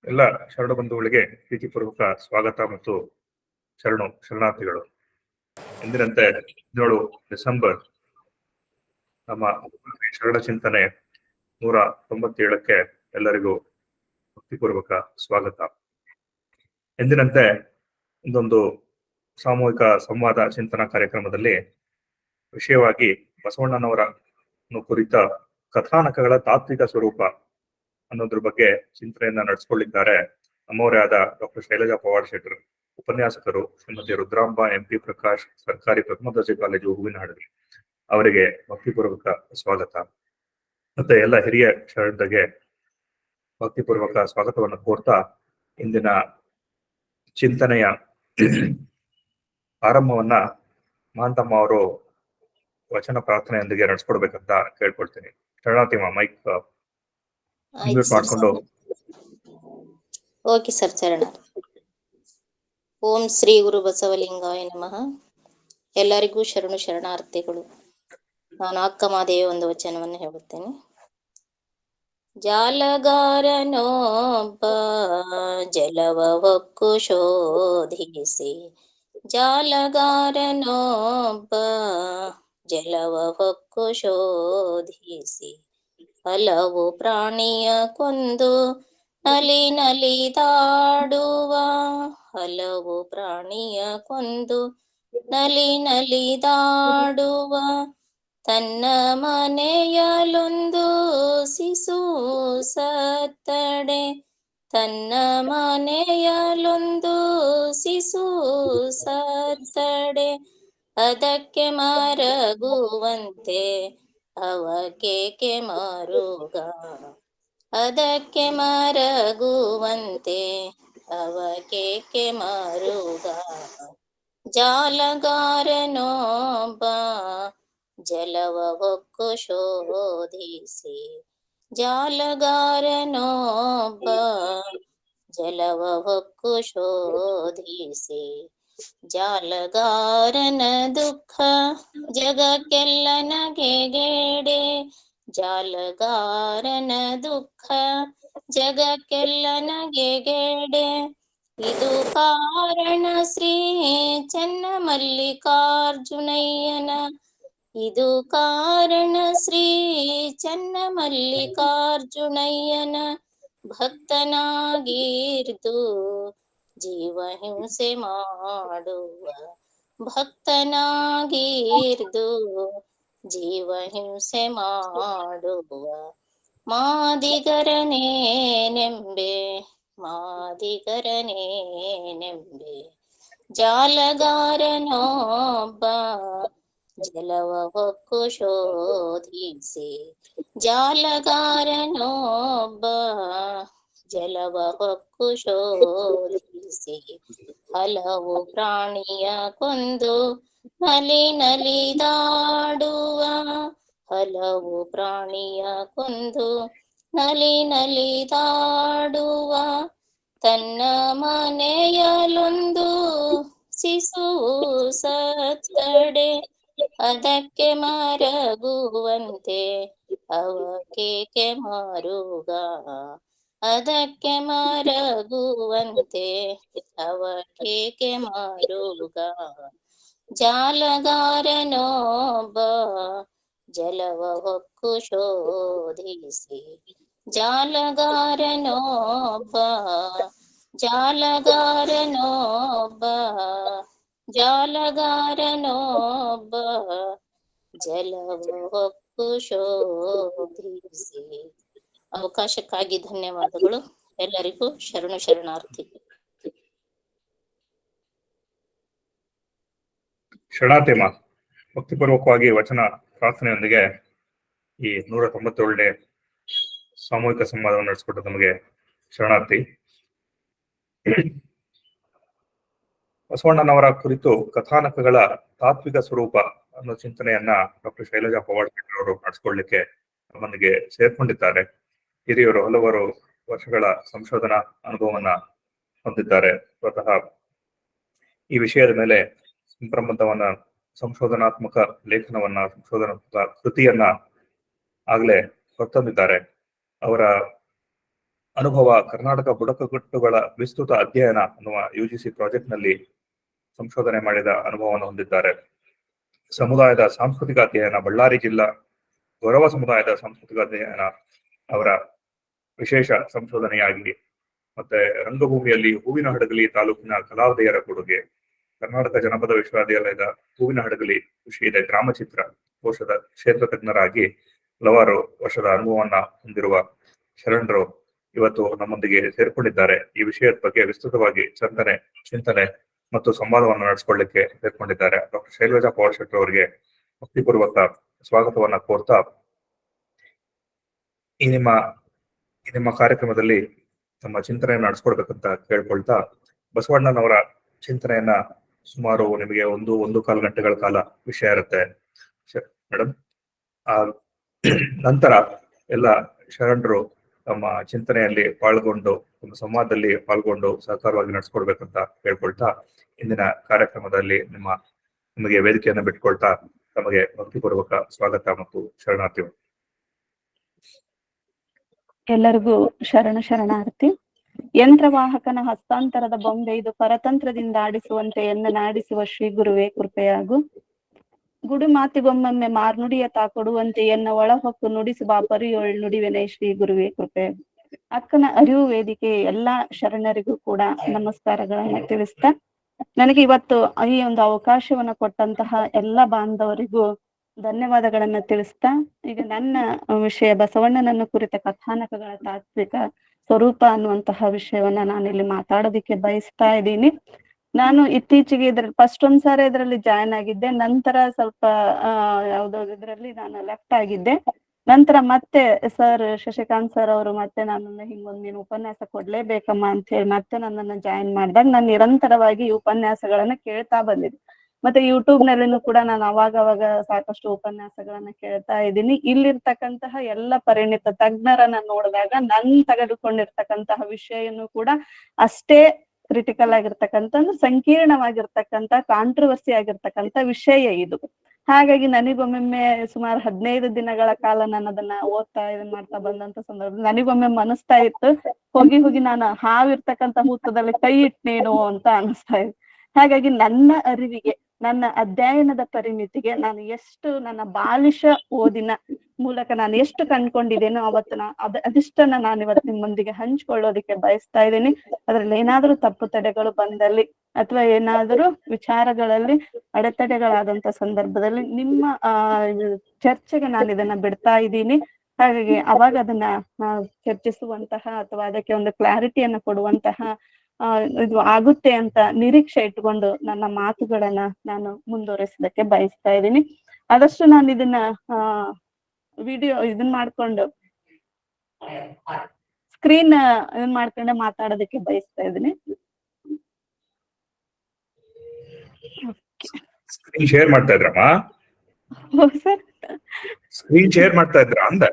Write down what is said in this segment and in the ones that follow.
ಎಲ್ಲ ಶರಣ ಬಂಧುಗಳಿಗೆ ಪ್ರೀತಿಪೂರ್ವಕ ಸ್ವಾಗತ ಮತ್ತು ಶರಣಾರ್ಥಿಗಳು. ಎಂದಿನಂತೆ 17 ಡಿಸೆಂಬರ್ ನಮ್ಮ ಶರಣ ಚಿಂತನೆ 197ಕ್ಕೆ ಎಲ್ಲರಿಗೂ ಭಕ್ತಿಪೂರ್ವಕ ಸ್ವಾಗತ. ಎಂದಿನಂತೆ ಇದೊಂದು ಸಾಮೂಹಿಕ ಸಂವಾದ ಚಿಂತನಾ ಕಾರ್ಯಕ್ರಮದಲ್ಲಿ ವಿಷಯವಾಗಿ ಬಸವಣ್ಣನವರ ಕುರಿತ ಕಥಾನಕಗಳ ತಾತ್ವಿಕ ಸ್ವರೂಪ ಅನ್ನೋದ್ರ ಬಗ್ಗೆ ಚಿಂತನೆಯನ್ನ ನಡೆಸಿಕೊಳ್ಳಿದ್ದಾರೆ ನಮ್ಮವರೇ ಆದ ಡಾಕ್ಟರ್ ಶೈಲಜಾ ಪವಾಡ್ ಶೆಟ್ಟರ್, ಉಪನ್ಯಾಸಕರು ಶ್ರೀಮತಿ ರುದ್ರಾಂಬ MP ಪ್ರಕಾಶ್, ಸರ್ಕಾರಿ ಪ್ರಥಮ ದರ್ಜೆ ಕಾಲೇಜು ಹೂವಿನಹಡಗಲಿ. ಅವರಿಗೆ ಭಕ್ತಿಪೂರ್ವಕ ಸ್ವಾಗತ. ಮತ್ತೆ ಎಲ್ಲ ಹಿರಿಯ ಶರಣರಿಗೆ ಭಕ್ತಿಪೂರ್ವಕ ಸ್ವಾಗತವನ್ನು ಕೋರ್ತಾ ಇಂದಿನ ಚಿಂತನೆಯ ಆರಂಭವನ್ನ ಮಹಾಂತಮ್ಮ ಅವರು ವಚನ ಪ್ರಾರ್ಥನೆಯೊಂದಿಗೆ ನಡೆಸ್ಕೊಡ್ಬೇಕಂತ ಕೇಳ್ಕೊಳ್ತೀನಿ. ಶರಣಾರ್ಥಿ ಮೈಕ್ ಮ್ಯೂಟ್ ಮಾಡ್ಕೊಂಡು. ಓಕೆ ಸರ್, ಚರಣ. ಓಂ ಶ್ರೀ ಗುರು ಬಸವಲಿಂಗಾಯ ನಮಃ. ಎಲ್ಲರಿಗೂ ಶರಣಾರ್ಥಿಗಳು. ನಾನು ಅಕ್ಕ ಮಾದೇವಿ ಒಂದು ವಚನವನ್ನು ಹೇಳುತ್ತೇನೆ. ಜಾಲಗಾರನೊಬ್ಬ ಜಲವ ಹೊಕ್ಕು ಶೋಧಿಸಿ, ಜಾಲಗಾರನೊಬ್ಬ ಜಲವ ಹೊಕ್ಕು ಶೋಧಿಸಿ, ಹಲವು ಪ್ರಾಣಿಯ ಕೊಂದು ನಲಿದಾಡುವ, ಹಲವು ಪ್ರಾಣಿಯ ಕೊಂದು ನಲಿದಾಡುವ, ತನ್ನ ಮನೆಯಲೊಂದು ಶಿಶು ಸತ್ತಡೆ, ತನ್ನ ಮನೆಯಲೊಂದು ಶಿಶು ಸತ್ತಡೆ, ಅದಕ್ಕೆ ಮರಗುವಂತೆ ಅವಕೇಕೆ ಮರುಗ, ಅದಕ್ಕೆ ಮರಗುವಂತೆ ಅವಕೇಕೆ ಮರುಗ. ಜಾಲಗಾರನೊಬ್ಬ ಜಲವ ಹೊಕ್ಕು ಶೋಧಿಸಿ, ಜಾಲಗಾರನೊಬ್ಬ ಜಲವ ಹೊಕ್ಕು ಶೋಧಿಸಿ, ಜಾಲಗಾರನ ದುಃಖ ಜಗಕ್ಕೆಲ್ಲ ನಗೆಗೇಡೆ, ಜಾಲಗಾರನ ದುಃಖ ಜಗಕ್ಕೆಲ್ಲ ನಗೆಗೇಡೆ, ಇದು ಕಾರಣ ಶ್ರೀ ಚನ್ನಮಲ್ಲಿಕಾರ್ಜುನಯ್ಯನ, ಇದು ಕಾರಣ ಶ್ರೀ ಚನ್ನಮಲ್ಲಿಕಾರ್ಜುನಯ್ಯನ ಭಕ್ತನಾಗಿರ್ದು ಜೀವಹಿಂಸೆ ಮಾಡುವ, ಭಕ್ತನಾಗಿರ್ದು ಜೀವಹಿಂಸೆ ಮಾಡುವ, ಮಾದಿಗರನೇನೆಂಬೆ ಮಾದಿಗರನೇನೆಂಬೆ. ಜಾಲಗಾರನೊಬ್ಬ ಜಲವ ಹೊಕ್ಕು ಶೋಧಿಸಿ, ಜಾಲಗಾರನೊಬ್ಬ ಜಲವ ಹೊಕ್ಕು ಶೋಧಿಸಿ, ಹಲವು ಪ್ರಾಣಿಯ ಕೊಂದು ನಲಿದಾಡುವ, ಹಲವು ಪ್ರಾಣಿಯ ಕೊಂದು ನಲಿದಾಡುವ, ತನ್ನ ಮನೆಯಲೊಂದು ಶಿಶು ಸತ್ತಡೆ, ಅದಕ್ಕೆ ಮರಗುವಂತೆ ಅವಕೇಕೆ ಮರುಗ, ಅದಕ್ಕೆ ಮರಗುವಂತೆ ಅವಕೇಕೆ ಮರುಗ. ಜಾಲಗಾರನೊಬ್ಬ ಜಲವ ಹೊಕ್ಕು ಶೋಧಿಸಿ, ಜಾಲಗಾರನೊಬ್ಬ ಜಾಲಗಾರನೊಬ್ಬ ಜಾಲಗಾರನೊಬ್ಬ ಜಲವ ಹೊಕ್ಕು ಶೋಧಿಸಿ. ಅವಕಾಶಕ್ಕಾಗಿ ಧನ್ಯವಾದಗಳು. ಎಲ್ಲರಿಗೂ ಶರಣಾರ್ಥಿ. ಶರಣಾರ್ಥಿಮ ಭಕ್ತಿಪೂರ್ವಕವಾಗಿ ವಚನ ಪ್ರಾರ್ಥನೆಯೊಂದಿಗೆ ಈ 197ನೇ ಸಾಮೂಹಿಕ ಸಂವಾದವನ್ನು ನಡೆಸಿಕೊಟ್ಟು ನಮಗೆ ಶರಣಾರ್ಥಿ. ಬಸವಣ್ಣನವರ ಕುರಿತು ಕಥಾನಕಗಳ ತಾತ್ವಿಕ ಸ್ವರೂಪ ಅನ್ನೋ ಚಿಂತನೆಯನ್ನ ಡಾಕ್ಟರ್ ಶೈಲಜಾ ಪವಾಡ್ ಶೆಟ್ಟರ್ ಅವರು ನಡೆಸಿಕೊಳ್ಳಿಕ್ಕೆ ನಮ್ಮೊಂದಿಗೆ ಸೇರ್ಕೊಂಡಿದ್ದಾರೆ. ಹಿರಿಯರು ಹಲವಾರು ವರ್ಷಗಳ ಸಂಶೋಧನಾ ಅನುಭವವನ್ನ ಹೊಂದಿದ್ದಾರೆ. ಸ್ವತಃ ಈ ವಿಷಯದ ಮೇಲೆ ಸಂಪ್ರಬಂಧವನ್ನ, ಸಂಶೋಧನಾತ್ಮಕ ಲೇಖನವನ್ನ, ಸಂಶೋಧನಾತ್ಮಕ ಕೃತಿಯನ್ನ ಆಗ್ಲೇ ಹೊರತಂದಿದ್ದಾರೆ. ಅವರ ಅನುಭವ ಕರ್ನಾಟಕ ಬುಡಕಟ್ಟುಗಳ ವಿಸ್ತೃತ ಅಧ್ಯಯನ ಅನ್ನುವ ಯುಜಿಸಿ ಪ್ರಾಜೆಕ್ಟ್ ನಲ್ಲಿ ಸಂಶೋಧನೆ ಮಾಡಿದ ಅನುಭವವನ್ನು ಹೊಂದಿದ್ದಾರೆ. ಸಮುದಾಯದ ಸಾಂಸ್ಕೃತಿಕ ಅಧ್ಯಯನ ಬಳ್ಳಾರಿ ಜಿಲ್ಲಾ ಗೌರವ ಸಮುದಾಯದ ಸಾಂಸ್ಕೃತಿಕ ಅಧ್ಯಯನ ಅವರ ವಿಶೇಷ ಸಂಶೋಧನೆಯಾಗಿ, ಮತ್ತೆ ರಂಗಭೂಮಿಯಲ್ಲಿ ಹೂವಿನ ಹಡಗಲಿ ತಾಲೂಕಿನ ಕಲಾವಿದೆಯರ ಕೊಡುಗೆ, ಕರ್ನಾಟಕ ಜನಪದ ವಿಶ್ವವಿದ್ಯಾಲಯದ ಹೂವಿನ ಹಡಗಲಿ ಕೃಷಿಯ ಗ್ರಾಮಚಿತ್ರ ಕೋಶದ ಕ್ಷೇತ್ರ ತಜ್ಞರಾಗಿ ಹಲವಾರು ವರ್ಷದ ಅನುಭವವನ್ನ ಹೊಂದಿರುವ ಶರಣರು ಇವತ್ತು ನಮ್ಮೊಂದಿಗೆ ಸೇರ್ಕೊಂಡಿದ್ದಾರೆ. ಈ ವಿಷಯದ ಬಗ್ಗೆ ವಿಸ್ತೃತವಾಗಿ ಚಿಂತನೆ ಮತ್ತು ಸಂವಾದವನ್ನು ನಡೆಸಿಕೊಳ್ಳಿಕ್ಕೆ ಸೇರ್ಕೊಂಡಿದ್ದಾರೆ. ಡಾಕ್ಟರ್ ಶೈಲಜಾ ಪವಾರ್ ಶೆಟ್ಟರ್ ಅವರಿಗೆ ಭಕ್ತಿಪೂರ್ವಕ ಸ್ವಾಗತವನ್ನ ಕೋರ್ತಾ, ಈ ನಿಮ್ಮ ಕಾರ್ಯಕ್ರಮದಲ್ಲಿ ನಮ್ಮ ಚಿಂತನೆಯನ್ನು ನಡೆಸ್ಕೊಡ್ಬೇಕಂತ ಕೇಳ್ಕೊಳ್ತಾ, ಬಸವಣ್ಣನವರ ಚಿಂತನೆಯನ್ನ ಸುಮಾರು ನಿಮಗೆ 1.25 ಗಂಟೆಗಳ ಕಾಲ ವಿಷಯ ಇರುತ್ತೆ ಮೇಡಮ್. ನಂತರ ಎಲ್ಲ ಶರಣರು ತಮ್ಮ ಚಿಂತನೆಯಲ್ಲಿ ಪಾಲ್ಗೊಂಡು, ತಮ್ಮ ಸಂವಾದದಲ್ಲಿ ಪಾಲ್ಗೊಂಡು ಸಹಕಾರವಾಗಿ ನಡೆಸ್ಕೊಡ್ಬೇಕಂತ ಕೇಳ್ಕೊಳ್ತಾ, ಇಂದಿನ ಕಾರ್ಯಕ್ರಮದಲ್ಲಿ ನಿಮಗೆ ವೇದಿಕೆಯನ್ನು ಬಿಟ್ಕೊಳ್ತಾ ತಮಗೆ ಭಕ್ತಿಪೂರ್ವಕ ಸ್ವಾಗತ ಮತ್ತು ಶರಣಾರ್ಥಿ. ಎಲ್ಲರಿಗೂ ಶರಣಾರ್ಥಿ. ಯಂತ್ರವಾಹಕನ ಹಸ್ತಾಂತರದ ಬೊಂಬೆ ಇದು ಪರತಂತ್ರದಿಂದ ಆಡಿಸುವಂತೆ ನಾಡಿಸುವ ಶ್ರೀ ಗುರುವೇ ಕೃಪೆಯಾಗು. ಗುಡು ಮಾತಿಗೊಮ್ಮೊಮ್ಮೆ ಮಾರ್ನುಡಿಯ ತಾ ಕೊಡುವಂತೆ ಒಳ ಹೊಕ್ಕು ನುಡಿಸುವ ಪರಿಯೊಳ್ ನುಡಿವೆನೆ ಶ್ರೀ ಗುರುವೇ ಕೃಪೆಯಾಗು. ಅಕ್ಕನ ಅರಿವು ವೇದಿಕೆ ಎಲ್ಲಾ ಶರಣರಿಗೂ ಕೂಡ ನಮಸ್ಕಾರಗಳನ್ನ ತಿಳಿಸ್ತಾ, ನನಗೆ ಇವತ್ತು ಈ ಒಂದು ಅವಕಾಶವನ್ನ ಕೊಟ್ಟಂತಹ ಎಲ್ಲ ಬಾಂಧವರಿಗೂ ಧನ್ಯವಾದಗಳನ್ನ ತಿಳಿಸ್ತಾ, ಈಗ ನನ್ನ ವಿಷಯ ಬಸವಣ್ಣನನ್ನು ಕುರಿತ ಕಥಾನಕಗಳ ತಾತ್ವಿಕ ಸ್ವರೂಪ ಅನ್ನುವಂತಹ ವಿಷಯವನ್ನ ನಾನಿಲ್ಲಿ ಮಾತಾಡೋದಿಕ್ಕೆ ಬಯಸ್ತಾ ಇದ್ದೀನಿ. ನಾನು ಇತ್ತೀಚೆಗೆ ಫಸ್ಟ್ ಒಂದ್ಸಾರಿ ಇದರಲ್ಲಿ ಜಾಯ್ನ್ ಆಗಿದ್ದೆ, ನಂತರ ಸ್ವಲ್ಪ ಇದರಲ್ಲಿ ನಾನು ಲೆಫ್ಟ್ ಆಗಿದ್ದೆ. ನಂತರ ಮತ್ತೆ ಸರ್ ಶಶಿಕಾಂತ್ ಸರ್ ಅವರು ಮತ್ತೆ ನನ್ನನ್ನು ಹಿಂಗೊಂದು ನೀನು ಉಪನ್ಯಾಸ ಕೊಡ್ಲೇಬೇಕಮ್ಮ ಅಂತ ಹೇಳಿ ಮತ್ತೆ ನನ್ನನ್ನು ಜಾಯಿನ್ ಮಾಡಿದಾಗ ನಾನು ನಿರಂತರವಾಗಿ ಈ ಉಪನ್ಯಾಸಗಳನ್ನ ಕೇಳ್ತಾ ಬಂದಿದ್ದೆ. ಮತ್ತೆ ಯೂಟ್ಯೂಬ್ ನಲ್ಲಿನೂ ಕೂಡ ನಾನು ಅವಾಗ ಸಾಕಷ್ಟು ಉಪನ್ಯಾಸಗಳನ್ನ ಕೇಳ್ತಾ ಇದ್ದೀನಿ. ಇಲ್ಲಿರ್ತಕ್ಕಂತಹ ಎಲ್ಲ ಪರಿಣಿತ ತಜ್ಞರನ್ನ ನೋಡಿದಾಗ ತೆಗೆದುಕೊಂಡಿರ್ತಕ್ಕಂತಹ ವಿಷಯನು ಕೂಡ ಅಷ್ಟೇ ಕ್ರಿಟಿಕಲ್ ಆಗಿರ್ತಕ್ಕಂಥ, ಸಂಕೀರ್ಣವಾಗಿರ್ತಕ್ಕಂಥ, ಕಾಂಟ್ರವರ್ಸಿ ಆಗಿರ್ತಕ್ಕಂಥ ವಿಷಯ ಇದು. ಹಾಗಾಗಿ ನನಗೊಮ್ಮೊಮ್ಮೆ ಸುಮಾರು 15 ದಿನಗಳ ಕಾಲ ನಾನು ಅದನ್ನ ಓದ್ತಾ ಮಾಡ್ತಾ ಬಂದಂತ ಸಂದರ್ಭದಲ್ಲಿ ನನಗೊಮ್ಮೆ ಅನಿಸ್ತಾ ಇತ್ತು, ಹೋಗಿ ನಾನು ಹಾವಿರ್ತಕ್ಕಂಥ ಹುತ್ತದಲ್ಲಿ ಕೈ ಇಟ್ನೇನು ಅಂತ ಅನಿಸ್ತಾ ಇತ್ತು. ಹಾಗಾಗಿ ನನ್ನ ಅರಿವಿಗೆ, ನನ್ನ ಅಧ್ಯಯನದ ಪರಿಮಿತಿಗೆ ನಾನು ಎಷ್ಟು ನನ್ನ ಬಾಲಿಶ ಓದಿನ ಮೂಲಕ ನಾನು ಎಷ್ಟು ಕಂಡ್ಕೊಂಡಿದ್ದೇನೋ ಅದಿಷ್ಟನ್ನ ನಾನು ಇವತ್ತು ನಿಮ್ಮೊಂದಿಗೆ ಹಂಚ್ಕೊಳ್ಳೋದಿಕ್ಕೆ ಬಯಸ್ತಾ ಇದ್ದೀನಿ. ಅದ್ರಲ್ಲಿ ಏನಾದ್ರೂ ತಪ್ಪು ತಡೆಗಳು ಬಂದಲ್ಲಿ ಅಥವಾ ಏನಾದ್ರೂ ವಿಚಾರಗಳಲ್ಲಿ ಅಡೆತಡೆಗಳಾದಂತ ಸಂದರ್ಭದಲ್ಲಿ ನಿಮ್ಮ ಚರ್ಚೆಗೆ ನಾನು ಇದನ್ನ ಬಿಡ್ತಾ ಇದ್ದೀನಿ. ಹಾಗಾಗಿ ಅವಾಗ ಅದನ್ನ ಚರ್ಚಿಸುವಂತಹ ಅಥವಾ ಅದಕ್ಕೆ ಒಂದು ಕ್ಲಾರಿಟಿಯನ್ನ ಕೊಡುವಂತಹ ಇದು ಆಗುತ್ತೆ ಅಂತ ನಿರೀಕ್ಷೆ ಇಟ್ಕೊಂಡು ನನ್ನ ಮಾತುಗಳನ್ನ ನಾನು ಮುಂದುವರಿಸೋದಕ್ಕೆ ಬಯಸ್ತಾ ಇದ್ದೀನಿ. ಆದಷ್ಟು ನಾನು ಇದನ್ನ ಇದನ್ ಮಾಡ್ಕೊಂಡು ಸ್ಕ್ರೀನ್ ಮಾಡ್ಕೊಂಡೆ ಮಾತಾಡೋದಕ್ಕೆ ಬಯಸ್ತಾ ಇದ್ದೀನಿ. ಸ್ಕ್ರೀನ್ ಶೇರ್ ಮಾಡ್ತಾ ಇದ್ರಮ್ಮ? ಸರ್ ಸ್ಕ್ರೀನ್ ಶೇರ್ ಮಾಡ್ತಾ ಇದ್ರ ಅಂದ?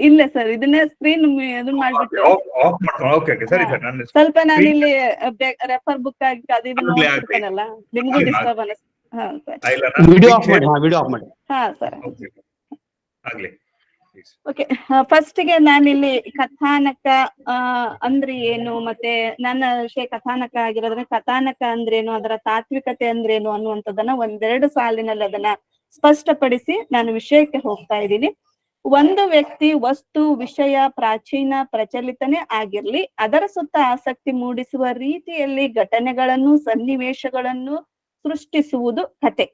ಇಲ್ಲ ಸರ್, ಇದನ್ನೇ ಸ್ಕ್ರೀನ್ ಇದನ್ನ ಮಾಡ್ಬಿಟ್ಟು ಸ್ವಲ್ಪ ನಾನು ಇಲ್ಲಿ ರೆಫರ್ ಬುಕ್ ಆಗಿ ಅದು ಇದು ನೋಡ್ತಿರ್ತೇನಲ್ಲ, ನಿಮ್ಗೂ ಡಿಸ್ಟರ್ಬೆನ್ಸ್. ಹಾ ಸರ್, ಓಕೆ. ಫಸ್ಟ್ ಗೆ ನಾನಿಲ್ಲಿ ಕಥಾನಕ ಅಂದ್ರೆ ಏನು, ಮತ್ತೆ ನನ್ನ ವಿಷಯ ಕಥಾನಕ ಆಗಿರೋದ್ರೆ ಕಥಾನಕ ಅಂದ್ರೇನು, ಅದರ ತಾತ್ವಿಕತೆ ಅಂದ್ರೇನು ಅನ್ನುವಂಥದ್ದನ್ನ 1-2 ಸಾಲಿನಲ್ಲಿ ಅದನ್ನ ಸ್ಪಷ್ಟಪಡಿಸಿ ನಾನು ವಿಷಯಕ್ಕೆ ಹೋಗ್ತಾ ಇದ್ದೀನಿ. ಒಂದು ವ್ಯಕ್ತಿ, ವಸ್ತು, ವಿಷಯ ಪ್ರಾಚೀನ ಪ್ರಚಲಿತನೇ ಆಗಿರ್ಲಿ, ಅದರ ಸುತ್ತ ಆಸಕ್ತಿ ಮೂಡಿಸುವ ರೀತಿಯಲ್ಲಿ ಘಟನೆಗಳನ್ನು, ಸನ್ನಿವೇಶಗಳನ್ನು ಸೃಷ್ಟಿಸುವುದು ಕಥೆ.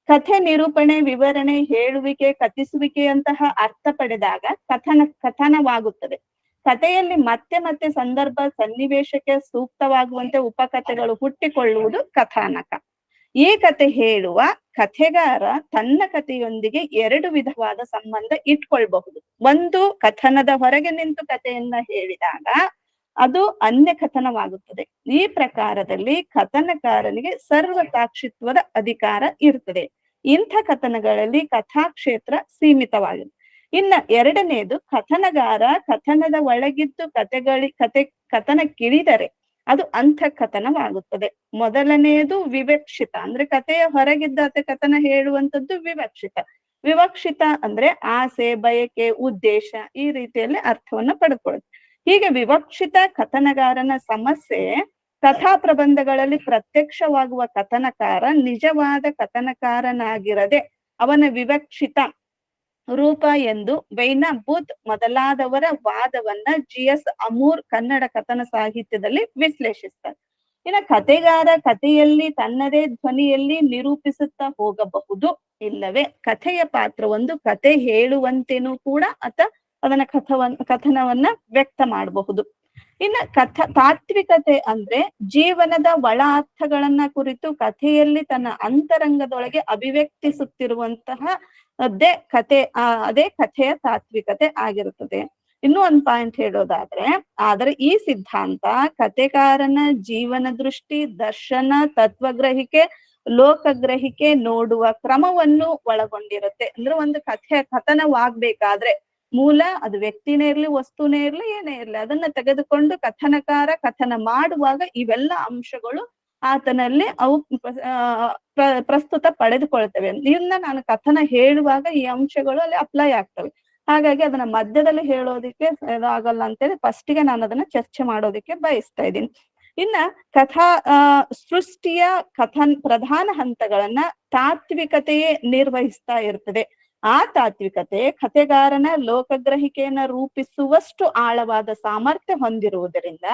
ಕಥೆ ನಿರೂಪಣೆ, ವಿವರಣೆ, ಹೇಳುವಿಕೆ, ಕಥಿಸುವಿಕೆಯಂತಹ ಅರ್ಥ ಪಡೆದಾಗ ಕಥನವಾಗುತ್ತದೆ. ಕಥೆಯಲ್ಲಿ ಮತ್ತೆ ಸಂದರ್ಭ ಸನ್ನಿವೇಶಕ್ಕೆ ಸೂಕ್ತವಾಗುವಂತೆ ಉಪಕಥೆಗಳು ಹುಟ್ಟಿಕೊಳ್ಳುವುದು ಕಥಾನಕ. ಈ ಕಥೆ ಹೇಳುವ ಕಥೆಗಾರ ತನ್ನ ಕಥೆಯೊಂದಿಗೆ 2 ವಿಧವಾದ ಸಂಬಂಧ ಇಟ್ಕೊಳ್ಬಹುದು. ಒಂದು, ಕಥನದ ಹೊರಗೆ ನಿಂತು ಕಥೆಯನ್ನ ಹೇಳಿದಾಗ ಅದು ಅನ್ಯ ಕಥನವಾಗುತ್ತದೆ. ಈ ಪ್ರಕಾರದಲ್ಲಿ ಕಥನಕಾರನಿಗೆ ಸರ್ವ ಸಾಕ್ಷಿತ್ವದ ಅಧಿಕಾರ ಇರ್ತದೆ. ಇಂಥ ಕಥನಗಳಲ್ಲಿ ಕಥಾಕ್ಷೇತ್ರ ಸೀಮಿತವಾಗಿದೆ. ಇನ್ನ ಎರಡನೇದು, ಕಥನಗಾರ ಕಥನದ ಒಳಗಿದ್ದು ಕಥನ ಕಿಳಿದರೆ ಅದು ಅಂಥ ಕಥನವಾಗುತ್ತದೆ. ಮೊದಲನೆಯದು ವಿವಕ್ಷಿತ, ಅಂದ್ರೆ ಕಥೆಯ ಹೊರಗಿದ್ದ ಕಥನ ಹೇಳುವಂಥದ್ದು ವಿವಕ್ಷಿತ. ವಿವಕ್ಷಿತ ಅಂದ್ರೆ ಆಸೆ, ಬಯಕೆ, ಉದ್ದೇಶ ಈ ರೀತಿಯಲ್ಲಿ ಅರ್ಥವನ್ನ ಪಡೆದುಕೊಳ್ಳುತ್ತೆ. ಹೀಗೆ ವಿವಕ್ಷಿತ ಕಥನಗಾರನ ಸಮಸ್ಯೆ ಕಥಾ ಪ್ರಬಂಧಗಳಲ್ಲಿ ಪ್ರತ್ಯಕ್ಷವಾಗುವ ಕಥನಕಾರ ನಿಜವಾದ ಕಥನಕಾರನಾಗಿರದೆ ಅವನ ವಿವಕ್ಷಿತ ರೂಪ ಎಂದು ವೈನಾ ಬುಧ್ ಮೊದಲಾದವರ ವಾದವನ್ನ GS ಅಮೂರ್ ಕನ್ನಡ ಕಥನ ಸಾಹಿತ್ಯದಲ್ಲಿ ವಿಶ್ಲೇಷಿಸ್ತಾರೆ. ಇನ್ನು ಕಥೆಗಾರ ಕಥೆಯಲ್ಲಿ ತನ್ನದೇ ಧ್ವನಿಯಲ್ಲಿ ನಿರೂಪಿಸುತ್ತಾ ಹೋಗಬಹುದು, ಇಲ್ಲವೇ ಕಥೆಯ ಪಾತ್ರ ಒಂದು ಕಥೆ ಹೇಳುವಂತೆನೂ ಕೂಡ ಅದನ್ನ ಕಥನವನ್ನ ವ್ಯಕ್ತ ಮಾಡಬಹುದು. ಇನ್ನು ತಾತ್ವಿಕತೆ ಅಂದ್ರೆ ಜೀವನದ ಒಳ ಅರ್ಥಗಳನ್ನ ಕುರಿತು ಕಥೆಯಲ್ಲಿ ತನ್ನ ಅಂತರಂಗದೊಳಗೆ ಅಭಿವ್ಯಕ್ತಿಸುತ್ತಿರುವಂತಹ ಅದೇ ಕಥೆಯ ತಾತ್ವಿಕತೆ ಆಗಿರುತ್ತದೆ. ಇನ್ನೂ ಒಂದು ಪಾಯಿಂಟ್ ಹೇಳೋದಾದ್ರೆ, ಆದರೆ ಈ ಸಿದ್ಧಾಂತ ಕಥೆಗಾರನ ಜೀವನ ದೃಷ್ಟಿ, ದರ್ಶನ, ತತ್ವಗ್ರಹಿಕೆ, ಲೋಕಗ್ರಹಿಕೆ, ನೋಡುವ ಕ್ರಮವನ್ನು ಒಳಗೊಂಡಿರುತ್ತೆ. ಅಂದ್ರೆ ಒಂದು ಕಥನವಾಗ್ಬೇಕಾದ್ರೆ ಮೂಲ ಅದು ವ್ಯಕ್ತಿನೇ ಇರ್ಲಿ, ವಸ್ತುನೇ ಇರ್ಲಿ, ಏನೇ ಇರ್ಲಿ, ಅದನ್ನ ತೆಗೆದುಕೊಂಡು ಕಥನಕಾರ ಕಥನ ಮಾಡುವಾಗ ಇವೆಲ್ಲ ಅಂಶಗಳು ಆತನಲ್ಲಿ ಅವು ಪ್ರಸ್ತುತ ಪಡೆದುಕೊಳ್ತವೆ. ಇನ್ನ ನಾನು ಕಥನ ಹೇಳುವಾಗ ಈ ಅಂಶಗಳು ಅಲ್ಲಿ ಅಪ್ಲೈ ಆಗ್ತವೆ. ಹಾಗಾಗಿ ಅದನ್ನ ಮಧ್ಯದಲ್ಲಿ ಹೇಳೋದಿಕ್ಕೆ ಆಗಲ್ಲ ಅಂತೇಳಿ ಫಸ್ಟಿಗೆ ನಾನು ಅದನ್ನ ಚರ್ಚೆ ಮಾಡೋದಿಕ್ಕೆ ಬಯಸ್ತಾ ಇದ್ದೀನಿ. ಇನ್ನ ಸೃಷ್ಟಿಯ ಪ್ರಧಾನ ಹಂತಗಳನ್ನ ತಾತ್ವಿಕತೆಯೇ ನಿರ್ವಹಿಸ್ತಾ ಇರ್ತದೆ. ಆ ತಾತ್ವಿಕತೆ ಕಥೆಗಾರನ ಲೋಕಗ್ರಹಿಕೆಯನ್ನ ರೂಪಿಸುವಷ್ಟು ಆಳವಾದ ಸಾಮರ್ಥ್ಯ ಹೊಂದಿರುವುದರಿಂದ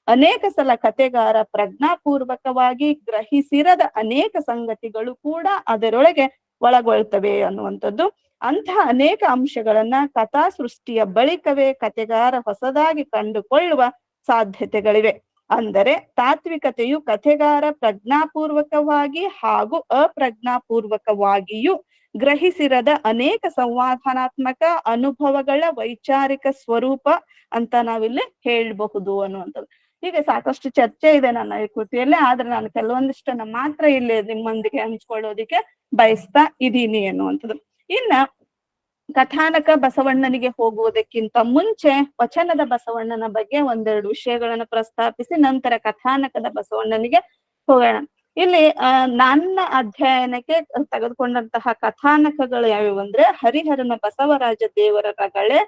ಅನೇಕ ಸಲ ಕಥೆಗಾರ ಪ್ರಜ್ಞಾಪೂರ್ವಕವಾಗಿ ಗ್ರಹಿಸಿರದ ಅನೇಕ ಸಂಗತಿಗಳು ಕೂಡ ಅದರೊಳಗೆ ಒಳಗೊಳ್ತವೆ ಅನ್ನುವಂಥದ್ದು. ಅಂತಹ ಅನೇಕ ಅಂಶಗಳನ್ನ ಕಥಾ ಸೃಷ್ಟಿಯ ಬಳಿಕವೇ ಕಥೆಗಾರ ಹೊಸದಾಗಿ ಕಂಡುಕೊಳ್ಳುವ ಸಾಧ್ಯತೆಗಳಿವೆ. ಅಂದರೆ ತಾತ್ವಿಕತೆಯು ಕಥೆಗಾರ ಪ್ರಜ್ಞಾಪೂರ್ವಕವಾಗಿ ಹಾಗೂ ಅಪ್ರಜ್ಞಾಪೂರ್ವಕವಾಗಿಯೂ ಗ್ರಹಿಸಿರದ ಅನೇಕ ಸಂವಾದಾತ್ಮಕ ಅನುಭವಗಳ ವೈಚಾರಿಕ ಸ್ವರೂಪ ಅಂತ ನಾವಿಲ್ಲಿ ಹೇಳಬಹುದು ಅನ್ನುವಂಥದ್ದು. ಹೀಗೆ ಸಾಕಷ್ಟು ಚರ್ಚೆ ಇದೆ ನನ್ನ ಈ ಕೃತಿಯಲ್ಲಿ, ಆದ್ರೆ ನಾನು ಕೆಲವೊಂದಿಷ್ಟನ್ನ ಮಾತ್ರ ಇಲ್ಲಿ ನಿಮ್ಮೊಂದಿಗೆ ಹಂಚ್ಕೊಳ್ಳೋದಿಕ್ಕೆ ಬಯಸ್ತಾ ಇದ್ದೀನಿ ಅನ್ನುವಂಥದ್ದು. ಇನ್ನ ಕಥಾನಕ ಬಸವಣ್ಣನಿಗೆ ಹೋಗುವುದಕ್ಕಿಂತ ಮುಂಚೆ ವಚನದ ಬಸವಣ್ಣನ ಬಗ್ಗೆ ಒಂದೆರಡು ವಿಷಯಗಳನ್ನ ಪ್ರಸ್ತಾಪಿಸಿ ನಂತರ ಕಥಾನಕದ ಬಸವಣ್ಣನಿಗೆ ಹೋಗೋಣ. ಇಲ್ಲಿ ನನ್ನ ಅಧ್ಯಯನಕ್ಕೆ ತೆಗೆದುಕೊಂಡಂತಹ ಕಥಾನಕಗಳು ಯಾವ್ಯಾವು ಅಂದ್ರೆ ಹರಿಹರನ ಬಸವರಾಜ ದೇವರ ರಗಳೆ,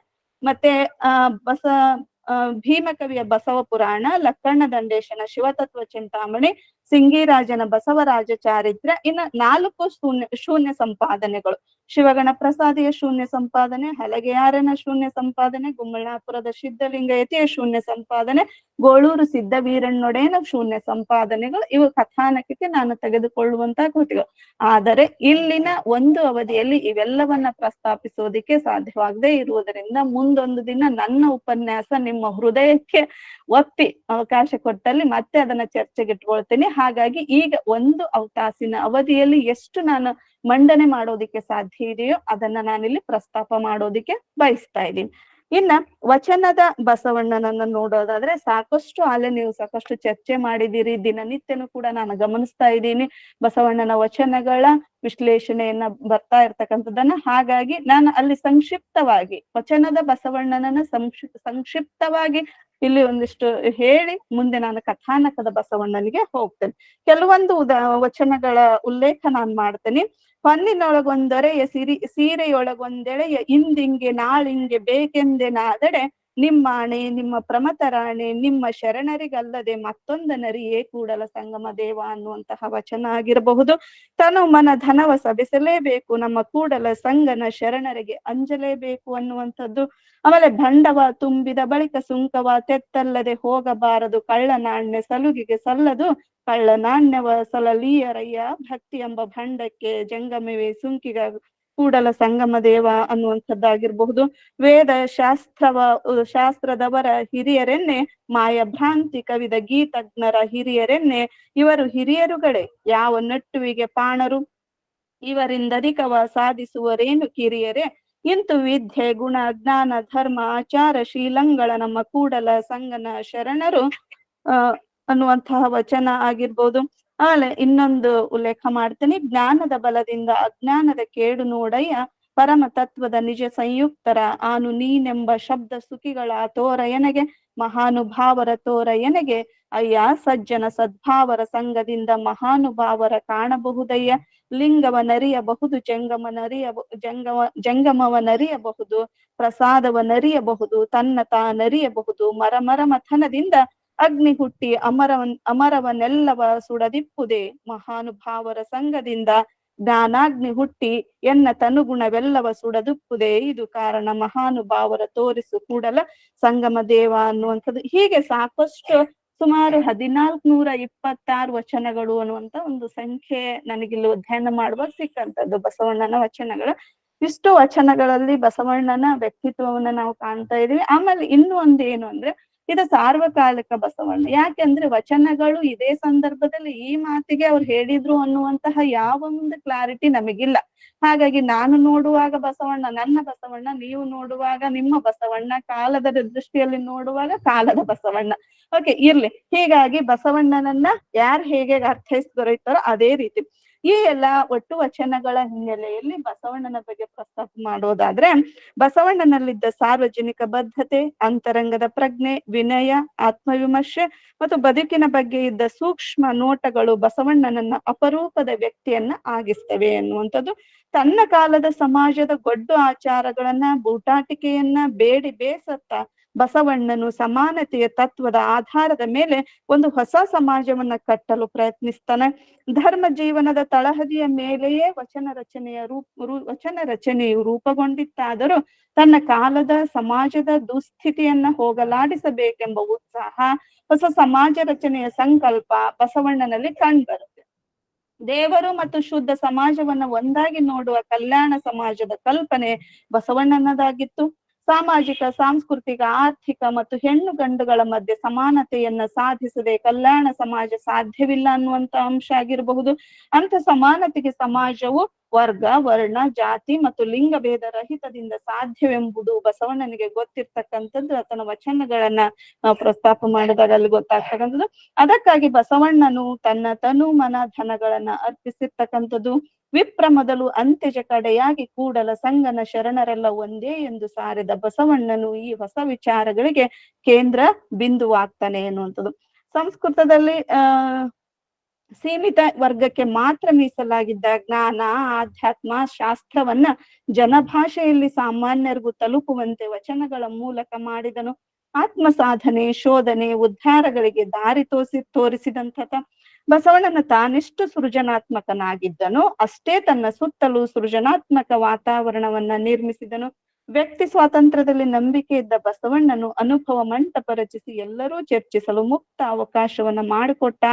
ಮತ್ತೆ ಭೀಮಕವಿಯ ಬಸವ ಪುರಾಣ, ಲಕ್ಕಣ್ಣ ದಂಡೇಶನ ಶಿವತತ್ವ ಚಿಂತಾಮಣಿ, ಸಿಂಗಿರಾಜನ ಬಸವರಾಜ ಚಾರಿತ್ರ್ಯ, ಇನ್ನು 4 ಶೂನ್ಯ ಸಂಪಾದನೆಗಳು: ಶಿವಗಣ ಪ್ರಸಾದಿಯ ಶೂನ್ಯ ಸಂಪಾದನೆ, ಹಲಗೆಯಾರನ ಶೂನ್ಯ ಸಂಪಾದನೆ, ಗುಮ್ಮಳಾಪುರದ ಸಿದ್ಧಲಿಂಗಯತಿಯ ಶೂನ್ಯ ಸಂಪಾದನೆ, ಗೋಳೂರು ಸಿದ್ಧವೀರಣ್ಣೊಡೆಯನ ಶೂನ್ಯ ಸಂಪಾದನೆಗಳು. ಇವು ಕಥಾನಕಕ್ಕೆ ನಾನು ತೆಗೆದುಕೊಳ್ಳುವಂತಹ ಕೃತಿಗಳು. ಆದರೆ ಇಲ್ಲಿನ ಒಂದು ಅವಧಿಯಲ್ಲಿ ಇವೆಲ್ಲವನ್ನ ಪ್ರಸ್ತಾಪಿಸೋದಿಕ್ಕೆ ಸಾಧ್ಯವಾಗದೇ ಇರುವುದರಿಂದ ಮುಂದೊಂದು ದಿನ ನನ್ನ ಉಪನ್ಯಾಸ ನಿಮ್ಮ ಹೃದಯಕ್ಕೆ ಒಪ್ಪಿ ಅವಕಾಶ ಕೊಟ್ಟಲ್ಲಿ ಮತ್ತೆ ಅದನ್ನ ಚರ್ಚೆಗೆ ಇಟ್ಕೊಳ್ತೇನೆ. ಹಾಗಾಗಿ ಈಗ ಒಂದು ತಾಸಿನ ಅವಧಿಯಲ್ಲಿ ಎಷ್ಟು ನಾನು ಮಂಡನೆ ಮಾಡೋದಿಕ್ಕೆ ಸಾಧ್ಯ ಇದೆಯೋ ಅದನ್ನ ನಾನಿಲ್ಲಿ ಪ್ರಸ್ತಾಪ ಮಾಡೋದಿಕ್ಕೆ ಬಯಸ್ತಾ ಇದ್ದೀನಿ. ಇನ್ನ ವಚನದ ಬಸವಣ್ಣನನ್ನ ನೋಡೋದಾದ್ರೆ ಸಾಕಷ್ಟು ನೀವು ಸಾಕಷ್ಟು ಚರ್ಚೆ ಮಾಡಿದಿರಿ, ದಿನನಿತ್ಯನೂ ಕೂಡ ನಾನು ಗಮನಿಸ್ತಾ ಇದ್ದೀನಿ ಬಸವಣ್ಣನ ವಚನಗಳ ವಿಶ್ಲೇಷಣೆಯನ್ನ ಬರ್ತಾ ಇರ್ತಕ್ಕಂಥದ್ದನ್ನ. ಹಾಗಾಗಿ ನಾನು ಅಲ್ಲಿ ಸಂಕ್ಷಿಪ್ತವಾಗಿ ವಚನದ ಬಸವಣ್ಣನನ್ನ ಸಂಕ್ಷಿಪ್ತವಾಗಿ ಇಲ್ಲಿ ಒಂದಿಷ್ಟು ಹೇಳಿ ಮುಂದೆ ನಾನು ಕಥಾನಕದ ಬಸವಣ್ಣನಿಗೆ ಹೋಗ್ತೇನೆ. ಕೆಲವೊಂದು ವಚನಗಳ ಉಲ್ಲೇಖ ನಾನು ಮಾಡ್ತೇನೆ. ಹೊನ್ನಿನೊಳಗೊಂದೊರೆಯ ಸೀರೆಯೊಳಗೊಂದೆಳೆಯ ಇಂದಿಂಗೆ ನಾಳಿಂಗೆ ಬೇಕೆಂದೆ ನಾದಡೆ, ನಿಮ್ಮಾಣೆ ನಿಮ್ಮ ಪ್ರಮತರಾಣೆ ನಿಮ್ಮ ಶರಣರಿಗಲ್ಲದೆ ಮತ್ತೊಂದನರಿಯೇ ಕೂಡಲ ಸಂಗಮ ದೇವ ಅನ್ನುವಂತಹ ವಚನ ಆಗಿರಬಹುದು. ತನು ಮನ ಧನವ ಸಬಿಸಲೇಬೇಕು ನಮ್ಮ ಕೂಡಲ ಸಂಗನ ಶರಣರಿಗೆ ಅಂಜಲೇಬೇಕು ಅನ್ನುವಂಥದ್ದು. ಆಮೇಲೆ ಭಂಡವ ತುಂಬಿದ ಬಳಿಕ ಸುಂಕವ ತೆತ್ತಲ್ಲದೆ ಹೋಗಬಾರದು, ಕಳ್ಳ ನಾಣ್ಯ ಸಲುಗಿಗೆ ಸಲ್ಲದು, ಕಳ್ಳ ನಾಣ್ಯವ ಸಲಲೀಯರಯ್ಯ ಭಕ್ತಿ ಎಂಬ ಭಂಡಕ್ಕೆ ಜಂಗಮವೇ ಸುಂಕಿಗ ಕೂಡಲ ಸಂಗಮ ದೇವ ಅನ್ನುವಂಥದ್ದಾಗಿರ್ಬಹುದು. ವೇದ ಶಾಸ್ತ್ರದವರ ಹಿರಿಯರೆನ್ನೆ ಮಾಯ ಭ್ರಾಂತಿ ಕವಿದ ಗೀತಜ್ಞರ ಹಿರಿಯರೆನ್ನೆ, ಇವರು ಹಿರಿಯರುಗಳೇ ಯಾವ ನಟ್ಟುವಿಗೆ ಪಾಣರು, ಇವರಿಂದಧಿಕವ ಸಾಧಿಸುವರೇನು ಕಿರಿಯರೇ, ಇಂತು ವಿದ್ಯೆ ಗುಣ ಜ್ಞಾನ ಧರ್ಮ ಆಚಾರ ಶೀಲಂಗಳ ನಮ್ಮ ಕೂಡಲ ಸಂಗನ ಶರಣರು ಅನ್ನುವಂತಹ ವಚನ ಆಗಿರ್ಬೋದು. ಆಮೇಲೆ ಇನ್ನೊಂದು ಉಲ್ಲೇಖ ಮಾಡ್ತೀನಿ. ಜ್ಞಾನದ ಬಲದಿಂದ ಅಜ್ಞಾನದ ಕೇಡು ನೋಡಯ್ಯ, ಪರಮ ತತ್ವದ ನಿಜ ಸಂಯುಕ್ತರ ಆನು ನೀನೆಂಬ ಶಬ್ದ ಸುಖಿಗಳ ತೋರಯನಗೆ, ಮಹಾನುಭಾವರ ತೋರಯನಗೆ ಅಯ್ಯ, ಸಜ್ಜನ ಸದ್ಭಾವರ ಸಂಘದಿಂದ ಮಹಾನುಭಾವರ ಕಾಣಬಹುದಯ್ಯ, ಲಿಂಗವನರಿಯಬಹುದು, ಜಂಗಮವನರಿಯಬಹುದು, ಪ್ರಸಾದವನರಿಯಬಹುದು, ತನ್ನ ತಾನರಿಯಬಹುದು. ಮರ ಮಥನದಿಂದ ಅಗ್ನಿ ಹುಟ್ಟಿ ಅಮರವನೆಲ್ಲವ ಸುಡದಿಪ್ಪುದೇ. ಮಹಾನುಭಾವರ ಸಂಘದಿಂದ ಜ್ಞಾನಾಗ್ನಿ ಹುಟ್ಟಿ ಎನ್ನ ತನುಗುಣವೆಲ್ಲವ ಸುಡದಿಪ್ಪುದೇ. ಇದು ಕಾರಣ ಮಹಾನುಭಾವರ ತೋರಿಸು ಕೂಡಲ ಸಂಗಮ ದೇವ ಅನ್ನುವಂಥದ್ದು. ಹೀಗೆ ಸಾಕಷ್ಟು ಸುಮಾರು 1426 ವಚನಗಳು ಅನ್ನುವಂತ ಒಂದು ಸಂಖ್ಯೆ ನನಗಿಲ್ಲಿ ಅಧ್ಯಯನ ಮಾಡುವಾಗ ಸಿಕ್ಕಂತದ್ದು ಬಸವಣ್ಣನ ವಚನಗಳು. ಇಷ್ಟು ವಚನಗಳಲ್ಲಿ ಬಸವಣ್ಣನ ವ್ಯಕ್ತಿತ್ವವನ್ನ ನಾವು ಕಾಣ್ತಾ ಇದೀವಿ. ಆಮೇಲೆ ಇನ್ನು ಒಂದು ಏನು ಅಂದ್ರೆ ಇದು ಸಾರ್ವಕಾಲಿಕ ಬಸವಣ್ಣ. ಯಾಕೆಂದ್ರೆ ವಚನಗಳು ಇದೇ ಸಂದರ್ಭದಲ್ಲಿ ಈ ಮಾತಿಗೆ ಅವ್ರು ಹೇಳಿದ್ರು ಅನ್ನುವಂತಹ ಯಾವ ಒಂದು ಕ್ಲಾರಿಟಿ ನಮಗಿಲ್ಲ. ಹಾಗಾಗಿ ನಾನು ನೋಡುವಾಗ ಬಸವಣ್ಣ ನನ್ನ ಬಸವಣ್ಣ, ನೀವು ನೋಡುವಾಗ ನಿಮ್ಮ ಬಸವಣ್ಣ, ಕಾಲದ ದೃಷ್ಟಿಯಲ್ಲಿ ನೋಡುವಾಗ ಕಾಲದ ಬಸವಣ್ಣ. ಓಕೆ, ಇರ್ಲಿ. ಹೀಗಾಗಿ ಬಸವಣ್ಣನನ್ನ ಯಾರು ಹೇಗೆ ಅರ್ಥೈಸಿದರೋ ಅದೇ ರೀತಿ ಈ ಎಲ್ಲ ಒಟ್ಟು ವಚನಗಳ ಹಿನ್ನೆಲೆಯಲ್ಲಿ ಬಸವಣ್ಣನ ಬಗ್ಗೆ ಪ್ರಸ್ತಾಪ ಮಾಡೋದಾದ್ರೆ, ಬಸವಣ್ಣನಲ್ಲಿದ್ದ ಸಾರ್ವಜನಿಕ ಬದ್ಧತೆ, ಅಂತರಂಗದ ಪ್ರಜ್ಞೆ, ವಿನಯ, ಆತ್ಮವಿಮರ್ಶೆ ಮತ್ತು ಬದುಕಿನ ಬಗ್ಗೆ ಇದ್ದ ಸೂಕ್ಷ್ಮ ನೋಟಗಳು ಬಸವಣ್ಣನನ್ನ ಅಪರೂಪದ ವ್ಯಕ್ತಿಯನ್ನ ಆಗಿಸ್ತವೆ ಎನ್ನುವಂಥದ್ದು. ತನ್ನ ಕಾಲದ ಸಮಾಜದ ಗೊಡ್ಡು ಆಚಾರಗಳನ್ನ, ಬೂಟಾಟಿಕೆಯನ್ನ ಬೇಡಿ ಬೇಸತ್ತ ಬಸವಣ್ಣನು ಸಮಾನತೆಯ ತತ್ವದ ಆಧಾರದ ಮೇಲೆ ಒಂದು ಹೊಸ ಸಮಾಜವನ್ನ ಕಟ್ಟಲು ಪ್ರಯತ್ನಿಸ್ತಾನೆ. ಧರ್ಮ ಜೀವನದ ತಳಹದಿಯ ಮೇಲೆಯೇ ವಚನ ರಚನೆಯು ರೂಪುಗೊಂಡಿತ್ತಾದರೂ ತನ್ನ ಕಾಲದ ಸಮಾಜದ ದುಸ್ಥಿತಿಯನ್ನ ಹೋಗಲಾಡಿಸಬೇಕೆಂಬ ಉತ್ಸಾಹ, ಹೊಸ ಸಮಾಜ ರಚನೆಯ ಸಂಕಲ್ಪ ಬಸವಣ್ಣನಲ್ಲಿ ಕಂಡುಬರುತ್ತೆ. ದೇವರು ಮತ್ತು ಶುದ್ಧ ಸಮಾಜವನ್ನ ಒಂದಾಗಿ ನೋಡುವ ಕಲ್ಯಾಣ ಸಮಾಜದ ಕಲ್ಪನೆ ಬಸವಣ್ಣನದಾಗಿತ್ತು. ಸಾಮಾಜಿಕ, ಸಾಂಸ್ಕೃತಿಕ, ಆರ್ಥಿಕ ಮತ್ತು ಹೆಣ್ಣು ಗಂಡುಗಳ ಮಧ್ಯೆ ಸಮಾನತೆಯನ್ನ ಸಾಧಿಸದೆ ಕಲ್ಯಾಣ ಸಮಾಜ ಸಾಧ್ಯವಿಲ್ಲ ಅನ್ನುವಂತ ಅಂಶ ಆಗಿರಬಹುದು. ಅಂತ ಸಮಾನತೆಗೆ ಸಮಾಜವು ವರ್ಗ, ವರ್ಣ, ಜಾತಿ ಮತ್ತು ಲಿಂಗ ಭೇದ ರಹಿತದಿಂದ ಸಾಧ್ಯವೆಂಬುದು ಬಸವಣ್ಣನಿಗೆ ಗೊತ್ತಿರ್ತಕ್ಕಂಥದ್ದು. ಆತನ ವಚನಗಳನ್ನ ಪ್ರಸ್ತಾಪ ಮಾಡಿದಾಗ ಅಲ್ಲಿ ಗೊತ್ತಾಗ್ತಕ್ಕಂಥದ್ದು. ಅದಕ್ಕಾಗಿ ಬಸವಣ್ಣನು ತನ್ನ ತನು ಮನ ಧನಗಳನ್ನ ಅರ್ಪಿಸಿರ್ತಕ್ಕಂಥದ್ದು. ವಿಪ್ರ ಮೊದಲು ಅಂತ್ಯಜ ಕಡೆಯಾಗಿ ಕೂಡಲ ಸಂಗನ ಶರಣರೆಲ್ಲ ಒಂದೇ ಎಂದು ಸಾರಿದ ಬಸವಣ್ಣನು ಈ ಹೊಸ ವಿಚಾರಗಳಿಗೆ ಕೇಂದ್ರ ಬಿಂದುವಾಗ್ತಾನೆ ಎನ್ನುವಂಥದ್ದು. ಸಂಸ್ಕೃತದಲ್ಲಿ ಸೀಮಿತ ವರ್ಗಕ್ಕೆ ಮಾತ್ರ ಮೀಸಲಾಗಿದ್ದ ಜ್ಞಾನ, ಆಧ್ಯಾತ್ಮ, ಶಾಸ್ತ್ರವನ್ನ ಜನಭಾಷೆಯಲ್ಲಿ ಸಾಮಾನ್ಯರಿಗೂ ತಲುಪುವಂತೆ ವಚನಗಳ ಮೂಲಕ ಮಾಡಿದನು. ಆತ್ಮ ಸಾಧನೆ, ಶೋಧನೆ, ಉದ್ಧಾರಗಳಿಗೆ ದಾರಿ ತೋರಿಸಿದಂಥ ಬಸವಣ್ಣನ ತಾನೆಷ್ಟು ಸೃಜನಾತ್ಮಕನಾಗಿದ್ದನೋ ಅಷ್ಟೇ ತನ್ನ ಸುತ್ತಲೂ ಸೃಜನಾತ್ಮಕ ವಾತಾವರಣವನ್ನ ನಿರ್ಮಿಸಿದನು. ವ್ಯಕ್ತಿ ಸ್ವಾತಂತ್ರ್ಯದಲ್ಲಿ ನಂಬಿಕೆ ಇದ್ದ ಬಸವಣ್ಣನು ಅನುಭವ ಮಂಟಪ ರಚಿಸಿ ಎಲ್ಲರೂ ಚರ್ಚಿಸಲು ಮುಕ್ತ ಅವಕಾಶವನ್ನ ಮಾಡಿಕೊಟ್ಟ.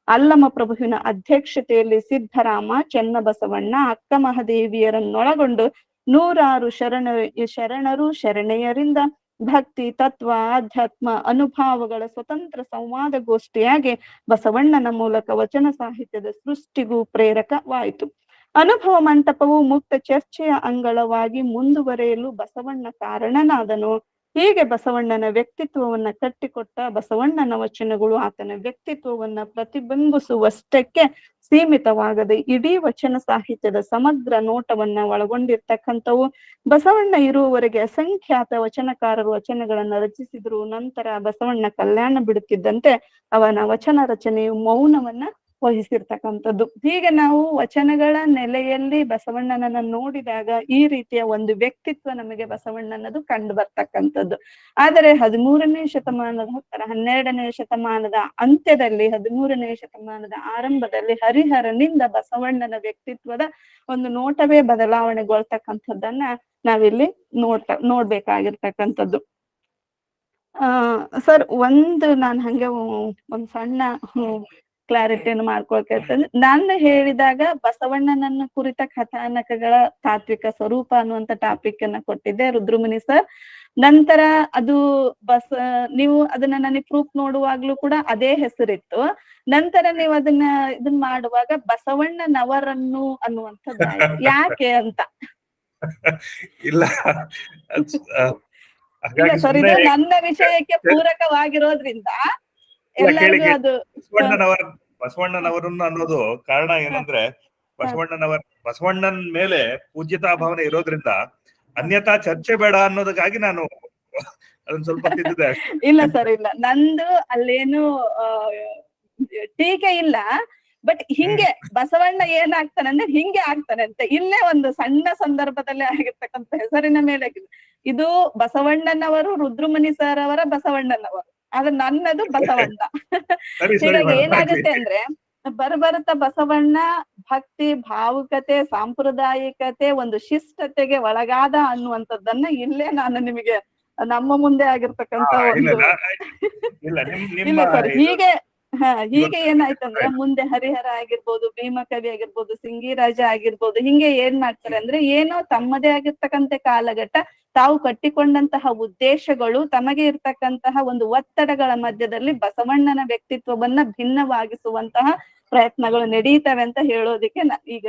ಅಲ್ಲಮ ಪ್ರಭುವಿನ ಅಧ್ಯಕ್ಷತೆಯಲ್ಲಿ ಸಿದ್ದರಾಮ, ಚನ್ನಬಸವಣ್ಣ, ಅಕ್ಕ ಮಹಾದೇವಿಯರನ್ನೊಳಗೊಂಡು 106 ಶರಣರು ಶರಣೆಯರಿಂದ ಭಕ್ತಿ, ತತ್ವ, ಆಧ್ಯಾತ್ಮ, ಅನುಭಾವಗಳ ಸ್ವತಂತ್ರ ಸಂವಾದ ಗೋಷ್ಠಿಯಾಗಿ ಬಸವಣ್ಣನ ಮೂಲಕ ವಚನ ಸಾಹಿತ್ಯದ ಸೃಷ್ಟಿಗೂ ಪ್ರೇರಕವಾಯಿತು. ಅನುಭವ ಮಂಟಪವು ಮುಕ್ತ ಚರ್ಚೆಯ ಅಂಗಳವಾಗಿ ಮುಂದುವರೆಯಲು ಬಸವಣ್ಣ ಕಾರಣನಾದನು. ಹೀಗೆ ಬಸವಣ್ಣನ ವ್ಯಕ್ತಿತ್ವವನ್ನ ಕಟ್ಟಿಕೊಟ್ಟ ಬಸವಣ್ಣನ ವಚನಗಳು ಆತನ ವ್ಯಕ್ತಿತ್ವವನ್ನ ಪ್ರತಿಬಿಂಬಿಸುವಷ್ಟಕ್ಕೆ ಸೀಮಿತವಾಗದೆ ಇಡೀ ವಚನ ಸಾಹಿತ್ಯದ ಸಮಗ್ರ ನೋಟವನ್ನ ಒಳಗೊಂಡಿರ್ತಕ್ಕಂಥವು. ಬಸವಣ್ಣ ಇರುವವರೆಗೆ ಅಸಂಖ್ಯಾತ ವಚನಕಾರರು ವಚನಗಳನ್ನ ರಚಿಸಿದ್ರು. ನಂತರ ಬಸವಣ್ಣ ಕಲ್ಯಾಣ ಬಿಡುತ್ತಿದ್ದಂತೆ ಅವನ ವಚನ ರಚನೆಯು ಮೌನವನ್ನ ವಹಿಸಿರ್ತಕ್ಕಂಥದ್ದು. ಹೀಗೆ ನಾವು ವಚನಗಳ ನೆಲೆಯಲ್ಲಿ ಬಸವಣ್ಣನನ್ನ ನೋಡಿದಾಗ ಈ ರೀತಿಯ ಒಂದು ವ್ಯಕ್ತಿತ್ವ ನಮಗೆ ಬಸವಣ್ಣನದು ಕಂಡು ಬರ್ತಕ್ಕಂಥದ್ದು. ಆದರೆ 13ನೇ ಶತಮಾನದ 12ನೇ ಶತಮಾನದ ಅಂತ್ಯದಲ್ಲಿ 13ನೇ ಶತಮಾನದ ಆರಂಭದಲ್ಲಿ ಹರಿಹರನಿಂದ ಬಸವಣ್ಣನ ವ್ಯಕ್ತಿತ್ವದ ಒಂದು ನೋಟವೇ ಬದಲಾವಣೆಗೊಳ್ತಕ್ಕಂಥದ್ದನ್ನ ನಾವಿಲ್ಲಿ ನೋಡ್ಬೇಕಾಗಿರ್ತಕ್ಕಂಥದ್ದು. ಸರ್, ನಾನು ಹಂಗೆ ಒಂದ್ ಸಣ್ಣ ಕ್ಲಾರಿಟಿಯನ್ನು ಮಾಡ್ಕೊಳ್ತೇನೆ. ನಾನು ಹೇಳಿದಾಗ ಬಸವಣ್ಣನನ್ನು ಕುರಿತ ಕಥಾನಕಗಳ ತಾತ್ವಿಕ ಸ್ವರೂಪ ಅನ್ನುವಂತ ಟಾಪಿಕ್ ಅನ್ನ ಕೊಟ್ಟಿದ್ದೆ ರುದ್ರಮುನಿ ಸರ್. ನಂತರ ಅದು ನೀವು ಅದನ್ನ ನನಗೆ ಪ್ರೂಫ್ ನೋಡುವಾಗ್ಲೂ ಕೂಡ ಅದೇ ಹೆಸರಿತ್ತು. ನಂತರ ನೀವು ಇದನ್ನ ಮಾಡುವಾಗ ಬಸವಣ್ಣನವರನ್ನು ಅನ್ನುವಂಥದ್ದು ಯಾಕೆ ಅಂತ ಇಲ್ಲ ಸರ್, ಇದು ನನ್ನ ವಿಷಯಕ್ಕೆ ಪೂರಕವಾಗಿರೋದ್ರಿಂದ ಎಲ್ಲರಿಗೂ ಅದು ಬಸವಣ್ಣನವರನ್ನು ಅನ್ನೋದು ಕಾರಣ ಏನಂದ್ರೆ ಬಸವಣ್ಣನ ಮೇಲೆ ಪೂಜ್ಯತಾ ಭಾವನೆ ಇರೋದ್ರಿಂದ ಅನ್ಯತಾ ಚರ್ಚೆ ಬೇಡ ಅನ್ನೋದಕ್ಕಾಗಿ ನಾನು ಅದನ್ನ ಸ್ವಲ್ಪ ತಿದ್ದಿದೆ. ಇಲ್ಲ ಸರ್, ಇಲ್ಲ, ನಂದು ಅಲ್ಲೇನು ಟೀಕೆ ಇಲ್ಲ. ಬಟ್ ಹಿಂಗೆ ಬಸವಣ್ಣ ಏನಾಗ್ತಾನೆ ಅಂದ್ರೆ ಹಿಂಗೆ ಆಗ್ತಾನೆ ಅಂತ ಇಲ್ಲೇ ಒಂದು ಸಣ್ಣ ಸಂದರ್ಭದಲ್ಲಿ ಆಗಿರ್ತಕ್ಕಂಥ ಹೆಸರಿನ ಮೇಲೆ ಇದು ಬಸವಣ್ಣನವರು ರುದ್ರಮುನಿ ಸರ್ ಅವರ ಬಸವಣ್ಣನವರು, ಆದ್ರೆ ನನ್ನದು ಬಸವಣ್ಣ. ಹೀಗಾಗಿ ಏನಾಗುತ್ತೆ ಅಂದ್ರೆ ಬರ್ಬರ್ತಾ ಬಸವಣ್ಣ ಭಕ್ತಿ, ಭಾವುಕತೆ, ಸಾಂಪ್ರದಾಯಿಕತೆ, ಒಂದು ಶಿಷ್ಟತೆಗೆ ಒಳಗಾದ ಅನ್ನುವಂಥದ್ದನ್ನ ಇಲ್ಲೇ ನಾನು ನಿಮಗೆ ನಮ್ಮ ಮುಂದೆ ಆಗಿರ್ತಕ್ಕಂಥ ಒಂದು ಇಲ್ಲ ಸರ್ ಹೀಗೆ ಏನಾಯ್ತಂದ್ರೆ ಮುಂದೆ ಹರಿಹರ ಆಗಿರ್ಬೋದು, ಭೀಮಕವಿ ಆಗಿರ್ಬೋದು, ಸಿಂಗಿರಾಜ ಆಗಿರ್ಬೋದು, ಹಿಂಗೆ ಏನ್ ಮಾಡ್ತಾರೆ ಅಂದ್ರೆ ಏನೋ ತಮ್ಮದೇ ಆಗಿರ್ತಕ್ಕಂಥ ಕಾಲಘಟ್ಟ, ತಾವು ಕಟ್ಟಿಕೊಂಡಂತಹ ಉದ್ದೇಶಗಳು, ತಮಗೆ ಇರ್ತಕ್ಕಂತಹ ಒಂದು ಒತ್ತಡಗಳ ಮಧ್ಯದಲ್ಲಿ ಬಸವಣ್ಣನ ವ್ಯಕ್ತಿತ್ವವನ್ನ ಭಿನ್ನವಾಗಿಸುವಂತಹ ಪ್ರಯತ್ನಗಳು ನಡೀತವೆ ಅಂತ ಹೇಳೋದಿಕ್ಕೆ ಈಗ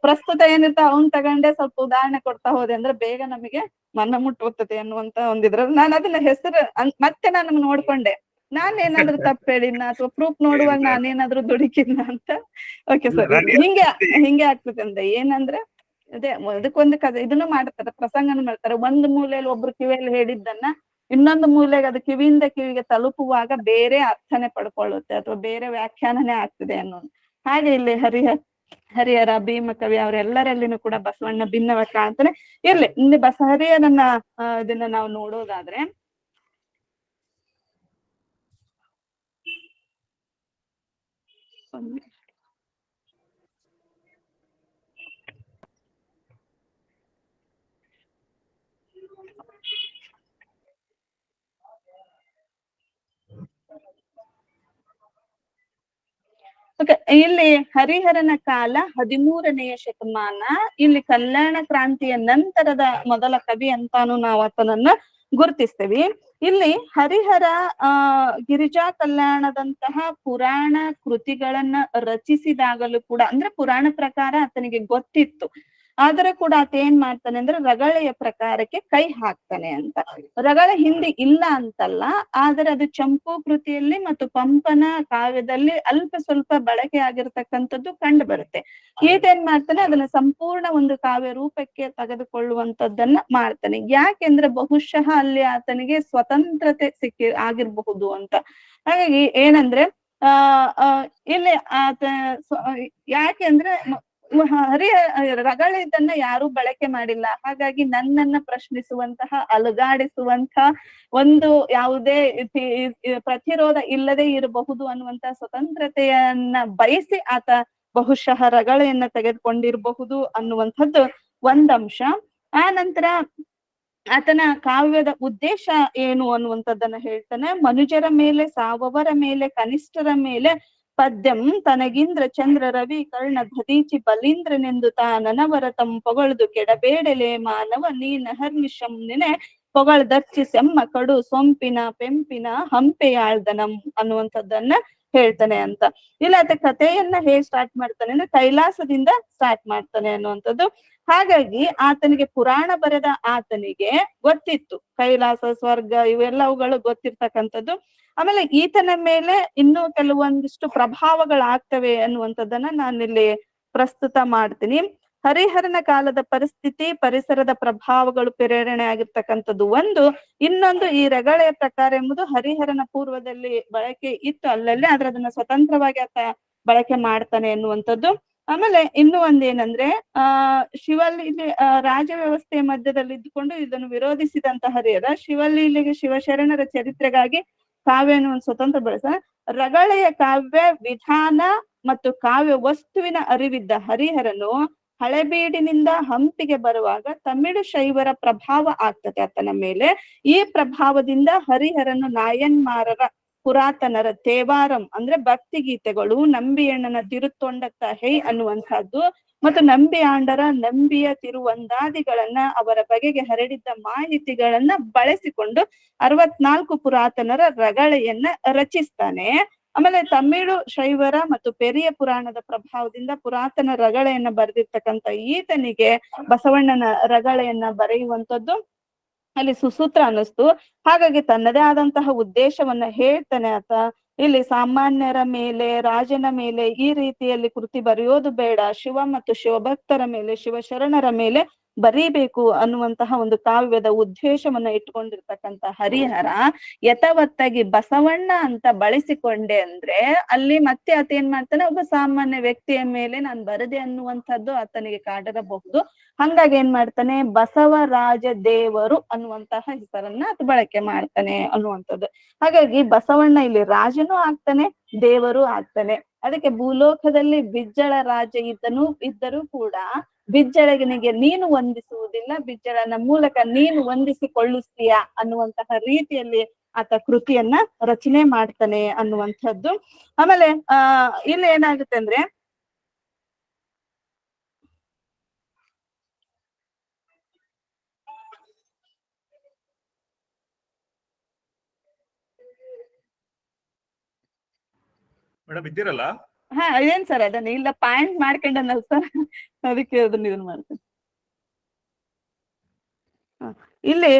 ಪ್ರಸ್ತುತ ಏನಿರ್ತ ಅವನ್ ತಗೊಂಡೆ ಸ್ವಲ್ಪ ಉದಾಹರಣೆ ಕೊಡ್ತಾ ಹೋದೆ ಅಂದ್ರೆ ಬೇಗ ನಮಗೆ ಮನ ಮುಟ್ಟುತ್ತದೆ ಅನ್ನುವಂತ ಒಂದಿದ್ರಲ್ಲಿ ನಾನು ಅದನ್ನ ಹೆಸರು ಮತ್ತೆ ನಾನು ನೋಡ್ಕೊಂಡೆ, ನಾನೇನಾದ್ರೂ ತಪ್ಪು ಹೇಳಿನ ಅಥವಾ ಪ್ರೂಫ್ ನೋಡುವಾಗ ನಾನೇನಾದ್ರೂ ದುಡುಕಿನ ಅಂತ. ಓಕೆ ಸರ್, ಹಿಂಗೆ ಆಗ್ತದೆ ಅಂದ್ರೆ ಏನಂದ್ರೆ ಅದೇ ಅದಕ್ಕೊಂದು ಕಥೆ ಇದನ್ನು ಮಾಡ್ತಾರೆ, ಪ್ರಸಂಗನ ಮಾಡ್ತಾರೆ. ಒಂದು ಮೂಲೆಯಲ್ಲಿ ಒಬ್ರು ಕಿವಿಯಲ್ಲಿ ಹೇಳಿದ್ದನ್ನ ಇನ್ನೊಂದು ಮೂಲೆಗೆ ಅದು ಕಿವಿಯಿಂದ ಕಿವಿಗೆ ತಲುಪುವಾಗ ಬೇರೆ ಅರ್ಥನೆ ಪಡ್ಕೊಳ್ಳುತ್ತೆ ಅಥವಾ ಬೇರೆ ವ್ಯಾಖ್ಯಾನನೇ ಆಗ್ತದೆ ಅನ್ನೋದು. ಹಾಗೆ ಇಲ್ಲಿ ಹರಿಹರ, ಭೀಮಕವಿ ಅವರೆಲ್ಲರಲ್ಲಿನೂ ಕೂಡ ಬಸವಣ್ಣ ಭಿನ್ನವಾಗಿ ಕಾಣ್ತಾನೆ. ಇರ್ಲಿ, ಇಲ್ಲಿ ಹರಿಹರನ ಇದನ್ನ ನಾವು ನೋಡೋದಾದ್ರೆ ಇಲ್ಲಿ ಹರಿಹರನ ಕಾಲ 13ನೇ ಶತಮಾನ. ಇಲ್ಲಿ ಕಲ್ಯಾಣ ಕ್ರಾಂತಿಯ ನಂತರದ ಮೊದಲ ಕವಿ ಅಂತಾನು ನಾವು ಆತನನ್ನ ಗುರುತಿಸ್ತೇವೆ. ಇಲ್ಲಿ ಹರಿಹರ ಗಿರಿಜಾ ಕಲ್ಯಾಣದಂತಹ ಪುರಾಣ ಕೃತಿಗಳನ್ನ ರಚಿಸಿದಾಗಲೂ ಕೂಡ ಅಂದ್ರೆ ಪುರಾಣ ಪ್ರಕಾರ ಆತನಿಗೆ ಗೊತ್ತಿತ್ತು, ಆದ್ರೆ ಕೂಡ ಆತ ಏನ್ ಮಾಡ್ತಾನೆ ಅಂದ್ರೆ ರಗಳೆಯ ಪ್ರಕಾರಕ್ಕೆ ಕೈ ಹಾಕ್ತಾನೆ ಅಂತ. ರಗಳೆ ಹಿಂದೆ ಇಲ್ಲ ಅಂತಲ್ಲ, ಆದ್ರೆ ಅದು ಚಂಪು ಕೃತಿಯಲ್ಲಿ ಮತ್ತು ಪಂಪನ ಕಾವ್ಯದಲ್ಲಿ ಅಲ್ಪ ಸ್ವಲ್ಪ ಬಳಕೆ ಆಗಿರ್ತಕ್ಕಂಥದ್ದು ಕಂಡು ಬರುತ್ತೆ. ಈತೇನ್ ಮಾಡ್ತಾನೆ ಅದನ್ನ ಸಂಪೂರ್ಣ ಒಂದು ಕಾವ್ಯ ರೂಪಕ್ಕೆ ತೆಗೆದುಕೊಳ್ಳುವಂತದ್ದನ್ನ ಮಾಡ್ತಾನೆ. ಯಾಕೆಂದ್ರೆ ಬಹುಶಃ ಅಲ್ಲಿ ಆತನಿಗೆ ಸ್ವತಂತ್ರತೆ ಆಗಿರಬಹುದು ಅಂತ. ಹಾಗಾಗಿ ಏನಂದ್ರೆ ಇಲ್ಲಿ ಆತ ಯಾಕೆಂದ್ರೆ ರಗಳೆ ಇದನ್ನ ಯಾರು ಬಳಕೆ ಮಾಡಿಲ್ಲ, ಹಾಗಾಗಿ ನನ್ನನ್ನ ಪ್ರಶ್ನಿಸುವಂತಹ, ಅಲುಗಾಡಿಸುವಂತಹ, ಒಂದು ಯಾವುದೇ ಪ್ರತಿರೋಧ ಇಲ್ಲದೆ ಇರಬಹುದು ಅನ್ನುವಂತಹ ಸ್ವತಂತ್ರತೆಯನ್ನ ಬಯಸಿ ಆತ ಬಹುಶಃ ರಗಳೆಯನ್ನ ತೆಗೆದುಕೊಂಡಿರಬಹುದು ಅನ್ನುವಂಥದ್ದು ಒಂದಂಶ. ಆ ನಂತರ ಆತನ ಕಾವ್ಯದ ಉದ್ದೇಶ ಏನು ಅನ್ನುವಂಥದ್ದನ್ನ ಹೇಳ್ತಾನೆ. ಮನುಜರ ಮೇಲೆ, ಸಾವವರ ಮೇಲೆ, ಕನಿಷ್ಠರ ಮೇಲೆ ಪದ್ಯಂ ತನಗಿಂದ್ರ ಚಂದ್ರ ರವಿ ಕರ್ಣ ಧದೀಚಿ ಬಲೀಂದ್ರನೆಂದು ತಾನನವರ ತಂ ಪೊಗಳ್ದು ಕೆಡಬೇಡಲೆ ಮಾನವ ನೀನ ಹರ್ನಿಶಂ ನೆನೆ ಪೊಗಳ್ದರ್ಚಿ ಸೆಮ್ಮ ಕಡು ಸೊಂಪಿನ ಪೆಂಪಿನ ಹಂಪೆಯಾಳ್ದನಂ ಅನ್ನುವಂಥದ್ದನ್ನ ಹೇಳ್ತಾನೆ ಅಂತ. ಇಲ್ಲ ಆತ ಕಥೆಯನ್ನ ಹೇಗ್ ಸ್ಟಾರ್ಟ್ ಮಾಡ್ತಾನೆ ಅಂದ್ರೆ ಕೈಲಾಸದಿಂದ ಸ್ಟಾರ್ಟ್ ಮಾಡ್ತಾನೆ ಅನ್ನುವಂಥದ್ದು. ಹಾಗಾಗಿ ಆತನಿಗೆ ಪುರಾಣ ಬರೆದ ಆತನಿಗೆ ಗೊತ್ತಿತ್ತು ಕೈಲಾಸ, ಸ್ವರ್ಗ ಇವೆಲ್ಲವುಗಳು ಗೊತ್ತಿರ್ತಕ್ಕಂಥದ್ದು. ಆಮೇಲೆ ಈತನ ಮೇಲೆ ಇನ್ನೂ ಕೆಲವೊಂದಿಷ್ಟು ಪ್ರಭಾವಗಳಾಗ್ತವೆ ಅನ್ನುವಂಥದ್ದನ್ನ ನಾನಿಲ್ಲಿ ಪ್ರಸ್ತುತ ಮಾಡ್ತೀನಿ. ಹರಿಹರನ ಕಾಲದ ಪರಿಸ್ಥಿತಿ, ಪರಿಸರದ ಪ್ರಭಾವಗಳು ಪ್ರೇರಣೆ ಆಗಿರ್ತಕ್ಕಂಥದ್ದು ಒಂದು. ಇನ್ನೊಂದು, ಈ ರಗಳೆಯ ಪ್ರಕಾರ ಎಂಬುದು ಹರಿಹರನ ಪೂರ್ವದಲ್ಲಿ ಬಳಕೆ ಇತ್ತು ಅಲ್ಲಲ್ಲಿ, ಆದ್ರೆ ಅದನ್ನ ಸ್ವತಂತ್ರವಾಗಿ ಆತ ಬಳಕೆ ಮಾಡ್ತಾನೆ ಎನ್ನುವಂಥದ್ದು. ಆಮೇಲೆ ಇನ್ನೂ ಒಂದೇನಂದ್ರೆ ಶಿವಲೀಲೆ ರಾಜ ವ್ಯವಸ್ಥೆಯ ಮಧ್ಯದಲ್ಲಿ ಇದ್ದುಕೊಂಡು ಇದನ್ನು ವಿರೋಧಿಸಿದಂತ ಹರಿಹರ ಶಿವಲೀಲೆಗೆ ಶಿವಶರಣರ ಚರಿತ್ರೆಗಾಗಿ ಕಾವ್ಯನ ಒಂದು ಸ್ವತಂತ್ರ ಬಳಸ ರಗಳೆಯ ಕಾವ್ಯ ವಿಧಾನ ಮತ್ತು ಕಾವ್ಯ ವಸ್ತುವಿನ ಅರಿವಿದ್ದ ಹರಿಹರನು ಹಳೆಬೀಡಿನಿಂದ ಹಂಪಿಗೆ ಬರುವಾಗ ತಮಿಳು ಶೈವರ ಪ್ರಭಾವ ಆಗ್ತದೆ ಆತನ ಮೇಲೆ. ಈ ಪ್ರಭಾವದಿಂದ ಹರಿಹರನು ನಾಯನ್ಮಾರರ, ಪುರಾತನರ ತೇವಾರಂ ಅಂದ್ರೆ ಭಕ್ತಿ ಗೀತೆಗಳು, ನಂಬಿಯಣ್ಣನ ತಿರುತ್ತೊಂಡತ್ತ ಹೈ ಅನ್ನುವಂಥದ್ದು ಮತ್ತು ನಂಬಿ ಆಂಡರ ನಂಬಿಯ ತಿರುವಂದಾದಿಗಳನ್ನ ಅವರ ಬಗೆಗೆ ಹರಡಿದ್ದ ಮಾಹಿತಿಗಳನ್ನ ಬಳಸಿಕೊಂಡು 64 ಪುರಾತನರ ರಗಳೆಯನ್ನ ರಚಿಸ್ತಾನೆ. ಆಮೇಲೆ ತಮಿಳು ಶೈವರ ಮತ್ತು ಪೆರಿಯ ಪುರಾಣದ ಪ್ರಭಾವದಿಂದ ಪುರಾತನ ರಗಳೆಯನ್ನ ಬರೆದಿರ್ತಕ್ಕಂಥ ಈತನಿಗೆ ಬಸವಣ್ಣನ ರಗಳೆಯನ್ನ ಬರೆಯುವಂಥದ್ದು ಅಲ್ಲಿ ಸುಸೂತ್ರ ಅನ್ನಿಸ್ತು. ಹಾಗಾಗಿ ತನ್ನದೇ ಆದಂತಹ ಉದ್ದೇಶವನ್ನ ಹೇಳ್ತಾನೆ ಆತ. ಇಲ್ಲಿ ಸಾಮಾನ್ಯರ ಮೇಲೆ, ರಾಜನ ಮೇಲೆ ಈ ರೀತಿಯಲ್ಲಿ ಕೃತಿ ಬರೆಯೋದು ಬೇಡ, ಶಿವ ಮತ್ತು ಶಿವಭಕ್ತರ ಮೇಲೆ, ಶಿವಶರಣರ ಮೇಲೆ ಬರೀಬೇಕು ಅನ್ನುವಂತಹ ಒಂದು ಕಾವ್ಯದ ಉದ್ದೇಶವನ್ನ ಇಟ್ಕೊಂಡಿರ್ತಕ್ಕಂಥ ಹರಿಹರ ಯಥಾವತ್ತಾಗಿ ಬಸವಣ್ಣ ಅಂತ ಬಳಸಿಕೊಂಡೆ ಅಂದ್ರೆ ಅಲ್ಲಿ ಮತ್ತೆ ಆತ ಏನ್ ಮಾಡ್ತಾನೆ, ಒಬ್ಬ ಸಾಮಾನ್ಯ ವ್ಯಕ್ತಿಯ ಮೇಲೆ ನಾನು ಬರದೆ ಅನ್ನುವಂಥದ್ದು ಆತನಿಗೆ ಕಾಡಿರಬಹುದು. ಹಂಗಾಗಿ ಏನ್ ಮಾಡ್ತಾನೆ, ಬಸವರಾಜ ದೇವರು ಅನ್ನುವಂತಹ ಹೆಸರನ್ನ ಆತ ಬಳಕೆ ಮಾಡ್ತಾನೆ ಅನ್ನುವಂಥದ್ದು. ಹಾಗಾಗಿ ಬಸವಣ್ಣ ಇಲ್ಲಿ ರಾಜನೂ ಆಗ್ತಾನೆ, ದೇವರು ಆಗ್ತಾನೆ. ಅದಕ್ಕೆ ಭೂಲೋಕದಲ್ಲಿ ಬಿಜ್ಜಳ ರಾಜ ಇದ್ದರೂ ಕೂಡ ಬಿಜ್ಜಳಗನಿಗೆ ನೀನು ವಂದಿಸುವುದಿಲ್ಲ, ಬಿಜ್ಜಳನ ಮೂಲಕ ನೀನು ವಂದಿಸಿಕೊಳ್ಳುತ್ತೀಯ ಅನ್ನುವಂತಹ ರೀತಿಯಲ್ಲಿ ಆತ ಕೃತಿಯನ್ನ ರಚನೆ ಮಾಡ್ತಾನೆ ಅನ್ನುವಂಥದ್ದು. ಆಮೇಲೆ ಇಲ್ಲಿ ಏನಾಗುತ್ತೆ ಅಂದ್ರೆ, ಮೇಡಮ್ ಇದ್ದೀರಲ್ಲ? ಹಾ ಏನ್ ಸರ್ ಅದನ್ನ ಇಲ್ಲ ಪಾಯಿಂಟ್ ಮಾಡ್ಕೊಂಡನಲ್ಲ ಸರ್, ಅದಕ್ಕೆ ಅದನ್ನ ಇದನ್ನ ಮಾಡ್ತೇನೆ. ಇಲ್ಲಿ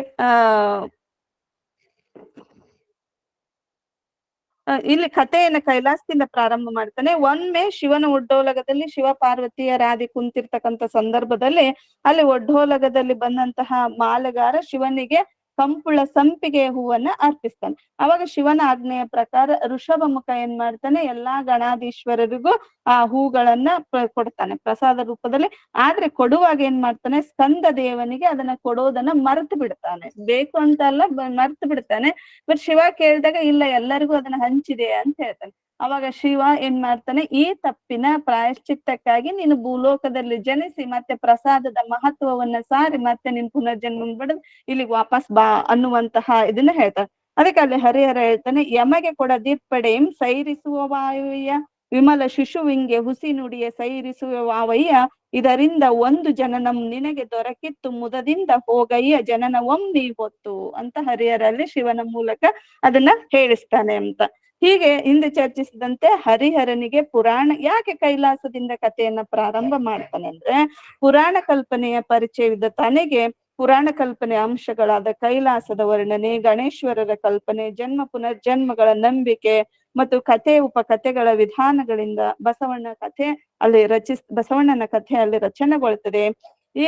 ಇಲ್ಲಿ ಕಥೆಯನ್ನ ಕೈಲಾಸದಿಂದ ಪ್ರಾರಂಭ ಮಾಡ್ತಾನೆ. ಒಮ್ಮೆ ಶಿವನ ಒಡ್ಡೋಲಗದಲ್ಲಿ ಶಿವ ಪಾರ್ವತಿಯರಾದಿ ಕುಂತಿರ್ತಕ್ಕಂಥ ಸಂದರ್ಭದಲ್ಲಿ ಅಲ್ಲಿ ಒಡ್ಡೋಲಗದಲ್ಲಿ ಬಂದಂತಹ ಮಾಲೆಗಾರ ಶಿವನಿಗೆ ಕಂಪುಳ ಸಂಪಿಗೆ ಹೂವನ್ನ ಅರ್ಪಿಸ್ತಾನೆ. ಅವಾಗ ಶಿವನ ಆಜ್ಞೆಯ ಪ್ರಕಾರ ಋಷಭ ಮುಖ ಏನ್ ಮಾಡ್ತಾನೆ, ಎಲ್ಲಾ ಗಣಾಧೀಶ್ವರರಿಗೂ ಆ ಹೂಗಳನ್ನ ಕೊಡ್ತಾನೆ ಪ್ರಸಾದ ರೂಪದಲ್ಲಿ. ಆದ್ರೆ ಕೊಡುವಾಗ ಏನ್ ಮಾಡ್ತಾನೆ, ಸ್ಕಂದ ದೇವನಿಗೆ ಅದನ್ನ ಕೊಡೋದನ್ನ ಮರೆತು ಬಿಡ್ತಾನೆ. ಬೇಕು ಅಂತ ಅಲ್ಲ, ಮರೆತು ಬಿಡ್ತಾನೆ. ಬಟ್ ಶಿವ ಕೇಳಿದಾಗ ಇಲ್ಲ ಎಲ್ಲರಿಗೂ ಅದನ್ನ ಹಂಚಿದೆ ಅಂತ ಹೇಳ್ತಾನೆ. ಅವಾಗ ಶಿವ ಏನ್ ಮಾಡ್ತಾನೆ, ಈ ತಪ್ಪಿನ ಪ್ರಾಯಶ್ಚಿತ್ತಕ್ಕಾಗಿ ನೀನು ಭೂಲೋಕದಲ್ಲಿ ಜನಿಸಿ ಮತ್ತೆ ಪ್ರಸಾದದ ಮಹತ್ವವನ್ನ ಸಾರಿ ಮತ್ತೆ ನೀನ್ ಪುನರ್ಜನ್ಮ ಬಿಡದು ಇಲ್ಲಿಗೆ ವಾಪಸ್ ಬಾ ಅನ್ನುವಂತಹ ಇದನ್ನ ಹೇಳ್ತಾನೆ. ಅದಕ್ಕೆ ಅಲ್ಲಿ ಹರಿಹರ ಹೇಳ್ತಾನೆ, ಯಮಗೆ ಕೊಡದಿರ್ಪಡೆಂ ಸೈರಿಸುವ ವಾಯುಯ್ಯ, ವಿಮಲ ಶಿಶುವಿಂಗೆ ಹುಸಿ ನುಡಿಯ ಸೈರಿಸುವ ವಾವಯ್ಯ, ಇದರಿಂದ ಒಂದು ಜನನಂ ನಿನಗೆ ದೊರಕಿತ್ತು ಮುದದಿಂದ ಹೋಗಯ್ಯ ಜನನವಂ ನೀ ಹೊತ್ತು ಅಂತ ಹರಿಹರಲ್ಲಿ ಶಿವನ ಮೂಲಕ ಅದನ್ನ ಹೇಳಿಸ್ತಾನೆ ಅಂತ. ಹೀಗೆ ಹಿಂದೆ ಚರ್ಚಿಸಿದಂತೆ ಹರಿಹರನಿಗೆ ಪುರಾಣ ಯಾಕೆ ಕೈಲಾಸದಿಂದ ಕಥೆಯನ್ನ ಪ್ರಾರಂಭ ಮಾಡ್ತಾನೆ ಅಂದ್ರೆ, ಪುರಾಣ ಕಲ್ಪನೆಯ ಪರಿಚಯವಿದ್ದ ತನಗೆ ಪುರಾಣ ಕಲ್ಪನೆ ಅಂಶಗಳಾದ ಕೈಲಾಸದ ವರ್ಣನೆ, ಗಣೇಶ್ವರರ ಕಲ್ಪನೆ, ಜನ್ಮ ಪುನರ್ಜನ್ಮಗಳ ನಂಬಿಕೆ ಮತ್ತು ಕಥೆ ಉಪಕಥೆಗಳ ವಿಧಾನಗಳಿಂದ ಬಸವಣ್ಣನ ಕಥೆ ಅಲ್ಲಿ ರಚನೆಗೊಳ್ತದೆ. ಈ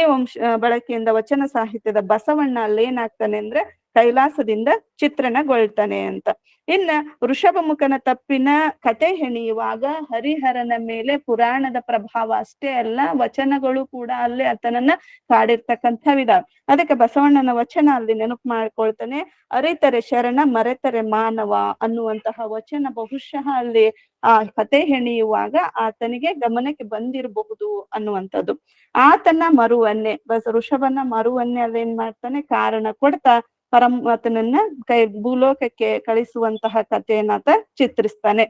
ಬಳಕೆಯಿಂದ ವಚನ ಸಾಹಿತ್ಯದ ಬಸವಣ್ಣ ಅಲ್ಲಿ ಏನಾಗ್ತಾನೆ ಅಂದ್ರೆ ಕೈಲಾಸದಿಂದ ಚಿತ್ರಣಗೊಳ್ತಾನೆ ಅಂತ. ಇನ್ನ ಋಷಭ ಮುಖನ ತಪ್ಪಿನ ಕತೆ ಹೆಣೆಯುವಾಗ ಹರಿಹರನ ಮೇಲೆ ಪುರಾಣದ ಪ್ರಭಾವ ಅಷ್ಟೇ ಅಲ್ಲ, ವಚನಗಳು ಕೂಡ ಅಲ್ಲಿ ಆತನನ್ನ ಕಾಡಿರ್ತಕ್ಕಂಥವಿದಾವೆ. ಅದಕ್ಕೆ ಬಸವಣ್ಣನ ವಚನ ಅಲ್ಲಿ ನೆನಪು ಮಾಡ್ಕೊಳ್ತಾನೆ, ಅರಿತರೆ ಶರಣ ಮರೆತರೆ ಮಾನವ ಅನ್ನುವಂತಹ ವಚನ ಬಹುಶಃ ಅಲ್ಲಿ ಆ ಕತೆ ಹೆಣೆಯುವಾಗ ಆತನಿಗೆ ಗಮನಕ್ಕೆ ಬಂದಿರಬಹುದು ಅನ್ನುವಂಥದ್ದು. ಆತನ ಮರುವನ್ನೇ ಋಷಭನ ಮರುವನ್ನೇ ಅಲ್ಲೇನ್ ಮಾಡ್ತಾನೆ, ಕಾರಣ ಕೊಡ್ತಾ ಪರಮಾತ್ಮನನ್ನ ಭೂಲೋಕಕ್ಕೆ ಕಳಿಸುವಂತಹ ಕಥೆಯನ್ನ ಆತ ಚಿತ್ರಿಸ್ತಾನೆ.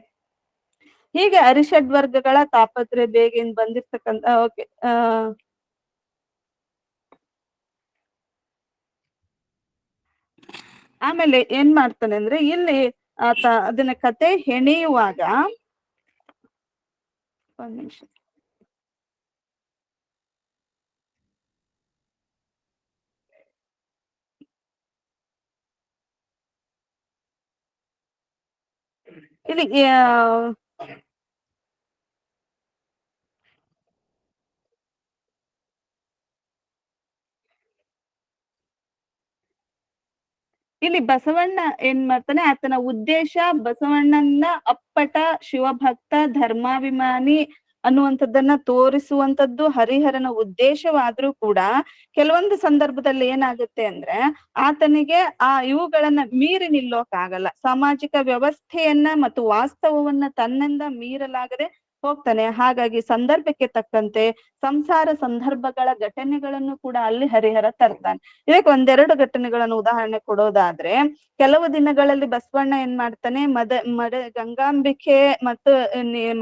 ಹೀಗೆ ಅರಿಷಡ್ವರ್ಗಗಳ ತಾಪತ್ರೆ ಬೇಗೇನ್ ಬಂದಿರ್ತಕ್ಕಂಥ ಓಕೆ ಆಮೇಲೆ ಏನ್ ಮಾಡ್ತಾನೆ ಅಂದ್ರೆ ಇಲ್ಲಿ ಆತ ಅದನ್ನ ಕತೆ ಹೆಣೆಯುವಾಗ ಒಂದ್ ನಿಮಿಷ ಇಲ್ಲಿ ಇಲ್ಲಿ ಬಸವಣ್ಣ ಏನ್ ಮಾಡ್ತಾನೆ, ಆತನ ಉದ್ದೇಶ ಬಸವಣ್ಣನ ಅಪ್ಪಟ ಶಿವಭಕ್ತ ಧರ್ಮಾಭಿಮಾನಿ ಅನ್ನುವಂಥದ್ದನ್ನ ತೋರಿಸುವಂಥದ್ದು ಹರಿಹರನ ಉದ್ದೇಶವಾದ್ರೂ ಕೂಡ ಕೆಲವೊಂದು ಸಂದರ್ಭದಲ್ಲಿ ಏನಾಗುತ್ತೆ ಅಂದ್ರೆ ಆತನಿಗೆ ಇವುಗಳನ್ನ ಮೀರಿ ನಿಲ್ಲೋಕಾಗಲ್ಲ. ಸಾಮಾಜಿಕ ವ್ಯವಸ್ಥೆಯನ್ನ ಮತ್ತು ವಾಸ್ತವವನ್ನ ತನ್ನಿಂದ ಮೀರಲಾಗದೆ ಹೋಗ್ತಾನೆ. ಹಾಗಾಗಿ ಸಂದರ್ಭಕ್ಕೆ ತಕ್ಕಂತೆ ಸಂಸಾರ ಸಂದರ್ಭಗಳ ಘಟನೆಗಳನ್ನು ಕೂಡ ಅಲ್ಲಿ ಹರಿಹರ ತರ್ತಾನೆ. ಇದಕ್ಕೆ ಒಂದೆರಡು ಘಟನೆಗಳನ್ನು ಉದಾಹರಣೆ ಕೊಡೋದಾದ್ರೆ, ಕೆಲವು ದಿನಗಳಲ್ಲಿ ಬಸವಣ್ಣ ಏನ್ ಮಾಡ್ತಾನೆ, ಗಂಗಾಂಬಿಕೆ ಮತ್ತು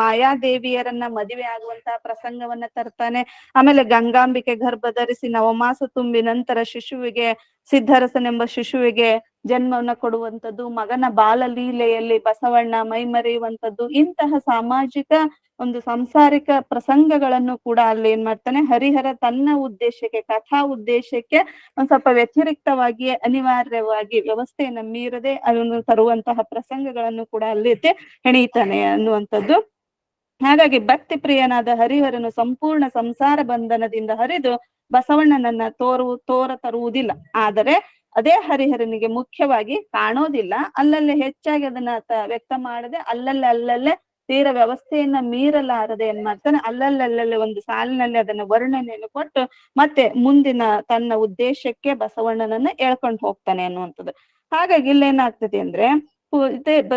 ಮಾಯಾದೇವಿಯರನ್ನ ಮದುವೆ ಆಗುವಂತಹ ಪ್ರಸಂಗವನ್ನ ತರ್ತಾನೆ. ಆಮೇಲೆ ಗಂಗಾಂಬಿಕೆ ಗರ್ಭ ಧರಿಸಿ ನವಮಾಸ ತುಂಬಿ ನಂತರ ಶಿಶುವಿಗೆ ಸಿದ್ಧರಸನೆಂಬ ಶಿಶುವಿಗೆ ಜನ್ಮವನ್ನ ಕೊಡುವಂಥದ್ದು, ಮಗನ ಬಾಲಲೀಲೆಯಲ್ಲಿ ಬಸವಣ್ಣ ಮೈಮರೆಯುವಂಥದ್ದು, ಇಂತಹ ಸಾಮಾಜಿಕ ಒಂದು ಸಾಂಸಾರಿಕ ಪ್ರಸಂಗಗಳನ್ನು ಕೂಡ ಅಲ್ಲಿ ಏನ್ ಮಾಡ್ತಾನೆ ಹರಿಹರ ತನ್ನ ಉದ್ದೇಶಕ್ಕೆ ಕಥಾ ಉದ್ದೇಶಕ್ಕೆ ಒಂದ್ ಸ್ವಲ್ಪ ವ್ಯತಿರಿಕ್ತವಾಗಿ ಅನಿವಾರ್ಯವಾಗಿ ವ್ಯವಸ್ಥೆಯನ್ನ ಮೀರದೆ ಅದನ್ನು ತರುವಂತಹ ಪ್ರಸಂಗಗಳನ್ನು ಕೂಡ ಅಲ್ಲಿ ಹೆಣೀತಾನೆ ಅನ್ನುವಂಥದ್ದು. ಹಾಗಾಗಿ ಭಕ್ತಿ ಪ್ರಿಯನಾದ ಹರಿಹರನು ಸಂಪೂರ್ಣ ಸಂಸಾರ ಬಂಧನದಿಂದ ಹರಿದು ಬಸವಣ್ಣನನ್ನ ತೋರ ತರುವುದಿಲ್ಲ. ಆದರೆ ಅದೇ ಹರಿಹರನಿಗೆ ಮುಖ್ಯವಾಗಿ ಕಾಣೋದಿಲ್ಲ. ಅಲ್ಲಲ್ಲೇ ಹೆಚ್ಚಾಗಿ ಅದನ್ನ ವ್ಯಕ್ತ ಮಾಡದೆ ಅಲ್ಲಲ್ಲೇ ತೀರ ವ್ಯವಸ್ಥೆಯನ್ನ ಮೀರಲಾರದೆ ಏನ್ ಮಾಡ್ತಾನೆ, ಅಲ್ಲಲ್ಲೇ ಒಂದು ಸಾಲಿನಲ್ಲಿ ಅದನ್ನ ವರ್ಣನೆಯನ್ನು ಕೊಟ್ಟು ಮತ್ತೆ ಮುಂದಿನ ತನ್ನ ಉದ್ದೇಶಕ್ಕೆ ಬಸವಣ್ಣನನ್ನ ಎಳ್ಕೊಂಡು ಹೋಗ್ತಾನೆ ಅನ್ನುವಂಥದ್ದು. ಹಾಗಾಗಿ ಇಲ್ಲೇನಾಗ್ತದೆ ಅಂದ್ರೆ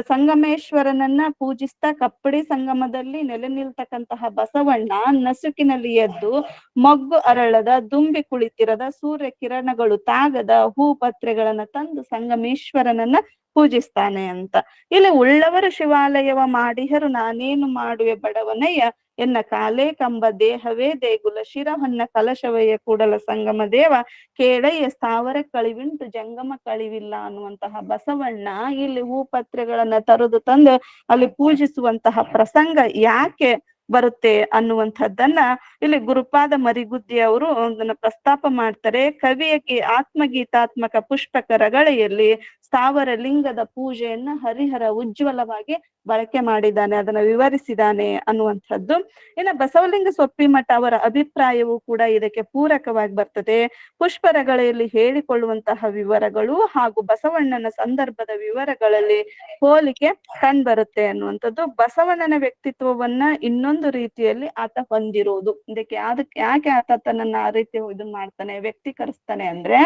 ಸಂಗಮೇಶ್ವರನನ್ನ ಪೂಜಿಸ್ತಾ ಕಪ್ಪಡಿ ಸಂಗಮದಲ್ಲಿ ನೆಲೆ ನಿಲ್ತಕ್ಕಂತಹ ಬಸವಣ್ಣ ನಸುಕಿನಲ್ಲಿ ಎದ್ದು ಮೊಗ್ಗು ಅರಳದ ದುಂಬಿ ಕುಳಿತಿರದ ಸೂರ್ಯ ಕಿರಣಗಳು ತಾಗದ ಹೂ ಪತ್ರೆಗಳನ್ನ ತಂದು ಸಂಗಮೇಶ್ವರನನ್ನ ಪೂಜಿಸ್ತಾನೆ ಅಂತ. ಇಲ್ಲಿ ಉಳ್ಳವರು ಶಿವಾಲಯವ ಮಾಡಿಹರು ನಾನೇನು ಮಾಡುವೆ ಬಡವನಯ್ಯ ಎನ್ನ ಕಾಲೇ ಕಂಬ ದೇಹವೇ ದೇಗುಲ ಶಿರಹನ್ನ ಕಲಶವಯ್ಯ ಕೂಡಲ ಸಂಗಮ ದೇವ ಕೇಳಯ್ಯ ಸ್ಥಾವರ ಕಳಿವಿಂಟು ಜಂಗಮ ಕಳಿವಿಲ್ಲ ಅನ್ನುವಂತಹ ಬಸವಣ್ಣ ಇಲ್ಲಿ ಹೂಪತ್ರೆಗಳನ್ನ ತರುದು ತಂದು ಅಲ್ಲಿ ಪೂಜಿಸುವಂತಹ ಪ್ರಸಂಗ ಯಾಕೆ ಬರುತ್ತೆ ಅನ್ನುವಂಥದ್ದನ್ನ ಇಲ್ಲಿ ಗುರುಪಾದ ಮರಿಗುದ್ದಿ ಅವರು ಅದನ್ನ ಪ್ರಸ್ತಾಪ ಮಾಡ್ತಾರೆ. ಕವಿಯ ಆತ್ಮಗೀತಾತ್ಮಕ ಪುಷ್ಪಕ ರಗಳೆಯಲ್ಲಿ ಸ್ಥಾವರ ಲಿಂಗದ ಪೂಜೆಯನ್ನ ಹರಿಹರ ಉಜ್ವಲವಾಗಿ ಬಳಕೆ ಮಾಡಿದ್ದಾನೆ, ಅದನ್ನ ವಿವರಿಸಿದ್ದಾನೆ ಅನ್ನುವಂಥದ್ದು. ಇನ್ನು ಬಸವಲಿಂಗ ಸೊಪ್ಪಿಮಠ ಅವರ ಅಭಿಪ್ರಾಯವೂ ಕೂಡ ಇದಕ್ಕೆ ಪೂರಕವಾಗಿ ಬರ್ತದೆ. ಪುಷ್ಪರಗಳೆಯಲ್ಲಿ ಹೇಳಿಕೊಳ್ಳುವಂತಹ ವಿವರಗಳು ಹಾಗೂ ಬಸವಣ್ಣನ ಸಂದರ್ಭದ ವಿವರಗಳಲ್ಲಿ ಹೋಲಿಕೆ ಕಂಡ್ಬರುತ್ತೆ ಅನ್ನುವಂಥದ್ದು. ಬಸವಣ್ಣನ ವ್ಯಕ್ತಿತ್ವವನ್ನ ಇನ್ನೊಂದು ರೀತಿಯಲ್ಲಿ ಆತ ಹೊಂದಿರೋದು, ಇದಕ್ಕೆ ಯಾಕೆ ಆತ ತನ್ನನ್ನ ಆ ರೀತಿ ಇದನ್ ಮಾಡ್ತಾನೆ, ವ್ಯಕ್ತೀಕರಿಸ್ತಾನೆ ಅಂದ್ರೆ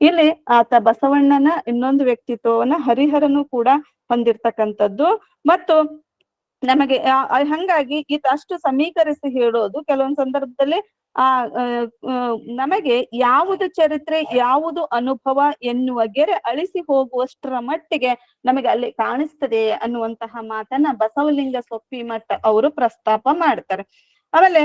ಇಲ್ಲಿ ಆತ ಬಸವಣ್ಣನ ಇನ್ನೊಂದು ವ್ಯಕ್ತಿತ್ವವನ್ನ ಹರಿಹರನು ಕೂಡ ಹೊಂದಿರ್ತಕ್ಕಂಥದ್ದು. ಮತ್ತು ನಮಗೆ ಹಂಗಾಗಿ ಇದಷ್ಟು ಸಮೀಕರಿಸಿ ಹೇಳೋದು ಕೆಲವೊಂದು ಸಂದರ್ಭದಲ್ಲಿ ನಮಗೆ ಯಾವುದು ಚರಿತ್ರೆ ಯಾವುದು ಅನುಭವ ಎನ್ನುವ ಗೆರೆ ಅಳಿಸಿ ಹೋಗುವಷ್ಟರ ಮಟ್ಟಿಗೆ ನಮಗೆ ಅಲ್ಲಿ ಕಾಣಿಸ್ತದೆ ಅನ್ನುವಂತಹ ಮಾತನ್ನ ಬಸವಲಿಂಗ ಸೊಪ್ಪಿಮಠ ಅವರು ಪ್ರಸ್ತಾಪ ಮಾಡ್ತಾರೆ. ಆಮೇಲೆ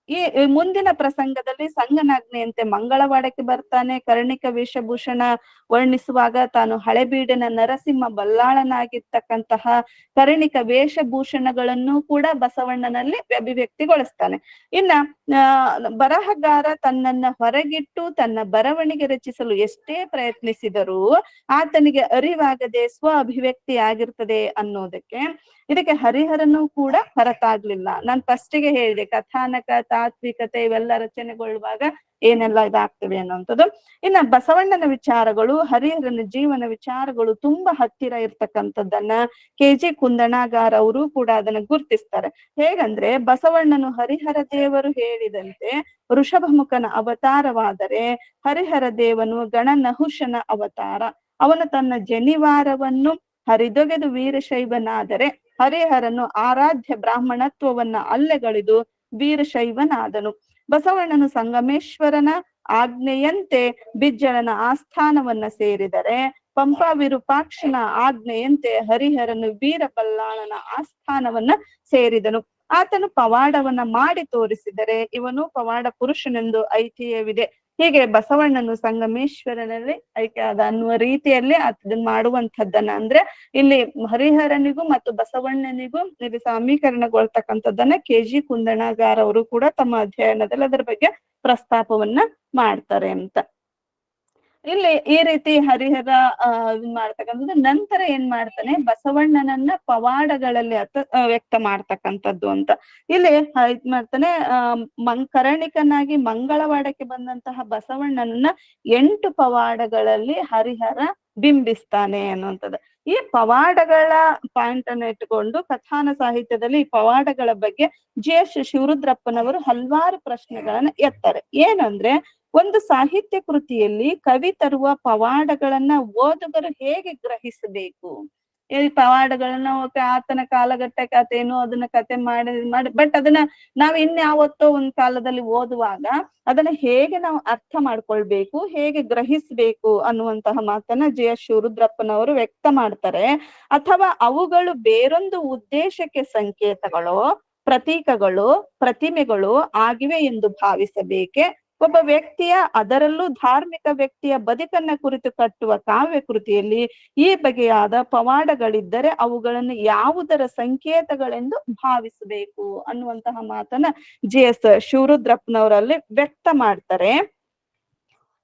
ಈ ಮುಂದಿನ ಪ್ರಸಂಗದಲ್ಲಿ ಸಂಗನಾಜ್ಞೆಯಂತೆ ಮಂಗಳವಾಡಕ್ಕೆ ಬರ್ತಾನೆ. ಕರ್ಣಿಕ ವೇಷಭೂಷಣ ವರ್ಣಿಸುವಾಗ ತಾನು ಹಳೆಬೀಡಿನ ನರಸಿಂಹ ಬಲ್ಲಾಳನಾಗಿರ್ತಕ್ಕಂತಹ ಕರ್ಣಿಕ ವೇಷಭೂಷಣಗಳನ್ನು ಕೂಡ ಬಸವಣ್ಣನಲ್ಲಿ ಅಭಿವ್ಯಕ್ತಿಗೊಳಿಸ್ತಾನೆ. ಇನ್ನ ಬರಹಗಾರ ತನ್ನನ್ನ ಹೊರಗಿಟ್ಟು ತನ್ನ ಬರವಣಿಗೆ ರಚಿಸಲು ಎಷ್ಟೇ ಪ್ರಯತ್ನಿಸಿದರೂ ಆತನಿಗೆ ಅರಿವಾಗದೆ ಸ್ವ ಅಭಿವ್ಯಕ್ತಿ ಆಗಿರ್ತದೆ ಅನ್ನೋದಕ್ಕೆ ಇದಕ್ಕೆ ಹರಿಹರನು ಕೂಡ ಹೊರತಾಗ್ಲಿಲ್ಲ. ನಾನು ಫಸ್ಟಿಗೆ ಹೇಳಿದೆ ಕಥಾನಕ ತಾತ್ವಿಕತೆ ಇವೆಲ್ಲ ರಚನೆಗೊಳ್ಳುವಾಗ ಏನೆಲ್ಲ ಇದಾಗ್ತವೆ ಅನ್ನೋಂಥದ್ದು. ಇನ್ನ ಬಸವಣ್ಣನ ವಿಚಾರಗಳು ಹರಿಹರನ ಜೀವನ ವಿಚಾರಗಳು ತುಂಬಾ ಹತ್ತಿರ ಇರ್ತಕ್ಕಂಥದ್ದನ್ನ KG ಕುಂದಣಗಾರ್ ಅವರು ಕೂಡ ಅದನ್ನ ಗುರ್ತಿಸ್ತಾರೆ. ಹೇಗಂದ್ರೆ ಬಸವಣ್ಣನು ಹರಿಹರ ದೇವರು ಹೇಳಿದಂತೆ ಋಷಭಮುಖನ ಅವತಾರವಾದರೆ ಹರಿಹರ ದೇವನು ಗಣನಹುಷನ ಅವತಾರ. ಅವನು ತನ್ನ ಜನಿವಾರವನ್ನು ಹರಿದೊಗೆದು ವೀರಶೈವನಾದರೆ ಹರಿಹರನು ಆರಾಧ್ಯ ಬ್ರಾಹ್ಮಣತ್ವವನ್ನ ಅಲ್ಲೆಗಳಿದು ವೀರಶೈವನಾದನು. ಬಸವಣ್ಣನು ಸಂಗಮೇಶ್ವರನ ಆಜ್ಞೆಯಂತೆ ಬಿಜ್ಜಳನ ಆಸ್ಥಾನವನ್ನ ಸೇರಿದರೆ ಪಂಪಾ ವಿರೂಪಾಕ್ಷನ ಆಜ್ಞೆಯಂತೆ ಹರಿಹರನು ವೀರಬಲ್ಲಾಳನ ಆಸ್ಥಾನವನ್ನ ಸೇರಿದನು. ಆತನು ಪವಾಡವನ್ನ ಮಾಡಿ ತೋರಿಸಿದರೆ ಇವನು ಪವಾಡ ಪುರುಷನೆಂದು ಐತಿಹ್ಯವಿದೆ. ಹೀಗೆ ಬಸವಣ್ಣನು ಸಂಗಮೇಶ್ವರನಲ್ಲಿ ಐಕ್ಯ ಅದ ಅನ್ನುವ ರೀತಿಯಲ್ಲಿ ಅದನ್ನ ಮಾಡುವಂಥದ್ದನ್ನ ಅಂದ್ರೆ ಇಲ್ಲಿ ಹರಿಹರನಿಗೂ ಮತ್ತು ಬಸವಣ್ಣನಿಗೂ ಇಲ್ಲಿ ಸಮೀಕರಣಗೊಳ್ತಕ್ಕಂಥದ್ದನ್ನ KG ಕುಂದಣಗಾರ್ ಅವರು ಕೂಡ ತಮ್ಮ ಅಧ್ಯಯನದಲ್ಲಿ ಅದರ ಬಗ್ಗೆ ಪ್ರಸ್ತಾಪವನ್ನ ಮಾಡ್ತಾರೆ ಅಂತ. ಇಲ್ಲಿ ಈ ರೀತಿ ಹರಿಹರ ಮಾಡ್ತಕ್ಕಂಥದ್ದು. ನಂತರ ಏನ್ ಮಾಡ್ತಾನೆ, ಬಸವಣ್ಣನನ್ನ ಪವಾಡಗಳಲ್ಲಿ ವ್ಯಕ್ತ ಮಾಡ್ತಕ್ಕಂಥದ್ದು ಅಂತ. ಇಲ್ಲಿ ಇದ್ ಮಾಡ್ತಾನೆ, ಕರ್ಣಿಕನಾಗಿ ಮಂಗಳವಾಡಕ್ಕೆ ಬಂದಂತಹ ಬಸವಣ್ಣನನ್ನ 8 ಪವಾಡಗಳಲ್ಲಿ ಹರಿಹರ ಬಿಂಬಿಸ್ತಾನೆ ಅನ್ನುವಂಥದ್ದು. ಈ ಪವಾಡಗಳ ಪಾಯಿಂಟ್ ಅನ್ನ ಇಟ್ಟುಕೊಂಡು ಕಥಾನ ಸಾಹಿತ್ಯದಲ್ಲಿ ಈ ಪವಾಡಗಳ ಬಗ್ಗೆ GS ಶಿವರುದ್ರಪ್ಪನವರು ಹಲವಾರು ಪ್ರಶ್ನೆಗಳನ್ನ ಎತ್ತಾರೆ. ಏನಂದ್ರೆ, ಒಂದು ಸಾಹಿತ್ಯ ಕೃತಿಯಲ್ಲಿ ಕವಿ ತರುವ ಪವಾಡಗಳನ್ನ ಓದುಗರು ಹೇಗೆ ಗ್ರಹಿಸಬೇಕು? ಈ ಪವಾಡಗಳನ್ನ ಆತನ ಕಾಲಘಟ್ಟ ಕಥೆನೋ ಅದನ್ನ ಕತೆ ಮಾಡಿ ಬಟ್ ಅದನ್ನ ನಾವ್ ಇನ್ಯಾವತ್ತೋ ಒಂದ್ ಕಾಲದಲ್ಲಿ ಓದುವಾಗ ಅದನ್ನ ಹೇಗೆ ನಾವು ಅರ್ಥ ಮಾಡ್ಕೊಳ್ಬೇಕು, ಹೇಗೆ ಗ್ರಹಿಸ್ಬೇಕು ಅನ್ನುವಂತಹ ಮಾತನ್ನ GS ಶಿವರುದ್ರಪ್ಪನವರು ವ್ಯಕ್ತ ಮಾಡ್ತಾರೆ. ಅಥವಾ ಅವುಗಳು ಬೇರೊಂದು ಉದ್ದೇಶಕ್ಕೆ ಸಂಕೇತಗಳು, ಪ್ರತೀಕಗಳು, ಪ್ರತಿಮೆಗಳು ಆಗಿವೆ ಎಂದು ಭಾವಿಸಬೇಕೆ? ಒಬ್ಬ ವ್ಯಕ್ತಿಯ, ಅದರಲ್ಲೂ ಧಾರ್ಮಿಕ ವ್ಯಕ್ತಿಯ ಬದುಕನ್ನ ಕುರಿತು ಕಟ್ಟುವ ಕಾವ್ಯ ಕೃತಿಯಲ್ಲಿ ಈ ಬಗೆಯಾದ ಪವಾಡಗಳಿದ್ದರೆ ಅವುಗಳನ್ನು ಯಾವುದರ ಸಂಕೇತಗಳೆಂದು ಭಾವಿಸಬೇಕು ಅನ್ನುವಂತಹ ಮಾತನ್ನ GS ಶಿವರುದ್ರಪ್ಪನವರಲ್ಲಿ ವ್ಯಕ್ತ ಮಾಡ್ತಾರೆ.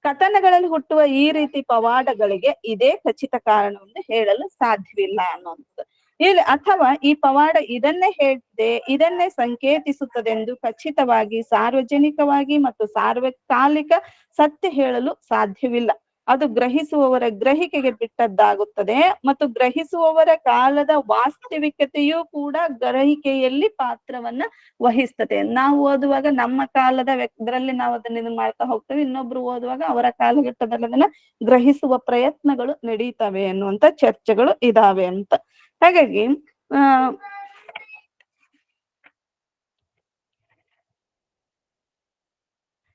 ಕಥನಗಳಲ್ಲಿ ಹುಟ್ಟುವ ಈ ರೀತಿ ಪವಾಡಗಳಿಗೆ ಇದೇ ಖಚಿತ ಕಾರಣವೆಂದು ಹೇಳಲು ಸಾಧ್ಯವಿಲ್ಲ ಅನ್ನುವಂಥದ್ದು. ಇಲ್ಲಿ ಅಥವಾ ಈ ಪವಾಡ ಇದನ್ನೇ ಹೇಳ್ತಿದೆ, ಇದನ್ನೇ ಸಂಕೇತಿಸುತ್ತದೆಂದು ಖಚಿತವಾಗಿ ಸಾರ್ವಜನಿಕವಾಗಿ ಮತ್ತು ಸಾರ್ವಕಾಲಿಕ ಸತ್ಯ ಹೇಳಲು ಸಾಧ್ಯವಿಲ್ಲ. ಅದು ಗ್ರಹಿಸುವವರ ಗ್ರಹಿಕೆಗೆ ಬಿಟ್ಟದ್ದಾಗುತ್ತದೆ ಮತ್ತು ಗ್ರಹಿಸುವವರ ಕಾಲದ ವಾಸ್ತವಿಕತೆಯೂ ಕೂಡ ಗ್ರಹಿಕೆಯಲ್ಲಿ ಪಾತ್ರವನ್ನ ವಹಿಸ್ತದೆ. ನಾವು ಓದುವಾಗ ನಮ್ಮ ಕಾಲದ ಇದರಲ್ಲಿ ನಾವು ಅದನ್ನ ಇದು ಮಾಡ್ತಾ ಹೋಗ್ತೇವೆ, ಇನ್ನೊಬ್ರು ಓದುವಾಗ ಅವರ ಕಾಲಘಟ್ಟದಲ್ಲಿ ಅದನ್ನ ಗ್ರಹಿಸುವ ಪ್ರಯತ್ನಗಳು ನಡೀತವೆ ಅನ್ನುವಂತ ಚರ್ಚೆಗಳು ಇದಾವೆ ಅಂತ. ಹಾಗಾಗಿ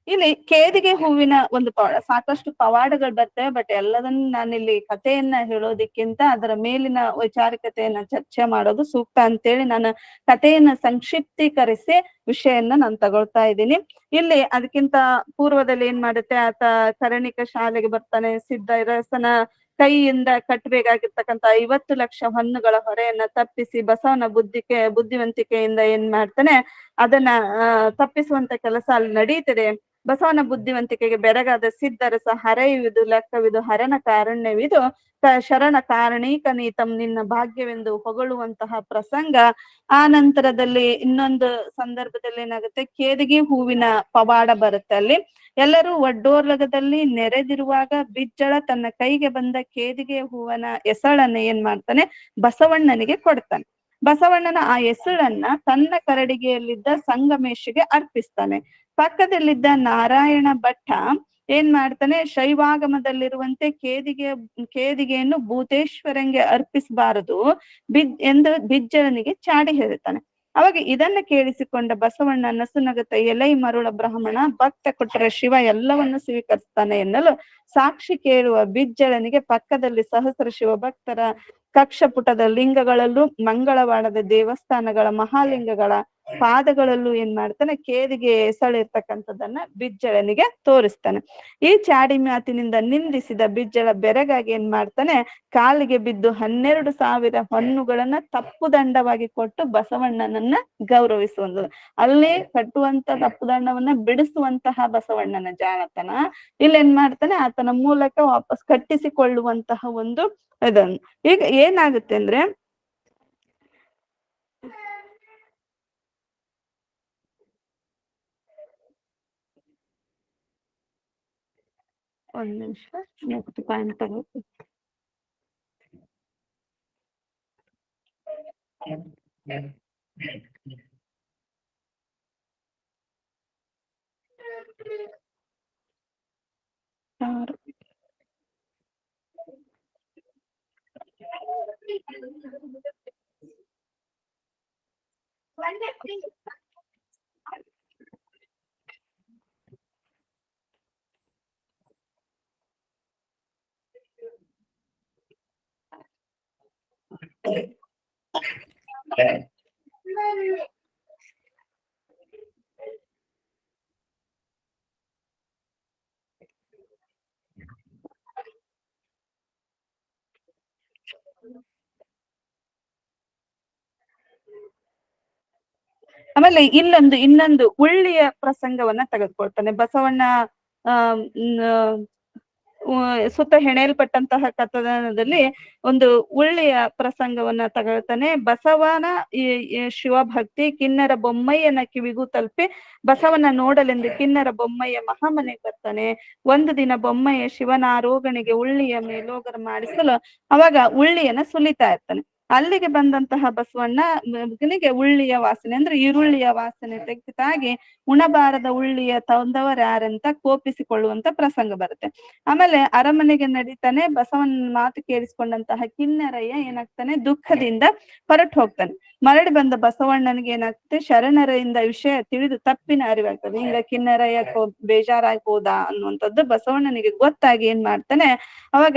ಇಲ್ಲಿ ಕೇದಿಗೆ ಹೂವಿನ ಒಂದು ಸಾಕಷ್ಟು ಪವಾಡಗಳು ಬರ್ತವೆ. ಬಟ್ ಎಲ್ಲದನ್ನ ನಾನಿಲ್ಲಿ ಕಥೆಯನ್ನ ಹೇಳೋದಿಕ್ಕಿಂತ ಅದರ ಮೇಲಿನ ವೈಚಾರಿಕತೆಯನ್ನ ಚರ್ಚೆ ಮಾಡೋದು ಸೂಕ್ತ ಅಂತೇಳಿ ನಾನು ಕಥೆಯನ್ನ ಸಂಕ್ಷಿಪ್ತೀಕರಿಸಿ ವಿಷಯನ್ನ ನಾನು ತಗೊಳ್ತಾ ಇದ್ದೀನಿ. ಇಲ್ಲಿ ಅದಕ್ಕಿಂತ ಪೂರ್ವದಲ್ಲಿ ಏನ್ ಮಾಡುತ್ತೆ, ಆತ ಕರ್ಣಿಕ ಶಾಲೆಗೆ ಬರ್ತಾನೆ. ಸಿದ್ಧರಸನ ಕೈಯಿಂದ ಕಟ್ಟಬೇಕಾಗಿರ್ತಕ್ಕಂಥ 50 ಲಕ್ಷ ಹೊನ್ನುಗಳ ಹೊರೆಯನ್ನ ತಪ್ಪಿಸಿ ಬಸವನ ಬುದ್ಧಿವಂತಿಕೆಯಿಂದ ಏನ್ ಮಾಡ್ತಾನೆ, ಅದನ್ನ ತಪ್ಪಿಸುವಂತ ಕೆಲಸ ಅಲ್ಲಿ ನಡೀತಿದೆ. ಬಸವನ ಬುದ್ಧಿವಂತಿಕೆಗೆ ಬೆರಗಾದ ಸಿದ್ಧರಸ ಹರೆಯುವುದು ಲೆಕ್ಕವಿದು ಹರನ ಕಾರುಣ್ಯವಿದು ಶರಣ ಕಾರಣೀಕನೀತಂ ನಿನ್ನ ಭಾಗ್ಯವೆಂದು ಹೊಗಳುವಂತಹ ಪ್ರಸಂಗ. ಆ ನಂತರದಲ್ಲಿ ಇನ್ನೊಂದು ಸಂದರ್ಭದಲ್ಲಿ ಏನಾಗುತ್ತೆ, ಕೇದಿಗೆ ಹೂವಿನ ಪವಾಡ ಬರುತ್ತೆ. ಅಲ್ಲಿ ಎಲ್ಲರೂ ಒಡ್ಡೋರ್ಲಗದಲ್ಲಿ ನೆರೆದಿರುವಾಗ ಬಿಜ್ಜಳ ತನ್ನ ಕೈಗೆ ಬಂದ ಕೇದಿಗೆ ಹೂವನ ಎಸಳನ್ನ ಏನ್ ಮಾಡ್ತಾನೆ, ಬಸವಣ್ಣನಿಗೆ ಕೊಡ್ತಾನೆ. ಬಸವಣ್ಣನ ಆ ಎಸಳನ್ನ ತನ್ನ ಕರಡಿಗೆಯಲ್ಲಿದ್ದ ಸಂಗಮೇಶಿಗೆ ಅರ್ಪಿಸ್ತಾನೆ. ಪಕ್ಕದಲ್ಲಿದ್ದ ನಾರಾಯಣ ಭಟ್ಟ ಏನ್ ಮಾಡ್ತಾನೆ, ಶೈವಾಗಮದಲ್ಲಿರುವಂತೆ ಕೇದಿಗೆಯನ್ನು ಭೂತೇಶ್ವರಂಗೆ ಅರ್ಪಿಸಬಾರದು ಎಂದು ಬಿಜ್ಜಳನಿಗೆ ಚಾಡಿ ಹೇಳ್ತಾನೆ. ಅವಾಗ ಇದನ್ನ ಕೇಳಿಸಿಕೊಂಡ ಬಸವಣ್ಣ ನಸುನಗುತ್ತ ಎಲೈ ಮರುಳ ಬ್ರಾಹ್ಮಣ, ಭಕ್ತ ಕೊಟ್ಟರೆ ಶಿವ ಎಲ್ಲವನ್ನು ಸ್ವೀಕರಿಸ್ತಾನೆ ಎನ್ನಲು ಸಾಕ್ಷಿ ಕೇಳುವ ಬಿಜ್ಜಳನಿಗೆ ಪಕ್ಕದಲ್ಲಿ ಸಹಸ್ರ ಶಿವ ಭಕ್ತರ ಕಕ್ಷಪುಟದ ಲಿಂಗಗಳಲ್ಲೂ ಮಂಗಳವಾಡದ ದೇವಸ್ಥಾನಗಳ ಮಹಾಲಿಂಗಗಳ ಪಾದಗಳಲ್ಲೂ ಏನ್ ಮಾಡ್ತಾನೆ, ಕೇದಿಗೆ ಎಸಳಿರ್ತಕ್ಕಂಥದ್ದನ್ನ ಬಿಜ್ಜಳನಿಗೆ ತೋರಿಸ್ತಾನೆ. ಈ ಚಾಡಿ ಮಾತಿನಿಂದ ನಿಂದಿಸಿದ ಬಿಜ್ಜಳ ಬೆರಗಾಗಿ ಏನ್ ಮಾಡ್ತಾನೆ, ಕಾಲಿಗೆ ಬಿದ್ದು 12,000 ಹೊನ್ನುಗಳನ್ನ ತಪ್ಪು ದಂಡವಾಗಿ ಕೊಟ್ಟು ಬಸವಣ್ಣನನ್ನ ಗೌರವಿಸುವುದು. ಅಲ್ಲಿ ಕಟ್ಟುವಂತ ತಪ್ಪು ದಂಡವನ್ನ ಬಿಡಿಸುವಂತಹ ಬಸವಣ್ಣನ ಜಾಣತನ ಇಲ್ಲೇನ್ ಮಾಡ್ತಾನೆ, ಆತನ ಮೂಲಕ ವಾಪಸ್ ಕಟ್ಟಿಸಿಕೊಳ್ಳುವಂತಹ ಒಂದು ಇದನ್ನು. ಈಗ ಏನಾಗುತ್ತೆ ಅಂದ್ರೆ, ಒಂದ್ ನಿಮಿಷ ನೆಕ್ಸ್ಟ್ ಪಾಯಿಂಟ್ ತಗೋತೀನಿ. ಆಮೇಲೆ ಇನ್ನೊಂದು ಉಳ್ಳಿಯ ಪ್ರಸಂಗವನ್ನ ತೆಗೆದುಕೊಳ್ತಾನೆ ಬಸವಣ್ಣ. ಸುತ್ತ ಹೆಣೆಯಲ್ಪಟ್ಟಂತಹ ಕಥನದಲ್ಲಿ ಒಂದು ಉಳ್ಳಿಯ ಪ್ರಸಂಗವನ್ನ ತಗೊಳ್ತಾನೆ. ಬಸವನ ಈ ಶಿವಭಕ್ತಿ ಕಿನ್ನರ ಬೊಮ್ಮಯ್ಯನ ಕಿವಿಗೂ ತಲುಪಿ ಬಸವನ ನೋಡಲೆಂದು ಕಿನ್ನರ ಬೊಮ್ಮಯ್ಯ ಮಹಾಮನೆಗೆ ಬರ್ತಾನೆ. ಒಂದು ದಿನ ಬೊಮ್ಮಯ್ಯ ಶಿವನ ಆರೋಗಣೆಗೆ ಉಳ್ಳಿಯ ಮೇಲೋಗರ ಮಾಡಿಸಲು ಅವಾಗ ಉಳ್ಳಿಯನ್ನ ಸುಲಿತಾ ಇರ್ತಾನೆ. ಅಲ್ಲಿಗೆ ಬಂದಂತಹ ಬಸವಣ್ಣನಿಗೆ ಉಳ್ಳಿಯ ವಾಸನೆ ಅಂದ್ರೆ ಈರುಳ್ಳಿಯ ವಾಸನೆ ತೆಗೆದಾಗಿ ಉಣಬಾರದ ಉಳ್ಳಿಯ ತಂದವರು ಯಾರಂತ ಕೋಪಿಸಿಕೊಳ್ಳುವಂತ ಪ್ರಸಂಗ ಬರುತ್ತೆ. ಆಮೇಲೆ ಅರಮನೆಗೆ ನಡೀತಾನೆ. ಬಸವನ ಮಾತು ಕೇಳಿಸ್ಕೊಂಡಂತಹ ಕಿನ್ನರಯ್ಯ ಏನಾಗ್ತಾನೆ, ದುಃಖದಿಂದ ಹೊರಟು ಹೋಗ್ತಾನೆ. ಮರಳಿ ಬಂದ ಬಸವಣ್ಣನಿಗೆ ಏನಾಗ್ತದೆ, ಶರಣರಿಂದ ವಿಷಯ ತಿಳಿದು ತಪ್ಪಿನ ಅರಿವಾಗ್ತದೆ. ಹಿಂಗ ಕಿನ್ನರಯ್ಯ ಬೇಜಾರಾಗಿ ಹೋದ ಅನ್ನುವಂಥದ್ದು ಬಸವಣ್ಣನಿಗೆ ಗೊತ್ತಾಗಿ ಏನ್ ಮಾಡ್ತಾನೆ, ಅವಾಗ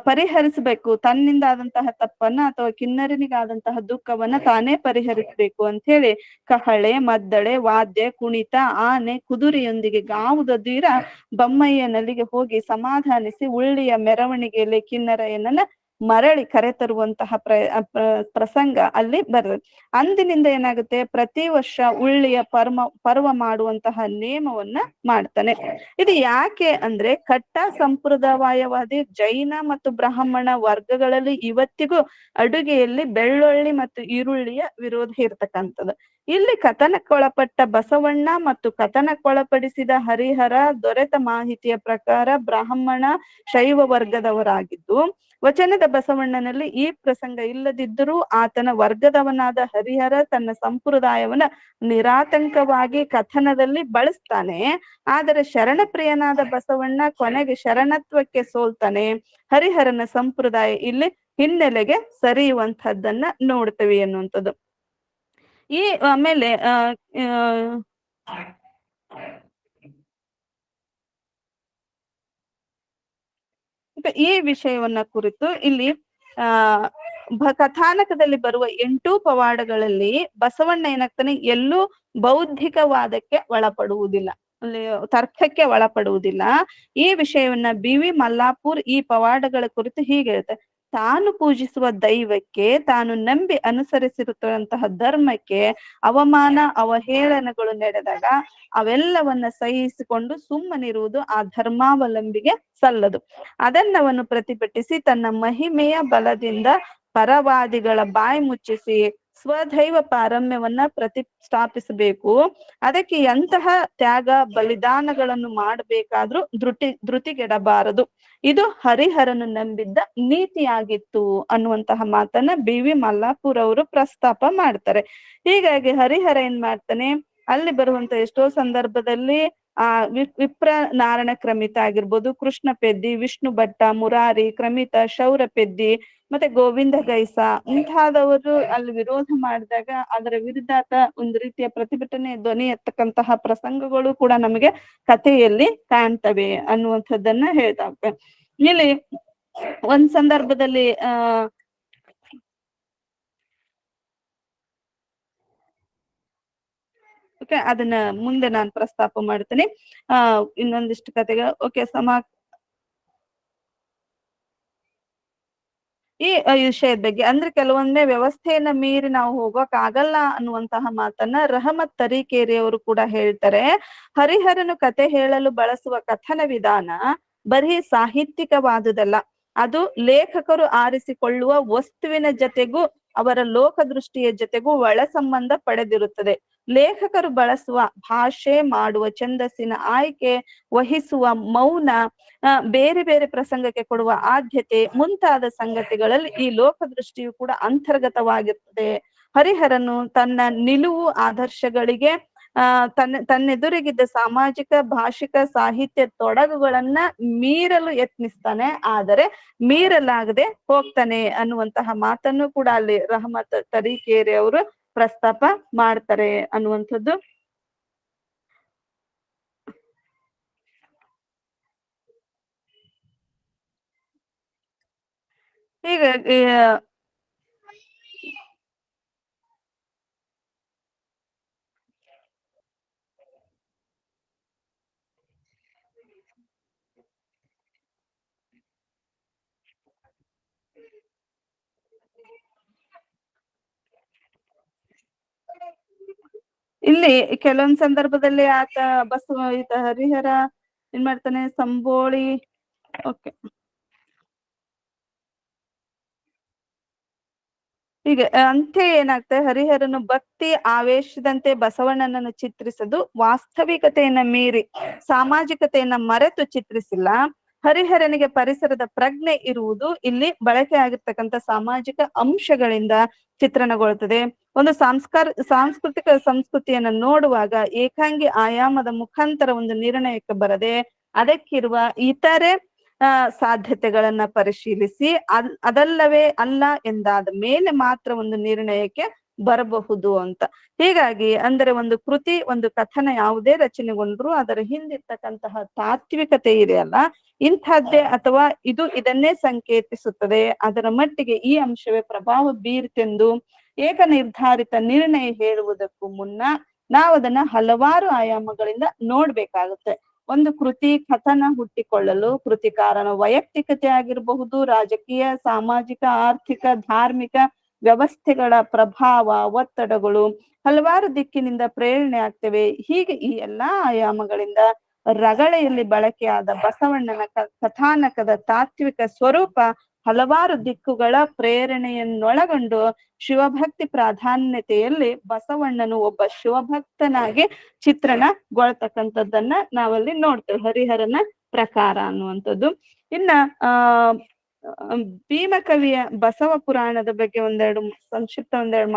ಪರಿಹರಿಸಬೇಕು, ತನ್ನಿಂದ ಆದಂತಹ ತಪ್ಪನ್ನ ಅಥವಾ ಕಿನ್ನರನಿಗಾದಂತಹ ದುಃಖವನ್ನ ತಾನೇ ಪರಿಹರಿಸಬೇಕು ಅಂತ ಹೇಳಿ ಕಹಳೆ, ಮದ್ದಳೆ, ವಾದ್ಯ, ಕುಣಿತ, ಆನೆ, ಕುದುರೆಯೊಂದಿಗೆ ಗಾವುದೀರ ಬೊಮ್ಮಯ್ಯನಲ್ಲಿಗೆ ಹೋಗಿ ಸಮಾಧಾನಿಸಿ ಉಳ್ಳಿಯ ಮೆರವಣಿಗೆಯಲ್ಲಿ ಕಿನ್ನರಯ್ಯನನ್ನ ಮರಳಿ ಕರೆತರುವಂತಹ ಪ್ರಸಂಗ ಅಲ್ಲಿ ಬರ್ತದೆ. ಅಂದಿನಿಂದ ಏನಾಗುತ್ತೆ, ಪ್ರತಿ ವರ್ಷ ಉಳ್ಳಿಯ ಪರ್ವ ಮಾಡುವಂತಹ ನೇಮವನ್ನ ಮಾಡ್ತಾನೆ. ಇದು ಯಾಕೆ ಅಂದ್ರೆ ಕಟ್ಟ ಸಂಪ್ರದಾಯವಾದಿ ಜೈನ ಮತ್ತು ಬ್ರಾಹ್ಮಣ ವರ್ಗಗಳಲ್ಲಿ ಇವತ್ತಿಗೂ ಅಡುಗೆಯಲ್ಲಿ ಬೆಳ್ಳುಳ್ಳಿ ಮತ್ತು ಈರುಳ್ಳಿಯ ವಿರೋಧ ಇರ್ತಕ್ಕಂಥದ್ದು. ಇಲ್ಲಿ ಕಥನಕ್ಕೊಳಪಟ್ಟ ಬಸವಣ್ಣ ಮತ್ತು ಕಥನಕ್ಕೊಳಪಡಿಸಿದ ಹರಿಹರ ದೊರೆತ ಮಾಹಿತಿಯ ಪ್ರಕಾರ ಬ್ರಾಹ್ಮಣ ಶೈವ ವರ್ಗದವರಾಗಿದ್ದು, ವಚನದ ಬಸವಣ್ಣನಲ್ಲಿ ಈ ಪ್ರಸಂಗ ಇಲ್ಲದಿದ್ದರೂ ಆತನ ವರ್ಗದವನಾದ ಹರಿಹರ ತನ್ನ ಸಂಪ್ರದಾಯವನ್ನ ನಿರಾತಂಕವಾಗಿ ಕಥನದಲ್ಲಿ ಬಳಸ್ತಾನೆ. ಆದರೆ ಶರಣಪ್ರಿಯನಾದ ಬಸವಣ್ಣ ಕೊನೆಗೆ ಶರಣತ್ವಕ್ಕೆ ಸೋಲ್ತಾನೆ. ಹರಿಹರನ ಸಂಪ್ರದಾಯ ಇಲ್ಲಿ ಹಿನ್ನೆಲೆಗೆ ಸರಿಯುವಂತಹದ್ದನ್ನ ನೋಡ್ತೇವೆ ಅನ್ನುವಂಥದ್ದು. ಈ ಆಮೇಲೆ ಈ ವಿಷಯವನ್ನ ಕುರಿತು ಇಲ್ಲಿ ಕಥಾನಕದಲ್ಲಿ ಬರುವ 8 ಪವಾಡಗಳಲ್ಲಿ ಬಸವಣ್ಣ ಏನಾಗ್ತಾನೆ, ಎಲ್ಲೂ ಬೌದ್ಧಿಕವಾದಕ್ಕೆ ಒಳಪಡುವುದಿಲ್ಲ, ಅಲ್ಲಿ ತರ್ಕಕ್ಕೆ ಒಳಪಡುವುದಿಲ್ಲ. ಈ ವಿಷಯವನ್ನ BV ಮಲ್ಲಾಪುರ್ ಈ ಪವಾಡಗಳ ಕುರಿತು ಹೀಗೆ ಹೇಳ್ತಾರೆ: ತಾನು ಪೂಜಿಸುವ ದೈವಕ್ಕೆ, ತಾನು ನಂಬಿ ಅನುಸರಿಸಿರುವಂತಹ ಧರ್ಮಕ್ಕೆ ಅವಮಾನ ಅವಹೇಳನಗಳು ನಡೆದಾಗ ಅವೆಲ್ಲವನ್ನ ಸಹಿಸಿಕೊಂಡು ಸುಮ್ಮನಿರುವುದು ಆ ಧರ್ಮಾವಲಂಬಿಗೆ ಸಲ್ಲದು. ಅದನ್ನವನು ಪ್ರತಿಭಟಿಸಿ ತನ್ನ ಮಹಿಮೆಯ ಬಲದಿಂದ ಪರವಾದಿಗಳ ಬಾಯಿ ಮುಚ್ಚಿಸಿ ಸ್ವದೈವ ಪಾರಮ್ಯವನ್ನ ಪ್ರತಿಷ್ಠಾಪಿಸಬೇಕು. ಅದಕ್ಕೆ ಎಂತಹ ತ್ಯಾಗ ಬಲಿದಾನಗಳನ್ನು ಮಾಡಬೇಕಾದ್ರೂ ಧೃತಿಗೆಡಬಾರದು. ಇದು ಹರಿಹರನು ನಂಬಿದ್ದ ನೀತಿಯಾಗಿತ್ತು ಅನ್ನುವಂತಹ ಮಾತನ್ನ BV ಮಲ್ಲಾಪುರ್ ಅವರು ಪ್ರಸ್ತಾಪ ಮಾಡ್ತಾರೆ. ಹೀಗಾಗಿ ಹರಿಹರ ಏನ್ ಮಾಡ್ತಾನೆ, ಅಲ್ಲಿ ಬರುವಂತ ಎಷ್ಟೋ ಸಂದರ್ಭದಲ್ಲಿ ವಿಪ್ರ ನಾರಾಯಣ ಕ್ರಮಿತ ಆಗಿರ್ಬೋದು, ಕೃಷ್ಣ ಪೆದ್ದಿ, ವಿಷ್ಣು ಭಟ್ಟ, ಮುರಾರಿ ಕ್ರಮಿತ, ಶೌರ ಪೆದ್ದಿ ಮತ್ತೆ ಗೋವಿಂದ ಗೈಸ ಇಂತಹದವರು ಅಲ್ಲಿ ವಿರೋಧ ಮಾಡಿದಾಗ ಅದರ ವಿರುದ್ಧಾತ ಒಂದು ರೀತಿಯ ಪ್ರತಿಭಟನೆ ಧ್ವನಿ ಎತ್ತಕ್ಕಂತಹ ಪ್ರಸಂಗಗಳು ಕೂಡ ನಮಗೆ ಕಥೆಯಲ್ಲಿ ಕಾಣ್ತವೆ ಅನ್ನುವಂಥದ್ದನ್ನ ಹೇಳ್ತಾವೆ. ಇಲ್ಲಿ ಒಂದ್ ಸಂದರ್ಭದಲ್ಲಿ ಓಕೆ, ಅದನ್ನ ಮುಂದೆ ನಾನು ಪ್ರಸ್ತಾಪ ಮಾಡ್ತೇನೆ. ಇನ್ನೊಂದಿಷ್ಟು ಕಥೆಗಳು. ಓಕೆ, ಈ ವಿಷಯದ ಬಗ್ಗೆ ಅಂದ್ರೆ ಕೆಲವೊಮ್ಮೆ ವ್ಯವಸ್ಥೆಯನ್ನ ಮೀರಿ ನಾವು ಹೋಗೋಕ್ ಆಗಲ್ಲ ಅನ್ನುವಂತಹ ಮಾತನ್ನ ರಹಮತ್ ತರೀಕೇರಿಯವರು ಕೂಡ ಹೇಳ್ತಾರೆ. ಹರಿಹರನು ಕತೆ ಹೇಳಲು ಬಳಸುವ ಕಥನ ವಿಧಾನ ಬರೀ ಸಾಹಿತ್ಯಿಕವಾದುದಲ್ಲ, ಅದು ಲೇಖಕರು ಆರಿಸಿಕೊಳ್ಳುವ ವಸ್ತುವಿನ ಜೊತೆಗೂ ಅವರ ಲೋಕದೃಷ್ಟಿಯ ಜೊತೆಗೂ ಒಳ ಸಂಬಂಧ ಪಡೆದಿರುತ್ತದೆ. ಲೇಖಕರು ಬಳಸುವ ಭಾಷೆ, ಮಾಡುವ ಛಂದಸ್ಸಿನ ಆಯ್ಕೆ, ವಹಿಸುವ ಮೌನ, ಬೇರೆ ಬೇರೆ ಪ್ರಸಂಗಕ್ಕೆ ಕೊಡುವ ಆದ್ಯತೆ ಮುಂತಾದ ಸಂಗತಿಗಳಲ್ಲಿ ಈ ಲೋಕದೃಷ್ಟಿಯು ಕೂಡ ಅಂತರ್ಗತವಾಗಿರ್ತದೆ. ಹರಿಹರನು ತನ್ನ ನಿಲುವು ಆದರ್ಶಗಳಿಗೆ ತನ್ನೆದುರಿಗಿದ್ದ ಸಾಮಾಜಿಕ, ಭಾಷಿಕ, ಸಾಹಿತ್ಯ ತೊಡಗುಗಳನ್ನ ಮೀರಲು ಯತ್ನಿಸ್ತಾನೆ, ಆದರೆ ಮೀರಲಾಗದೆ ಹೋಗ್ತಾನೆ ಅನ್ನುವಂತಹ ಮಾತನ್ನು ಕೂಡ ಅಲ್ಲಿ ರಹಮತ್ ತರೀಕೇರಿ ಅವರು ಪ್ರಸ್ತಾಪ ಮಾಡ್ತಾರೆ ಅನ್ನುವಂಥದ್ದು. ಹೀಗಾಗಿ ಇಲ್ಲಿ ಕೆಲವೊಂದ್ ಸಂದರ್ಭದಲ್ಲಿ ಆತ ಹರಿಹರ ಏನ್ ಮಾಡ್ತಾನೆ, ಸಂಬೋಳಿ ಓಕೆ ಹೀಗೆ ಅಂತ್ಯ ಏನಾಗ್ತದೆ, ಹರಿಹರನು ಭಕ್ತಿ ಆವೇಶದಂತೆ ಬಸವಣ್ಣನನ್ನು ಚಿತ್ರಿಸದು ವಾಸ್ತವಿಕತೆಯನ್ನ ಮೀರಿ ಸಾಮಾಜಿಕತೆಯನ್ನ ಮರೆತು ಚಿತ್ರಿಸಿಲ್ಲ. ಹರಿಹರನಿಗೆ ಪರಿಸರದ ಪ್ರಜ್ಞೆ ಇರುವುದು ಇಲ್ಲಿ ಬಳಕೆ ಆಗಿರ್ತಕ್ಕಂಥ ಸಾಮಾಜಿಕ ಅಂಶಗಳಿಂದ ಚಿತ್ರಣಗೊಳ್ಳುತ್ತದೆ. ಒಂದು ಸಾಂಸ್ಕೃತಿಕ ಸಂಸ್ಕೃತಿಯನ್ನ ನೋಡುವಾಗ ಏಕಾಂಗಿ ಆಯಾಮದ ಮುಖಾಂತರ ಒಂದು ನಿರ್ಣಯಕ್ಕೆ ಬರದೆ ಅದಕ್ಕಿರುವ ಇತರೆ ಸಾಧ್ಯತೆಗಳನ್ನ ಪರಿಶೀಲಿಸಿ ಅದಲ್ಲವೇ ಅಲ್ಲ ಎಂದಾದ ಮೇಲೆ ಮಾತ್ರ ಒಂದು ನಿರ್ಣಯಕ್ಕೆ ಬರಬಹುದು ಅಂತ. ಹೀಗಾಗಿ ಅಂದರೆ ಒಂದು ಕೃತಿ, ಒಂದು ಕಥನ ಯಾವುದೇ ರಚನೆಗೊಂಡ್ರು ಅದರ ಹಿಂದಿರ್ತಕ್ಕಂತಹ ತಾತ್ವಿಕತೆ ಇದೆಯಲ್ಲ, ಇಂಥದ್ದೇ ಅಥವಾ ಇದನ್ನೇ ಸಂಕೇತಿಸುತ್ತದೆ, ಅದರ ಮಟ್ಟಿಗೆ ಈ ಅಂಶವೇ ಪ್ರಭಾವ ಬೀರ್ತೆಂದು ಏಕ ನಿರ್ಧಾರಿತ ನಿರ್ಣಯ ಹೇಳುವುದಕ್ಕೂ ಮುನ್ನ ನಾವು ಅದನ್ನ ಹಲವಾರು ಆಯಾಮಗಳಿಂದ ನೋಡ್ಬೇಕಾಗುತ್ತೆ. ಒಂದು ಕೃತಿ ಕಥನ ಹುಟ್ಟಿಕೊಳ್ಳಲು ಕೃತಿಕಾರನ ವೈಯಕ್ತಿಕತೆ ಆಗಿರಬಹುದು, ರಾಜಕೀಯ, ಸಾಮಾಜಿಕ, ಆರ್ಥಿಕ, ಧಾರ್ಮಿಕ ವ್ಯವಸ್ಥೆಗಳ ಪ್ರಭಾವ, ಒತ್ತಡಗಳು ಹಲವಾರು ದಿಕ್ಕಿನಿಂದ ಪ್ರೇರಣೆ ಆಗ್ತವೆ. ಹೀಗೆ ಈ ಎಲ್ಲಾ ಆಯಾಮಗಳಿಂದ ರಗಳೆಯಲ್ಲಿ ಬಳಕೆಯಾದ ಬಸವಣ್ಣನ ಕಥಾನಕದ ತಾತ್ವಿಕ ಸ್ವರೂಪ ಹಲವಾರು ದಿಕ್ಕುಗಳ ಪ್ರೇರಣೆಯನ್ನೊಳಗೊಂಡು ಶಿವಭಕ್ತಿ ಪ್ರಾಧಾನ್ಯತೆಯಲ್ಲಿ ಬಸವಣ್ಣನು ಒಬ್ಬ ಶಿವಭಕ್ತನಾಗಿ ಚಿತ್ರಣಗೊಳ್ತಕ್ಕಂಥದ್ದನ್ನ ನಾವಲ್ಲಿ ನೋಡ್ತೇವೆ, ಹರಿಹರನ ಪ್ರಕಾರ ಅನ್ನುವಂಥದ್ದು. ಇನ್ನ ಭೀಮಕವಿಯ ಬಸವ ಪುರಾಣದ ಬಗ್ಗೆ ಒಂದೆರಡು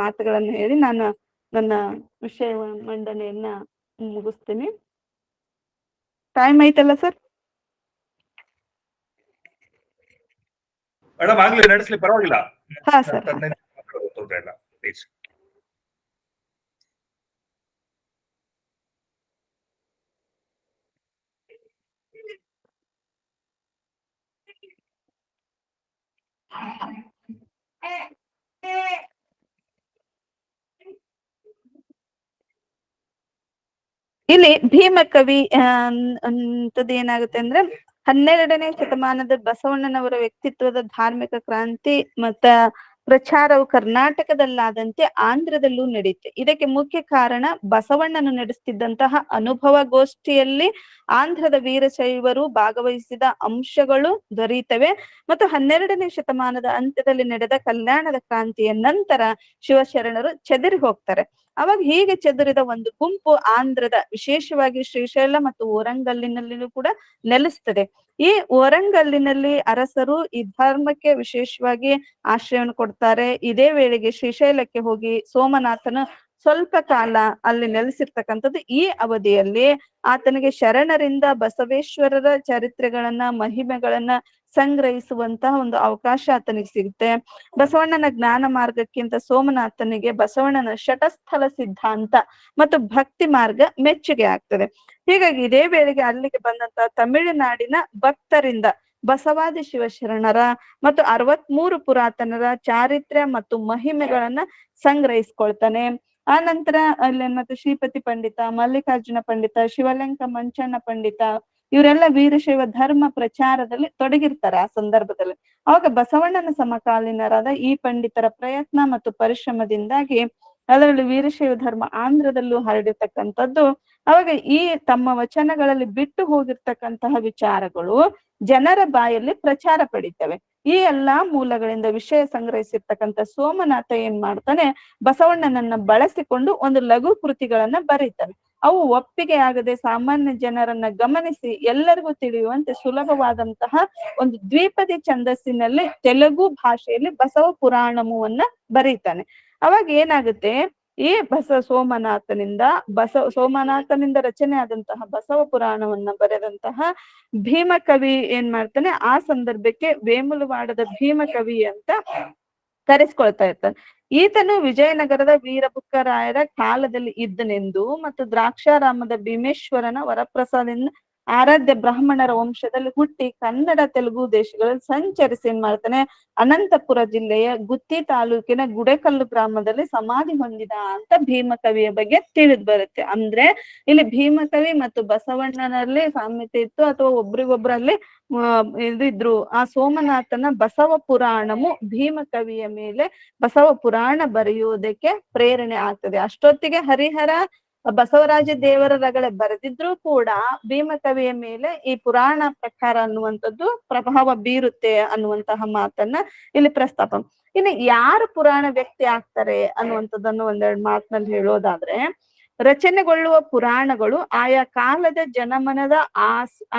ಮಾತುಗಳನ್ನು ಹೇಳಿ ನಾನು ನನ್ನ ವಿಷಯ ಮಂಡನೆಯನ್ನ ಮುಗಿಸ್ತೀನಿ. ಟೈಮ್ ಐತಲ್ಲ ಸರ್? ಮೇಡಮ್ ಆಗ್ಲಿ, ನಡೆಸ್ಲಿ, ಪರವಾಗಿಲ್ಲ. ಹಾ ಸರ್. ತೊಂದ್ರೆ ಇಲ್ಲ, ಪ್ಲೀಸ್. ಇಲ್ಲಿ ಭೀಮಕವಿ ಅಂತದ್ದು ಏನಾಗುತ್ತೆ ಅಂದ್ರೆ 12ನೇ ಶತಮಾನದ ಬಸವಣ್ಣನವರ ವ್ಯಕ್ತಿತ್ವದ ಧಾರ್ಮಿಕ ಕ್ರಾಂತಿ ಮತ್ತ ಪ್ರಚಾರವು ಕರ್ನಾಟಕದಲ್ಲಾದಂತೆ ಆಂಧ್ರದಲ್ಲೂ ನಡೆಯುತ್ತೆ. ಇದಕ್ಕೆ ಮುಖ್ಯ ಕಾರಣ ಬಸವಣ್ಣನು ನಡೆಸ್ತಿದ್ದಂತಹ ಅನುಭವ ಗೋಷ್ಠಿಯಲ್ಲಿ ಆಂಧ್ರದ ವೀರಶೈವರು ಭಾಗವಹಿಸಿದ ಅಂಶಗಳು ದೊರೆಯುತ್ತವೆ. ಮತ್ತು 12ನೇ ಶತಮಾನದ ಅಂತ್ಯದಲ್ಲಿ ನಡೆದ ಕಲ್ಯಾಣದ ಕ್ರಾಂತಿಯ ನಂತರ ಶಿವಶರಣರು ಚೆದರಿ ಹೋಗ್ತಾರೆ. ಅವಾಗ ಹೀಗೆ ಚೆದರಿದ ಒಂದು ಗುಂಪು ಆಂಧ್ರದ ವಿಶೇಷವಾಗಿ ಶ್ರೀಶೈಲ ಮತ್ತು ಓರಂಗಲ್ಲಿನಲ್ಲಿನೂ ಕೂಡ ನೆಲೆಸ್ತದೆ. ಈ ಓರಂಗಲ್ಲಿನಲ್ಲಿ ಅರಸರು ಈ ಧರ್ಮಕ್ಕೆ ವಿಶೇಷವಾಗಿ ಆಶ್ರಯವನ್ನು ಕೊಡ್ತಾರೆ. ಇದೇ ವೇಳೆಗೆ ಶ್ರೀಶೈಲಕ್ಕೆ ಹೋಗಿ ಸೋಮನಾಥನ ಸ್ವಲ್ಪ ಕಾಲ ಅಲ್ಲಿ ನೆಲೆಸಿರ್ತಕ್ಕಂಥದ್ದು. ಈ ಅವಧಿಯಲ್ಲಿ ಆತನಿಗೆ ಶರಣರಿಂದ ಬಸವೇಶ್ವರರ ಚರಿತ್ರೆಗಳನ್ನ, ಮಹಿಮೆಗಳನ್ನ ಸಂಗ್ರಹಿಸುವಂತಹ ಒಂದು ಅವಕಾಶ ಆತನಿಗೆ ಸಿಗುತ್ತೆ. ಬಸವಣ್ಣನ ಜ್ಞಾನ ಮಾರ್ಗಕ್ಕಿಂತ ಸೋಮನಾಥನಿಗೆ ಬಸವಣ್ಣನ ಶಟಸ್ಥಲ ಸಿದ್ಧಾಂತ ಮತ್ತು ಭಕ್ತಿ ಮಾರ್ಗ ಮೆಚ್ಚುಗೆ ಆಗ್ತದೆ. ಹೀಗಾಗಿ ಇದೇ ವೇಳೆಗೆ ಅಲ್ಲಿಗೆ ಬಂದಂತಹ ತಮಿಳುನಾಡಿನ ಭಕ್ತರಿಂದ ಬಸವಾದಿ ಶಿವಶರಣರ ಮತ್ತು 63 ಪುರಾತನರ ಚಾರಿತ್ರ್ಯ ಮತ್ತು ಮಹಿಮೆಗಳನ್ನ ಸಂಗ್ರಹಿಸ್ಕೊಳ್ತಾನೆ. ಆ ನಂತರ ಅಲ್ಲಿ ಮತ್ತೆ ಶ್ರೀಪತಿ ಪಂಡಿತ, ಮಲ್ಲಿಕಾರ್ಜುನ ಪಂಡಿತ, ಶಿವಲಿಂಗ ಮಂಚಣ್ಣ ಪಂಡಿತ ಇವರೆಲ್ಲ ವೀರಶೈವ ಧರ್ಮ ಪ್ರಚಾರದಲ್ಲಿ ತೊಡಗಿರ್ತಾರೆ. ಆ ಸಂದರ್ಭದಲ್ಲಿ ಅವಾಗ ಬಸವಣ್ಣನ ಸಮಕಾಲೀನರಾದ ಈ ಪಂಡಿತರ ಪ್ರಯತ್ನ ಮತ್ತು ಪರಿಶ್ರಮದಿಂದಾಗಿ ಅದರಲ್ಲಿ ವೀರಶೈವ ಧರ್ಮ ಆಂಧ್ರದಲ್ಲೂ ಹರಡಿರ್ತಕ್ಕಂಥದ್ದು. ಅವಾಗ ಈ ತಮ್ಮ ವಚನಗಳಲ್ಲಿ ಬಿಟ್ಟು ಹೋಗಿರ್ತಕ್ಕಂತಹ ವಿಚಾರಗಳು ಜನರ ಬಾಯಲ್ಲಿ ಪ್ರಚಾರ ಪಡಿತವೆ. ಈ ಎಲ್ಲಾ ಮೂಲಗಳಿಂದ ವಿಷಯ ಸಂಗ್ರಹಿಸಿರ್ತಕ್ಕಂಥ ಸೋಮನಾಥ ಏನ್ ಮಾಡ್ತಾನೆ, ಬಸವಣ್ಣನನ್ನ ಬಳಸಿಕೊಂಡು ಒಂದು ಲಘು ಕೃತಿಗಳನ್ನ ಬರೀತಾನೆ. ಅವು ಒಪ್ಪಿಗೆ ಆಗದೆ ಸಾಮಾನ್ಯ ಜನರನ್ನ ಗಮನಿಸಿ ಎಲ್ಲರಿಗೂ ತಿಳಿಯುವಂತೆ ಸುಲಭವಾದಂತಹ ಒಂದು ದ್ವಿಪದಿ ಛಂದಸ್ಸಿನಲ್ಲಿ ತೆಲುಗು ಭಾಷೆಯಲ್ಲಿ ಬಸವ ಪುರಾಣವನ್ನ ಬರೀತಾನೆ. ಅವಾಗ ಏನಾಗುತ್ತೆ, ಈ ಸೋಮನಾಥನಿಂದ ರಚನೆ ಆದಂತಹ ಬಸವ ಪುರಾಣವನ್ನ ಬರೆದಂತಹ ಭೀಮಕವಿ ಏನ್ ಮಾಡ್ತಾನೆ, ಆ ಸಂದರ್ಭಕ್ಕೆ ವೇಮುಲವಾಡದ ಭೀಮಕವಿ ಅಂತ ಕರೆಸ್ಕೊಳ್ತಾ ಇರ್ತಾನೆ. ಈತನು ವಿಜಯನಗರದ ವೀರಬುಕ್ಕರಾಯರ ಕಾಲದಲ್ಲಿ ಇದ್ದನೆಂದು ಮತ್ತು ದ್ರಾಕ್ಷಾರಾಮದ ಭೀಮೇಶ್ವರನ ವರಪ್ರಸಾದಿಂದ ಆರಾಧ್ಯ ಬ್ರಾಹ್ಮಣರ ವಂಶದಲ್ಲಿ ಹುಟ್ಟಿ ಕನ್ನಡ ತೆಲುಗು ದೇಶಗಳಲ್ಲಿ ಸಂಚರಿಸಿ ಏನ್ ಮಾಡ್ತಾನೆ, ಅನಂತಪುರ ಜಿಲ್ಲೆಯ ಗುತ್ತಿ ತಾಲೂಕಿನ ಗುಡೆಕಲ್ಲು ಗ್ರಾಮದಲ್ಲಿ ಸಮಾಧಿ ಹೊಂದಿದ ಅಂತ ಭೀಮಕವಿಯ ಬಗ್ಗೆ ತಿಳಿದು ಬರುತ್ತೆ. ಅಂದ್ರೆ ಇಲ್ಲಿ ಭೀಮಕವಿ ಮತ್ತು ಬಸವಣ್ಣನಲ್ಲಿ ಸಾಮ್ಯತೆ ಇತ್ತು ಅಥವಾ ಒಬ್ರಿಗೊಬ್ರಲ್ಲಿ ಇದ್ರು. ಆ ಸೋಮನಾಥನ ಬಸವ ಪುರಾಣವು ಭೀಮಕವಿಯ ಮೇಲೆ ಬಸವ ಪುರಾಣ ಬರೆಯುವುದಕ್ಕೆ ಪ್ರೇರಣೆ ಆಗ್ತದೆ. ಅಷ್ಟೊತ್ತಿಗೆ ಹರಿಹರ ಬಸವರಾಜ ದೇವರ ರಗಳೆ ಬರೆದಿದ್ರು ಕೂಡ ಭೀಮಕವಿಯ ಮೇಲೆ ಈ ಪುರಾಣ ಪ್ರಕಾರ ಅನ್ನುವಂಥದ್ದು ಪ್ರಭಾವ ಬೀರುತ್ತೆ ಅನ್ನುವಂತಹ ಮಾತನ್ನ ಇಲ್ಲಿ ಪ್ರಸ್ತಾಪ. ಇನ್ನು ಯಾರು ಪುರಾಣ ವ್ಯಕ್ತಿ ಆಗ್ತಾರೆ ಅನ್ನುವಂಥದ್ದನ್ನು ಒಂದೆರಡು ಮಾತಿನಲ್ಲಿ ಹೇಳೋದಾದ್ರೆ, ರಚನೆಗೊಳ್ಳುವ ಪುರಾಣಗಳು ಆಯಾ ಕಾಲದ ಜನಮನದ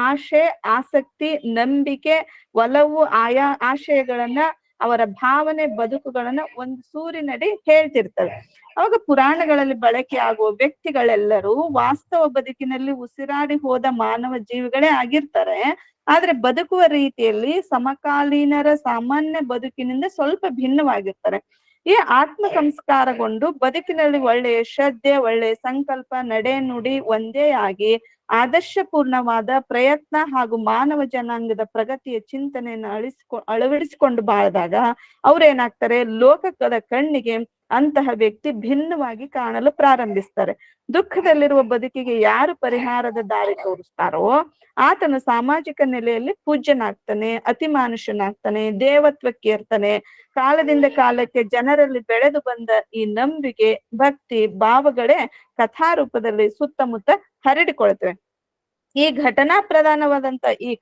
ಆಶೆ, ಆಸಕ್ತಿ, ನಂಬಿಕೆ, ಒಲವು, ಆಯಾ ಆಶಯಗಳನ್ನ, ಅವರ ಭಾವನೆ, ಬದುಕುಗಳನ್ನ ಒಂದು ಸೂರಿನಡಿ ಹೇಳ್ತಿರ್ತವೆ. ಅವಾಗ ಪುರಾಣಗಳಲ್ಲಿ ಬಳಕೆ ಆಗುವ ವ್ಯಕ್ತಿಗಳೆಲ್ಲರೂ ವಾಸ್ತವ ಬದುಕಿನಲ್ಲಿ ಉಸಿರಾಡಿ ಹೋದ ಮಾನವ ಜೀವಿಗಳೇ ಆಗಿರ್ತಾರೆ. ಆದ್ರೆ ಬದುಕುವ ರೀತಿಯಲ್ಲಿ ಸಮಕಾಲೀನರ ಸಾಮಾನ್ಯ ಬದುಕಿನಿಂದ ಸ್ವಲ್ಪ ಭಿನ್ನವಾಗಿರ್ತಾರೆ. ಈ ಆತ್ಮ ಸಂಸ್ಕಾರಗೊಂಡು ಬದುಕಿನಲ್ಲಿ ಒಳ್ಳೆಯ ಶ್ರದ್ಧೆ, ಒಳ್ಳೆಯ ಸಂಕಲ್ಪ, ನಡೆ ನುಡಿ ಒಂದೇ ಆಗಿ ಆದರ್ಶಪೂರ್ಣವಾದ ಪ್ರಯತ್ನ ಹಾಗೂ ಮಾನವ ಜನಾಂಗದ ಪ್ರಗತಿಯ ಚಿಂತನೆಯನ್ನು ಅಳವಡಿಸಿಕೊಂಡು ಬಾಳಿದಾಗ ಅವ್ರೇನಾಗ್ತಾರೆ, ಲೋಕದ ಕಣ್ಣಿಗೆ ಅಂತಹ ವ್ಯಕ್ತಿ ಭಿನ್ನವಾಗಿ ಕಾಣಲು ಪ್ರಾರಂಭಿಸ್ತಾರೆ. ದುಃಖದಲ್ಲಿರುವ ಬದುಕಿಗೆ ಯಾರು ಪರಿಹಾರದ ದಾರಿ ತೋರಿಸ್ತಾರೋ ಆತನು ಸಾಮಾಜಿಕ ನೆಲೆಯಲ್ಲಿ ಪೂಜ್ಯನಾಗ್ತಾನೆ, ಅತಿಮಾನುಷನಾಗ್ತಾನೆ, ದೇವತ್ವಕ್ಕೇರ್ತಾನೆ. ಕಾಲದಿಂದ ಕಾಲಕ್ಕೆ ಜನರಲ್ಲಿ ಬೆಳೆದು ಬಂದ ಈ ನಂಬಿಕೆ, ಭಕ್ತಿ ಭಾವಗಳೇ ಕಥಾರೂಪದಲ್ಲಿ ಸುತ್ತಮುತ್ತ ಹರಡಿಕೊಳ್ತವೆ. ಈ ಘಟನಾ ಪ್ರಧಾನವಾದಂತ ಈ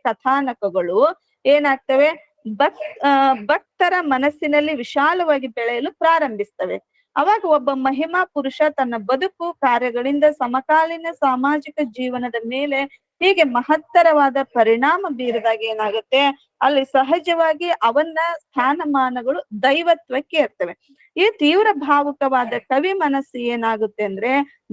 ಕಥಾನಕಗಳು ಏನಾಗ್ತವೆ, ಭಕ್ತರ ಮನಸ್ಸಿನಲ್ಲಿ ವಿಶಾಲವಾಗಿ ಬೆಳೆಯಲು ಪ್ರಾರಂಭಿಸ್ತವೆ. ಅವಾಗ ಒಬ್ಬ ಮಹಿಮಾ ಪುರುಷ ತನ್ನ ಬದುಕು ಕಾರ್ಯಗಳಿಂದ ಸಮಕಾಲೀನ ಸಾಮಾಜಿಕ ಜೀವನದ ಮೇಲೆ ಹೀಗೆ ಮಹತ್ತರವಾದ ಪರಿಣಾಮ ಬೀರಿದಾಗ ಏನಾಗುತ್ತೆ, ಅಲ್ಲಿ ಸಹಜವಾಗಿ ಅವನ ಸ್ಥಾನಮಾನಗಳು ದೈವತ್ವಕ್ಕೆ ಇರ್ತವೆ. ಈ ತೀವ್ರ ಭಾವುಕವಾದ ಕವಿ ಮನಸ್ಸು ಏನಾಗುತ್ತೆ ಅಂದ್ರೆ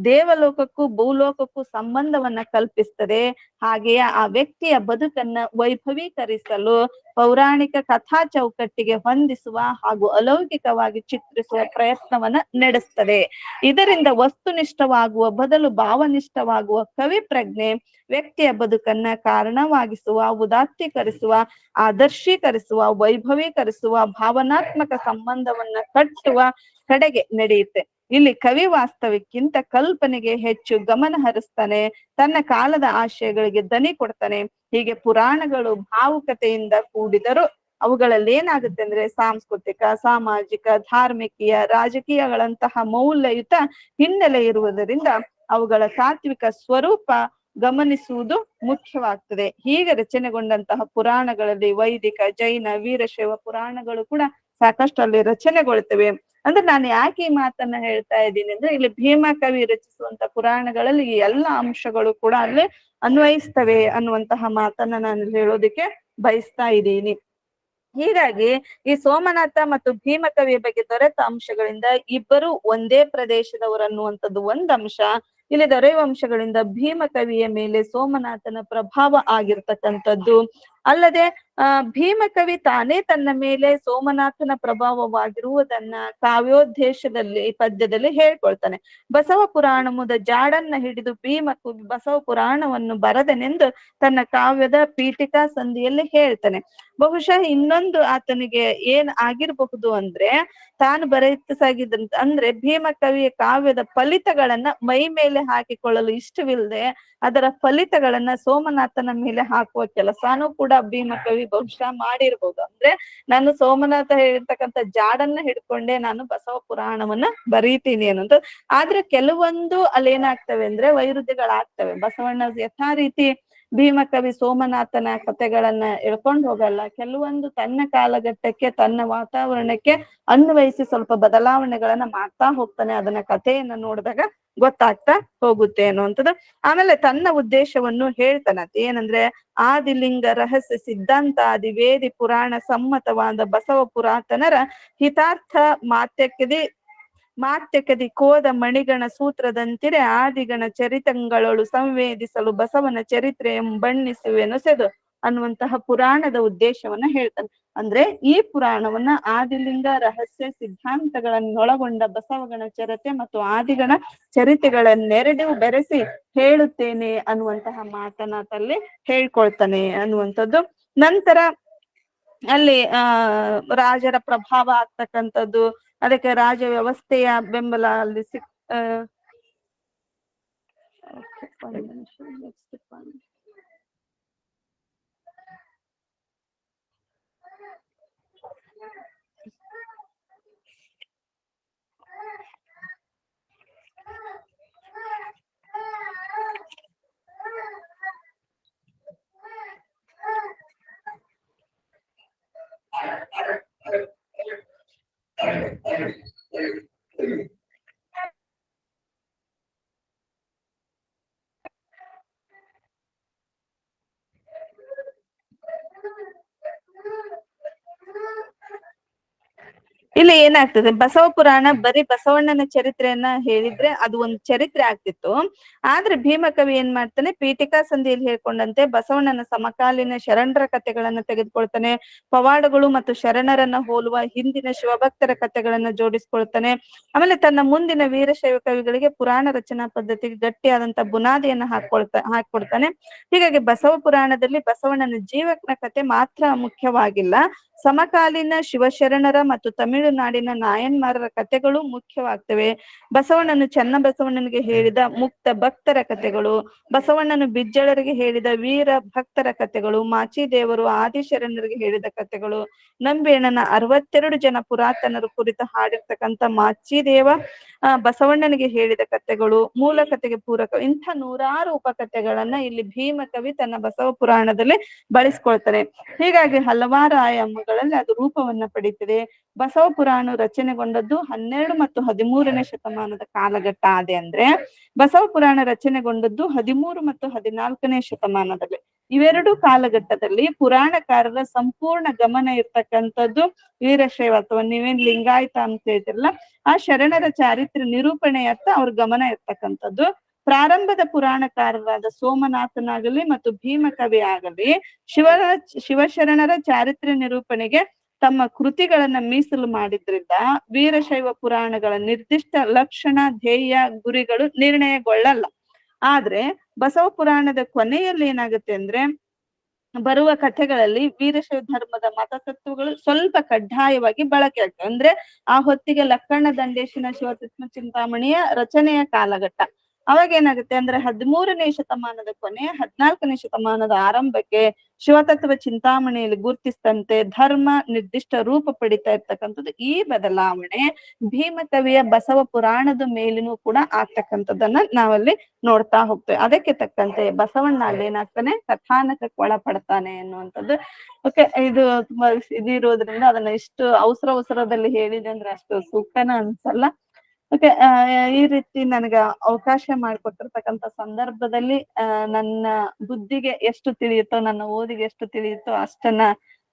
ದೇವಲೋಕಕ್ಕೂ ಭೂಲೋಕಕ್ಕೂ ಸಂಬಂಧವನ್ನ ಕಲ್ಪಿಸ್ತದೆ. ಹಾಗೆಯೇ ಆ ವ್ಯಕ್ತಿಯ ಬದುಕನ್ನ ವೈಭವೀಕರಿಸಲು ಪೌರಾಣಿಕ ಕಥಾ ಚೌಕಟ್ಟಿಗೆ ಹೊಂದಿಸುವ ಹಾಗೂ ಅಲೌಕಿಕವಾಗಿ ಚಿತ್ರಿಸುವ ಪ್ರಯತ್ನವನ್ನ ನಡೆಸ್ತದೆ. ಇದರಿಂದ ವಸ್ತುನಿಷ್ಠವಾಗುವ ಬದಲು ಭಾವನಿಷ್ಠವಾಗುವ ಕವಿ ಪ್ರಜ್ಞೆ ವ್ಯಕ್ತಿಯ ಬದುಕನ್ನ ಕಾರಣವಾಗಿಸುವ, ಉದಾತ್ತೀಕರಿಸುವ, ಆದರ್ಶೀಕರಿಸುವ, ವೈಭವೀಕರಿಸುವ, ಭಾವನಾತ್ಮಕ ಸಂಬಂಧವನ್ನ ಕಟ್ಟುವ ಕಡೆಗೆ ನಡೆಯುತ್ತೆ. ಇಲ್ಲಿ ಕವಿ ವಾಸ್ತವಕ್ಕಿಂತ ಕಲ್ಪನೆಗೆ ಹೆಚ್ಚು ಗಮನ ಹರಿಸ್ತಾನೆ, ತನ್ನ ಕಾಲದ ಆಶಯಗಳಿಗೆ ದನಿ ಕೊಡ್ತಾನೆ. ಹೀಗೆ ಪುರಾಣಗಳು ಭಾವುಕತೆಯಿಂದ ಕೂಡಿದರು ಅವುಗಳಲ್ಲಿ ಏನಾಗುತ್ತೆ ಅಂದ್ರೆ ಸಾಂಸ್ಕೃತಿಕ, ಸಾಮಾಜಿಕ, ಧಾರ್ಮಿಕೀಯ, ರಾಜಕೀಯಗಳಂತಹ ಮೌಲ್ಯಯುತ ಹಿನ್ನೆಲೆ ಇರುವುದರಿಂದ ಅವುಗಳ ತಾತ್ವಿಕ ಸ್ವರೂಪ ಗಮನಿಸುವುದು ಮುಖ್ಯವಾಗ್ತದೆ. ಹೀಗೆ ರಚನೆಗೊಂಡಂತಹ ಪುರಾಣಗಳಲ್ಲಿ ವೈದಿಕ, ಜೈನ, ವೀರಶೈವ ಪುರಾಣಗಳು ಕೂಡ ಸಾಕಷ್ಟು ಅಲ್ಲಿ ರಚನೆಗೊಳ್ತವೆ. ಅಂದ್ರೆ ನಾನು ಯಾಕೆ ಈ ಮಾತನ್ನ ಹೇಳ್ತಾ ಇದ್ದೀನಿ ಅಂದ್ರೆ ಇಲ್ಲಿ ಭೀಮ ಕವಿ ರಚಿಸುವಂತ ಪುರಾಣಗಳಲ್ಲಿ ಈ ಎಲ್ಲ ಅಂಶಗಳು ಕೂಡ ಅಲ್ಲಿ ಅನ್ವಯಿಸ್ತವೆ ಅನ್ನುವಂತಹ ಮಾತನ್ನ ನಾನು ಹೇಳೋದಿಕ್ಕೆ ಬಯಸ್ತಾ ಇದ್ದೀನಿ. ಹೀಗಾಗಿ ಈ ಸೋಮನಾಥ ಮತ್ತು ಭೀಮಕವಿಯ ಬಗ್ಗೆ ದೊರೆತ ಅಂಶಗಳಿಂದ ಇಬ್ಬರು ಒಂದೇ ಪ್ರದೇಶದವರನ್ನುವಂಥದ್ದು ಒಂದ್ ಅಂಶ. ಇಲ್ಲಿ ದೊರೆಯುವ ಅಂಶಗಳಿಂದ ಭೀಮಕವಿಯ ಮೇಲೆ ಸೋಮನಾಥನ ಪ್ರಭಾವ ಆಗಿರ್ತಕ್ಕಂಥದ್ದು ಅಲ್ಲದೆ ಭೀಮಕವಿ ತಾನೇ ತನ್ನ ಮೇಲೆ ಸೋಮನಾಥನ ಪ್ರಭಾವವಾಗಿರುವುದನ್ನ ಕಾವ್ಯೋದ್ದೇಶದಲ್ಲಿ ಪದ್ಯದಲ್ಲಿ ಹೇಳ್ಕೊಳ್ತಾನೆ. ಬಸವ ಪುರಾಣಮುದ ಜಾಡನ್ನ ಹಿಡಿದು ಭೀಮಕವಿ ಬಸವ ಪುರಾಣವನ್ನು ಬರದನೆಂದು ತನ್ನ ಕಾವ್ಯದ ಪೀಠಿಕಾ ಸಂಧಿಯಲ್ಲಿ ಹೇಳ್ತಾನೆ. ಬಹುಶಃ ಇನ್ನೊಂದು ಆತನಿಗೆ ಏನ್ ಆಗಿರಬಹುದು ಅಂದ್ರೆ ತಾನು ಬರೆಯಿಸಾಗಿದ್ದಂತ ಅಂದ್ರೆ ಭೀಮಕವಿಯ ಕಾವ್ಯದ ಫಲಿತಗಳನ್ನ ಮೈ ಮೇಲೆ ಹಾಕಿಕೊಳ್ಳಲು ಇಷ್ಟವಿಲ್ಲದೆ ಅದರ ಫಲಿತಗಳನ್ನ ಸೋಮನಾಥನ ಮೇಲೆ ಹಾಕುವ ಕೆಲಸನೂ ಕೂಡ ಭೀಮಕವಿ ಬಹುಶಃ ಮಾಡಿರ್ಬೋದು. ಅಂದ್ರೆ ನಾನು ಸೋಮನಾಥ ಹೇಳಿರ್ತಕ್ಕಂಥ ಜಾಡನ್ನ ಹಿಡ್ಕೊಂಡೆ ನಾನು ಬಸವ ಪುರಾಣವನ್ನ ಬರೀತೀನಿ ಅನ್ನೋದು. ಆದ್ರೆ ಕೆಲವೊಂದು ಅಲ್ಲಿ ಏನಾಗ್ತವೆ ಅಂದ್ರೆ ವೈರುಧ್ಯಗಳಾಗ್ತವೆ. ಬಸವಣ್ಣ ಯಥಾ ರೀತಿ ಭೀಮಕವಿ ಸೋಮನಾಥನ ಕಥೆಗಳನ್ನ ಎಳ್ಕೊಂಡು ಹೋಗಲ್ಲ. ಕೆಲವೊಂದು ತನ್ನ ಕಾಲಘಟ್ಟಕ್ಕೆ ತನ್ನ ವಾತಾವರಣಕ್ಕೆ ಅನ್ವಯಿಸಿ ಸ್ವಲ್ಪ ಬದಲಾವಣೆಗಳನ್ನ ಮಾಡ್ತಾ ಹೋಗ್ತಾನೆ. ಅದನ್ನ ಕಥೆಯನ್ನ ನೋಡಿದಾಗ ಗೊತ್ತಾಗ್ತಾ ಹೋಗುತ್ತೆ ಅನ್ನುವಂಥದ್ದು. ಆಮೇಲೆ ತನ್ನ ಉದ್ದೇಶವನ್ನು ಹೇಳ್ತಾನೆ. ಏನಂದ್ರೆ ಆದಿಲಿಂಗ ರಹಸ್ಯ ಸಿದ್ಧಾಂತಾದಿ ವೇದಿ ಪುರಾಣ ಸಮ್ಮತವಾದ ಬಸವ ಪುರಾತನರ ಹಿತಾರ್ಥ ಮಾತ್ಯಕದಿ ಕೋದ ಮಣಿಗಣ ಸೂತ್ರದಂತಿರೆ ಆದಿಗಣ ಚರಿತಂಗಳಳು ಸಂವೇದಿಸಲು ಬಸವನ ಚರಿತ್ರೆ ಬಣ್ಣಿಸುವೆನೊಸೆದು ಅನ್ನುವಂತಹ ಪುರಾಣದ ಉದ್ದೇಶವನ್ನ ಹೇಳ್ತಾನೆ. ಅಂದ್ರೆ ಈ ಪುರಾಣವನ್ನ ಆದಿಲಿಂಗ ರಹಸ್ಯ ಸಿದ್ಧಾಂತಗಳನ್ನೊಳಗೊಂಡ ಬಸವಗಣ ಚರಿತೆ ಮತ್ತು ಆದಿಗಣ ಚರಿತೆಗಳನ್ನೆರಡೂ ಬೆರೆಸಿ ಹೇಳುತ್ತೇನೆ ಅನ್ನುವಂತಹ ಮಾತನಾತಲ್ಲಿ ಹೇಳ್ಕೊಳ್ತಾನೆ ಅನ್ನುವಂಥದ್ದು. ನಂತರ ಅಲ್ಲಿ ರಾಜರ ಪ್ರಭಾವ ಆಗ್ತಕ್ಕಂಥದ್ದು, ಅದಕ್ಕೆ ರಾಜ ವ್ಯವಸ್ಥೆಯ ಬೆಂಬಲ ಅಲ್ಲಿ ಇಲ್ಲಿ ಏನಾಗ್ತದೆ, ಬಸವ ಪುರಾಣ ಬರೀ ಬಸವಣ್ಣನ ಚರಿತ್ರೆಯನ್ನ ಹೇಳಿದ್ರೆ ಅದು ಒಂದು ಚರಿತ್ರೆ ಆಗ್ತಿತ್ತು. ಆದ್ರೆ ಭೀಮಕವಿ ಏನ್ ಮಾಡ್ತಾನೆ, ಪೀಠಿಕಾ ಸಂಧಿಯಲ್ಲಿ ಹೇಳ್ಕೊಂಡಂತೆ ಬಸವಣ್ಣನ ಸಮಕಾಲೀನ ಶರಣರ ಕಥೆಗಳನ್ನ ತೆಗೆದುಕೊಳ್ತಾನೆ, ಪವಾಡಗಳು ಮತ್ತು ಶರಣರನ್ನ ಹೋಲುವ ಹಿಂದಿನ ಶಿವಭಕ್ತರ ಕಥೆಗಳನ್ನ ಜೋಡಿಸ್ಕೊಳ್ತಾನೆ. ಆಮೇಲೆ ತನ್ನ ಮುಂದಿನ ವೀರಶೈವ ಕವಿಗಳಿಗೆ ಪುರಾಣ ರಚನಾ ಪದ್ಧತಿಗೆ ಗಟ್ಟಿಯಾದಂತ ಬುನಾದಿಯನ್ನ ಹಾಕೊಡ್ತಾನೆ. ಹೀಗಾಗಿ ಬಸವ ಪುರಾಣದಲ್ಲಿ ಬಸವಣ್ಣನ ಜೀವನ ಕಥೆ ಮಾತ್ರ ಮುಖ್ಯವಾಗಿಲ್ಲ, ಸಮಕಾಲೀನ ಶಿವಶರಣರ ಮತ್ತು ತಮಿಳುನಾಡಿನ ನಾಯನ್ಮಾರರ ಕಥೆಗಳು ಮುಖ್ಯವಾಗ್ತವೆ. ಬಸವಣ್ಣನು ಚನ್ನಬಸವಣ್ಣನಿಗೆ ಹೇಳಿದ ಮುಕ್ತ ಭಕ್ತರ ಕಥೆಗಳು, ಬಸವಣ್ಣನು ಬಿಜ್ಜಳರಿಗೆ ಹೇಳಿದ ವೀರ ಭಕ್ತರ ಕಥೆಗಳು, ಮಾಚಿದೇವರು ಆದಿಶರಣರಿಗೆ ಹೇಳಿದ ಕಥೆಗಳು, ನಂಬೇಣನ 62 ಜನ ಪುರಾತನರು ಕುರಿತು ಹಾಡಿರ್ತಕ್ಕಂಥ ಮಾಚಿದೇವ ಬಸವಣ್ಣನಿಗೆ ಹೇಳಿದ ಕಥೆಗಳು, ಮೂಲ ಕಥೆಗೆ ಪೂರಕ, ಇಂಥ 100 ಉಪಕಥೆಗಳನ್ನ ಇಲ್ಲಿ ಭೀಮಕವಿ ತನ್ನ ಬಸವ ಪುರಾಣದಲ್ಲಿ ಬಳಸ್ಕೊಳ್ತಾರೆ. ಹೀಗಾಗಿ ಹಲವಾರು ಆಯಾಮಗಳಲ್ಲಿ ಅದು ರೂಪವನ್ನ ಪಡೀತಿದೆ. ಬಸವ ಪುರಾಣ ರಚನೆಗೊಂಡದ್ದು 12 ಮತ್ತು 13ನೇ ಶತಮಾನದ ಕಾಲಘಟ್ಟ ಆದೆ ಅಂದ್ರೆ, ಬಸವ ಪುರಾಣ ರಚನೆಗೊಂಡದ್ದು 13 ಮತ್ತು 14ನೇ ಶತಮಾನದಲ್ಲಿ. ಇವೆರಡು ಕಾಲಘಟ್ಟದಲ್ಲಿ ಪುರಾಣಕಾರರ ಸಂಪೂರ್ಣ ಗಮನ ಇರ್ತಕ್ಕಂಥದ್ದು ವೀರಶೈವ ಅಥವಾ ನೀವೇನ್ ಲಿಂಗಾಯತ ಅಂತ ಹೇಳ್ತಿರಲ್ಲ, ಆ ಶರಣರ ಚಾರಿತ್ರ್ಯ ನಿರೂಪಣೆಯತ್ತ ಅವ್ರ ಗಮನ ಇರ್ತಕ್ಕಂಥದ್ದು. ಪ್ರಾರಂಭದ ಪುರಾಣಕಾರರಾದ ಸೋಮನಾಥನಾಗಲಿ ಮತ್ತು ಭೀಮಕವಿ ಆಗಲಿ ಶಿವಶರಣರ ಚಾರಿತ್ರ್ಯ ನಿರೂಪಣೆಗೆ ತಮ್ಮ ಕೃತಿಗಳನ್ನ ಮೀಸಲು ಮಾಡಿದ್ರಿಂದ ವೀರಶೈವ ಪುರಾಣಗಳ ನಿರ್ದಿಷ್ಟ ಲಕ್ಷಣ, ಧ್ಯೇಯ, ಗುರಿಗಳು ನಿರ್ಣಯಗೊಳ್ಳಲ್ಲ. ಆದ್ರೆ ಬಸವ ಪುರಾಣದ ಕೊನೆಯಲ್ಲಿ ಏನಾಗುತ್ತೆ ಅಂದ್ರೆ, ಬರುವ ಕಥೆಗಳಲ್ಲಿ ವೀರಶೈವ ಧರ್ಮದ ಮತತತ್ವಗಳು ಸ್ವಲ್ಪ ಕಡ್ಡಾಯವಾಗಿ ಬಳಕೆ ಆಗ್ತವೆ. ಅಂದ್ರೆ ಆ ಹೊತ್ತಿಗೆ ಲಕ್ಕಣ್ಣ ದಂಡೇಶಿನ ಶಿವತತ್ವ ಚಿಂತಾಮಣಿಯ ರಚನೆಯ ಕಾಲಘಟ್ಟ. ಅವಾಗ ಏನಾಗುತ್ತೆ ಅಂದ್ರೆ 13ನೇ ಶತಮಾನದ ಕೊನೆ 14ನೇ ಶತಮಾನದ ಆರಂಭಕ್ಕೆ ಶಿವತತ್ವ ಚಿಂತಾಮಣಿಯಲ್ಲಿ ಗುರುತಿಸಿದಂತೆ ಧರ್ಮ ನಿರ್ದಿಷ್ಟ ರೂಪ ಪಡಿತಾ ಇರ್ತಕ್ಕಂಥದ್ದು. ಈ ಬದಲಾವಣೆ ಭೀಮಕವಿಯ ಬಸವ ಪುರಾಣದ ಮೇಲಿನೂ ಕೂಡ ಆಗ್ತಕ್ಕಂಥದ್ದನ್ನ ನಾವಲ್ಲಿ ನೋಡ್ತಾ ಹೋಗ್ತೇವೆ. ಅದಕ್ಕೆ ತಕ್ಕಂತೆ ಬಸವಣ್ಣ ಅಲ್ಲಿ ಏನಾಗ್ತಾನೆ, ಕಥಾನಕಕ್ಕೆ ಒಳಪಡ್ತಾನೆ ಅನ್ನುವಂಥದ್ದು. ಓಕೆ, ಇದು ತುಂಬಾ ಇದಿರೋದ್ರಿಂದ ಅದನ್ನ ಇಷ್ಟು ಅವಸರದಲ್ಲಿ ಹೇಳಿದೆ ಅಂದ್ರೆ ಅಷ್ಟು ಸೂಕ್ತನ ಅನ್ಸಲ್ಲ. ಓಕೆ, ಈ ರೀತಿ ನನಗ ಅವಕಾಶ ಮಾಡಿಕೊಟ್ಟಿರ್ತಕ್ಕಂಥ ಸಂದರ್ಭದಲ್ಲಿ ನನ್ನ ಬುದ್ಧಿಗೆ ಎಷ್ಟು ತಿಳಿಯುತ್ತೋ, ನನ್ನ ಓದಿಗೆ ಎಷ್ಟು ತಿಳಿಯುತ್ತೋ ಅಷ್ಟನ್ನ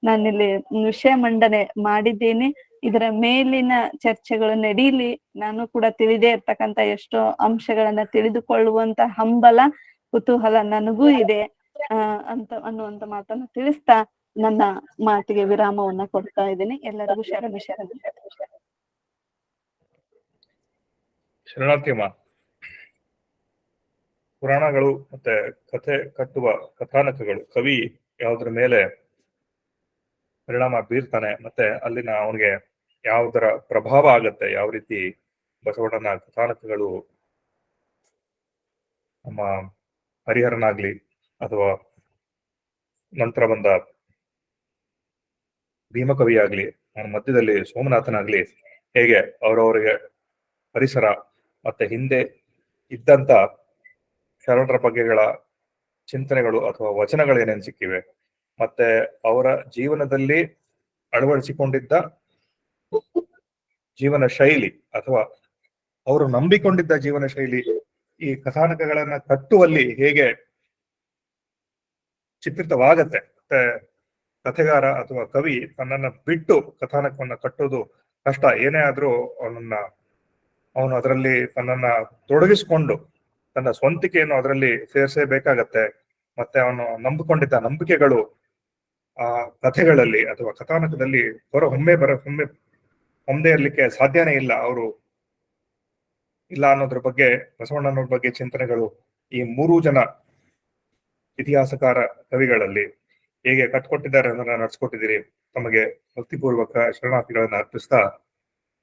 ನಾನಿಲ್ಲಿ ವಿಷಯ ಮಂಡನೆ ಮಾಡಿದ್ದೀನಿ. ಇದರ ಮೇಲಿನ ಚರ್ಚೆಗಳು ನಡೀಲಿ, ನಾನು ಕೂಡ ತಿಳಿದೇ ಇರ್ತಕ್ಕಂಥ ಎಷ್ಟೋ ಅಂಶಗಳನ್ನ ತಿಳಿದುಕೊಳ್ಳುವಂತ ಹಂಬಲ, ಕುತೂಹಲ ನನಗೂ ಇದೆ ಅನ್ನುವಂತ ಮಾತನ್ನು ತಿಳಿಸ್ತಾ ನನ್ನ ಮಾತಿಗೆ ವಿರಾಮವನ್ನ ಕೊಡ್ತಾ ಇದ್ದೀನಿ. ಎಲ್ಲರಿಗೂ ಶರಣು. ಶರಣಾರ್ಥಿಯಮ್ಮ, ಪುರಾಣಗಳು ಮತ್ತೆ ಕಥೆ ಕಟ್ಟುವ ಕಥಾನಕಗಳು, ಕವಿ ಯಾವುದ್ರ ಮೇಲೆ ಪರಿಣಾಮ ಬೀರ್ತಾನೆ ಮತ್ತೆ ಅಲ್ಲಿನ ಅವನಿಗೆ ಯಾವುದರ ಪ್ರಭಾವ ಆಗತ್ತೆ, ಯಾವ ರೀತಿ ಬಸವಣ್ಣನ ಕಥಾನಕಗಳು ನಮ್ಮ ಹರಿಹರನಾಗ್ಲಿ ಅಥವಾ ನಂತರ ಬಂದ ಭೀಮಕವಿ ಆಗ್ಲಿ, ಮಧ್ಯದಲ್ಲಿ ಸೋಮನಾಥನಾಗ್ಲಿ, ಹೇಗೆ ಅವರವರಿಗೆ ಪರಿಸರ ಮತ್ತೆ ಹಿಂದೆ ಇದ್ದಂತ ಶರಣರ ಬಗೆಗಳ ಚಿಂತನೆಗಳು ಅಥವಾ ವಚನಗಳೇನೇನ್ ಸಿಕ್ಕಿವೆ, ಮತ್ತೆ ಅವರ ಜೀವನದಲ್ಲಿ ಅಳವಡಿಸಿಕೊಂಡಿದ್ದ ಜೀವನ ಶೈಲಿ ಅಥವಾ ಅವರು ನಂಬಿಕೊಂಡಿದ್ದ ಜೀವನ ಶೈಲಿ ಈ ಕಥಾನಕಗಳನ್ನ ಕಟ್ಟುವಲ್ಲಿ ಹೇಗೆ ಚಿತ್ರಿತವಾಗತ್ತೆ. ಮತ್ತೆ ಕಥೆಗಾರ ಅಥವಾ ಕವಿ ತನ್ನನ್ನ ಬಿಟ್ಟು ಕಥಾನಕವನ್ನ ಕಟ್ಟೋದು ಕಷ್ಟ. ಏನೇ ಆದ್ರೂ ಅವನು ಅದರಲ್ಲಿ ತನ್ನನ್ನ ತೊಡಗಿಸ್ಕೊಂಡು ತನ್ನ ಸ್ವಂತಿಕೆಯನ್ನು ಅದರಲ್ಲಿ ಸೇರಿಸಬೇಕಾಗತ್ತೆ. ಮತ್ತೆ ಅವನು ನಂಬಿಕೊಂಡಿದ್ದ ನಂಬಿಕೆಗಳು ಆ ಕಥೆಗಳಲ್ಲಿ ಅಥವಾ ಕಥಾನಕದಲ್ಲಿ ಹೊಮ್ಮದೇ ಇರ್ಲಿಕ್ಕೆ ಸಾಧ್ಯನೇ ಇಲ್ಲ. ಅವರು ಇಲ್ಲ ಅನ್ನೋದ್ರ ಬಗ್ಗೆ, ಬಸವಣ್ಣನವ್ರ ಬಗ್ಗೆ ಚಿಂತನೆಗಳು ಈ 3 ಜನ ಇತಿಹಾಸಕಾರ ಕವಿಗಳಲ್ಲಿ ಹೇಗೆ ಕಟ್ಕೊಟ್ಟಿದ್ದಾರೆ ಅನ್ನೋದನ್ನ ನಡೆಸ್ಕೊಟ್ಟಿದ್ದೀರಿ. ತಮಗೆ ಭಕ್ತಿಪೂರ್ವಕ ಶರಣಾರ್ಥಿಗಳನ್ನ ಅರ್ಪಿಸ್ತಾ,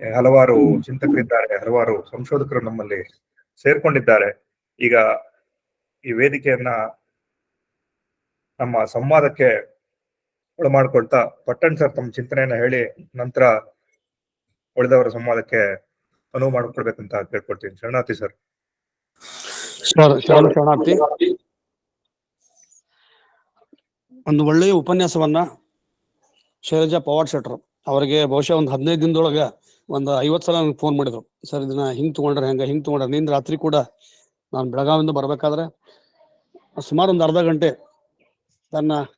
ಹಲವಾರು ಚಿಂತಕರಿದ್ದಾರೆ, ಹಲವಾರು ಸಂಶೋಧಕರು ನಮ್ಮಲ್ಲಿ ಸೇರ್ಕೊಂಡಿದ್ದಾರೆ. ಈಗ ಈ ವೇದಿಕೆಯನ್ನ ನಮ್ಮ ಸಂವಾದಕ್ಕೆ ಒಳಮಾಡ್ಕೊಳ್ತಾ ಪಟ್ಟಣ್ ಸರ್ ತಮ್ಮ ಚಿಂತನೆಯನ್ನ ಹೇಳಿ ನಂತರ ಉಳಿದವರ ಸಂವಾದಕ್ಕೆ ಅನುವು ಮಾಡಿಕೊಡ್ಬೇಕಂತ ಕೇಳ್ಕೊಡ್ತೀನಿ. ಶರಣಾರ್ಥಿ ಸರ್. ಶರಣಾರ್ಥಿ. ಒಂದು ಒಳ್ಳೆಯ ಉಪನ್ಯಾಸವನ್ನ ಶೈಲಜಾ ಪವಾಡ್ ಶೆಟ್ರು ಅವರಿಗೆ ಬಹುಶಃ ಒಂದು 15 ದಿನದೊಳಗ ಒಂದು 50 ಸಲ ನನಗೆ ಫೋನ್ ಮಾಡಿದ್ರು. ಸರ್ ಇದನ್ನ ಹಿಂಗ್ ತಗೊಂಡ್ರೆ ಹಿಂಗ್ ತಗೊಂಡ್ರೆ. ನಿಂದ ರಾತ್ರಿ ಕೂಡ ನಾನು ಬೆಳಗಾವಿಂದ ಬರ್ಬೇಕಾದ್ರೆ ಸುಮಾರು ಒಂದು ಅರ್ಧ ಗಂಟೆ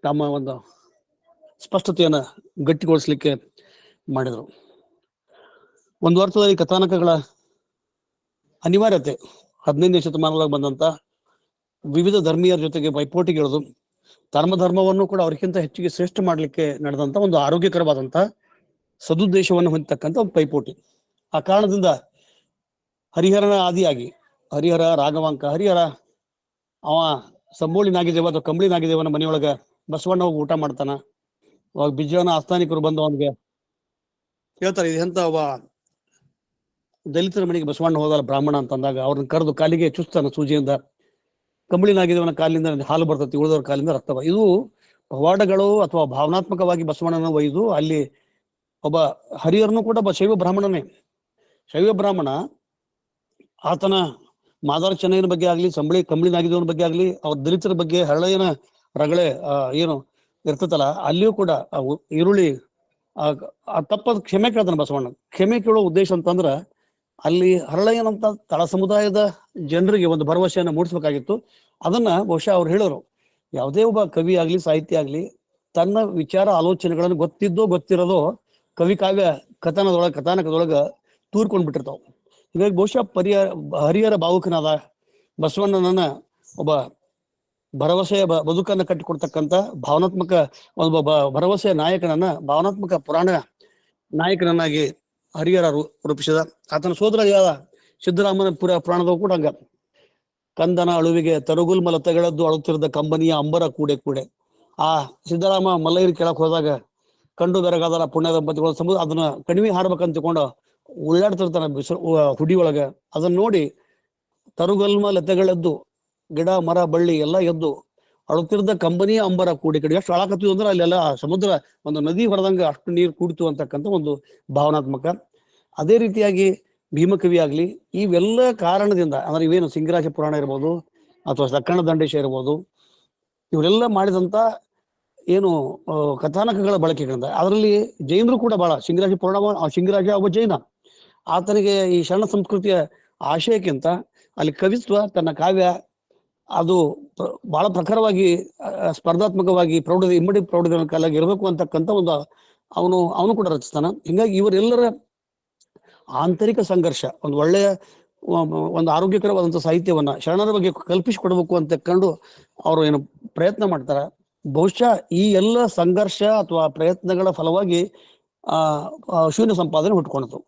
ತಮ್ಮ ಒಂದು ಸ್ಪಷ್ಟತೆಯನ್ನ ಗಟ್ಟಿಗೊಳಿಸ್ಲಿಕ್ಕೆ ಮಾಡಿದ್ರು. ಒಂದು ಅರ್ಥದಲ್ಲಿ ಕಥಾನಕಗಳ ಅನಿವಾರ್ಯತೆ 15ನೇ ಶತಮಾನದಾಗ ಬಂದಂತ ವಿವಿಧ ಧರ್ಮೀಯರ ಜೊತೆಗೆ ಪೈಪೋಟಿಗಿಳಿದು ಧರ್ಮವನ್ನು ಕೂಡ ಅವ್ರಿಗಿಂತ ಹೆಚ್ಚಿಗೆ ಶ್ರೇಷ್ಠ ಮಾಡ್ಲಿಕ್ಕೆ ನಡೆದಂತ ಒಂದು ಆರೋಗ್ಯಕರವಾದಂತ ಸದುದ್ದೇಶವನ್ನು ಹೊಂದತಕ್ಕಂಥ ಒಂದು ಪೈಪೋಟಿ. ಆ ಕಾರಣದಿಂದ ಹರಿಹರನ ಆದಿಯಾಗಿ ಹರಿಹರ ರಾಘವಾಂಕ ಹರಿಹರ ಅವ ಸಂಬೋಳಿ ನಾಗಿದೇವ ಅಥವಾ ಕಂಬಳಿ ನಾಗಿದೇವನ ಮನೆಯೊಳಗ ಬಸವಣ್ಣ ಹೋಗಿ ಊಟ ಮಾಡ್ತಾನ. ಅವಾಗ ಬಿಜ್ಜವನ ಆಸ್ಥಾನಿಕರು ಬಂದು ಅವನಿಗೆ ಹೇಳ್ತಾರೆ, ಇದು ಎಂತ ಒಬ್ಬ ದಲಿತರ ಮನೆಗೆ ಬಸವಣ್ಣ ಹೋದಲ್ಲ ಬ್ರಾಹ್ಮಣ ಅಂತಂದಾಗ ಅವ್ರನ್ನ ಕರೆದು ಕಾಲಿಗೆ ಚುಸ್ತಾನ ಸೂಜಿಯಿಂದ. ಕಂಬಳಿ ನಾಗಿದೇವನ ಕಾಲಿಂದ ಹಾಲು ಬರ್ತತಿ, ಉಳಿದವ್ರ ಕಾಲಿಂದ ರಕ್ತವ. ಇದು ಪವಾಡಗಳು ಅಥವಾ ಭಾವನಾತ್ಮಕವಾಗಿ ಬಸವಣ್ಣನ ಒಯ್ದು ಅಲ್ಲಿ ಒಬ್ಬ ಹರಿಹರನು ಕೂಡ ಒಬ್ಬ ಶೈವ ಬ್ರಾಹ್ಮಣನೇ. ಶೈವ ಬ್ರಾಹ್ಮಣ ಆತನ ಮಾದಾರ ಚೆನ್ನಯ್ಯನ ಬಗ್ಗೆ ಆಗ್ಲಿ, ಕಂಬಳಿ ನಾಗಿದೇವನ ಬಗ್ಗೆ ಆಗ್ಲಿ, ಅವ್ರ ದಲಿತರ ಬಗ್ಗೆ ಹರಳೆಯನ ರಗಳೆ ಏನು ಇರ್ತತಲ್ಲ, ಅಲ್ಲಿಯೂ ಕೂಡ ಈರುಳ್ಳಿ ತಪ್ಪದ ಕ್ಷಮೆ ಕೇಳ್ತಾನೆ ಬಸವಣ್ಣ. ಕ್ಷಮೆ ಕೇಳೋ ಉದ್ದೇಶ ಅಂತಂದ್ರ ಅಲ್ಲಿ ಹರಳೆಯನಂತ ತಳ ಸಮುದಾಯದ ಜನರಿಗೆ ಒಂದು ಭರವಸೆಯನ್ನು ಮೂಡಿಸ್ಬೇಕಾಗಿತ್ತು. ಅದನ್ನ ಬಹುಶಃ ಅವ್ರು ಹೇಳೋರು, ಯಾವುದೇ ಒಬ್ಬ ಕವಿ ಆಗ್ಲಿ ಸಾಹಿತ್ಯ ಆಗ್ಲಿ ತನ್ನ ವಿಚಾರ ಆಲೋಚನೆಗಳನ್ನು ಗೊತ್ತಿದ್ದೋ ಗೊತ್ತಿರೋದೋ ಕವಿ ಕಾವ್ಯ ಕಥಾನಕದೊಳಗ ತೂರ್ಕೊಂಡ್ಬಿಟ್ಟಿರ್ತಾವ. ಹೀಗಾಗಿ ಬಹುಶಃ ಹರಿಹರ ಭಾವುಕನಾದ ಬಸವಣ್ಣನನ್ನ ಒಬ್ಬ ಭರವಸೆಯ ಬದುಕನ್ನ ಕಟ್ಟಿಕೊಡ್ತಕ್ಕಂಥ ಭಾವನಾತ್ಮಕ ಒಬ್ಬ ಭರವಸೆಯ ನಾಯಕನನ್ನ, ಭಾವನಾತ್ಮಕ ಪುರಾಣ ನಾಯಕನನ್ನಾಗಿ ಹರಿಹರ ರೂಪಿಸಿದ. ಆತನ ಸೋದರ ಸಿದ್ದರಾಮನ ಪುರಾಣದ ಕೂಡ ಹಂಗ, ಕಂದನ ಅಳುವಿಗೆ ತರುಗುಲ್ಮ ಲತೆಗಳದ್ದು ಅಳುತ್ತಿರದ ಕಂಬನಿಯ ಅಂಬರ ಕೂಡೆ. ಆ ಸಿದ್ದರಾಮ ಮಲ್ಲೈರಿ ಕೆಳಕ್ ಹೋದಾಗ ಕಂಡು ಬೆರಗಾದರ ಪುಣ್ಯ ದಂಪತಿಗಳು ಅದನ್ನ ಕಣಿವೆ ಹಾಡ್ಬೇಕಂತ ತಿಳ್ಕೊಂಡು ಉಳ್ಳಾಡ್ತಿರ್ತಾನ ಹುಡಿ ಒಳಗ. ಅದನ್ನ ನೋಡಿ ತರುಗಲ್ಮ ಲತೆಗಳೆದ್ದು ಗಿಡ ಮರ ಬಳ್ಳಿ ಎಲ್ಲ ಎದ್ದು ಅಳುತ್ತಿರ್ದ ಕಂಬನಿಯ ಅಂಬರ ಕೂಡಿ ಎಷ್ಟು ಅಳಾಕತ್ತೀವಿ ಅಂದ್ರೆ ಅಲ್ಲೆಲ್ಲ ಸಮುದ್ರ ಒಂದು ನದಿ ಹೊರದಂಗ ಅಷ್ಟು ನೀರು ಕೂಡಿತು ಅಂತಕ್ಕಂಥ ಒಂದು ಭಾವನಾತ್ಮಕ. ಅದೇ ರೀತಿಯಾಗಿ ಭೀಮಕವಿ ಆಗ್ಲಿ, ಇವೆಲ್ಲ ಕಾರಣದಿಂದ ಅಂದ್ರೆ ಇವೇನು ಸಿಂಗರಾಜ ಪುರಾಣ ಇರ್ಬೋದು ಅಥವಾ ಲಕ್ಕಣ ದಂಡೇಶ ಇರ್ಬೋದು, ಇವರೆಲ್ಲ ಮಾಡಿದಂತ ಏನು ಕಥಾನಕಗಳ ಬಳಕೆಗಳಿಂದ ಅದರಲ್ಲಿ ಜೈನರು ಕೂಡ ಬಹಳ ಸಿಂಗರಾಜ ಒಬ್ಬ ಜೈನ. ಆತನಿಗೆ ಈ ಶರಣ ಸಂಸ್ಕೃತಿಯ ಆಶಯಕ್ಕಿಂತ ಅಲ್ಲಿ ಕವಿತ್ವ ತನ್ನ ಕಾವ್ಯ ಅದು ಬಹಳ ಪ್ರಖರವಾಗಿ ಸ್ಪರ್ಧಾತ್ಮಕವಾಗಿ ಇಮ್ಮಡಿ ಪ್ರೌಢ ಕಾಲಾಗಿ ಇರಬೇಕು ಅಂತಕ್ಕಂಥ ಒಂದು ಅವನು ಕೂಡ ರಚಿಸ್ತಾನ. ಹಿಂಗಾಗಿ ಇವರೆಲ್ಲರ ಆಂತರಿಕ ಸಂಘರ್ಷ ಒಂದು ಒಳ್ಳೆಯ ಒಂದು ಆರೋಗ್ಯಕರವಾದಂಥ ಸಾಹಿತ್ಯವನ್ನ ಶರಣರ ಬಗ್ಗೆ ಕಲ್ಪಿಸಿಕೊಡ್ಬೇಕು ಅಂತ ಕಂಡು ಅವರು ಏನು ಪ್ರಯತ್ನ ಮಾಡ್ತಾರ. ಬಹುಶಃ ಈ ಎಲ್ಲ ಸಂಘರ್ಷ ಅಥವಾ ಪ್ರಯತ್ನಗಳ ಫಲವಾಗಿ ಶೂನ್ಯ ಸಂಪಾದನೆ ಹುಟ್ಕೊಂಡಿತು.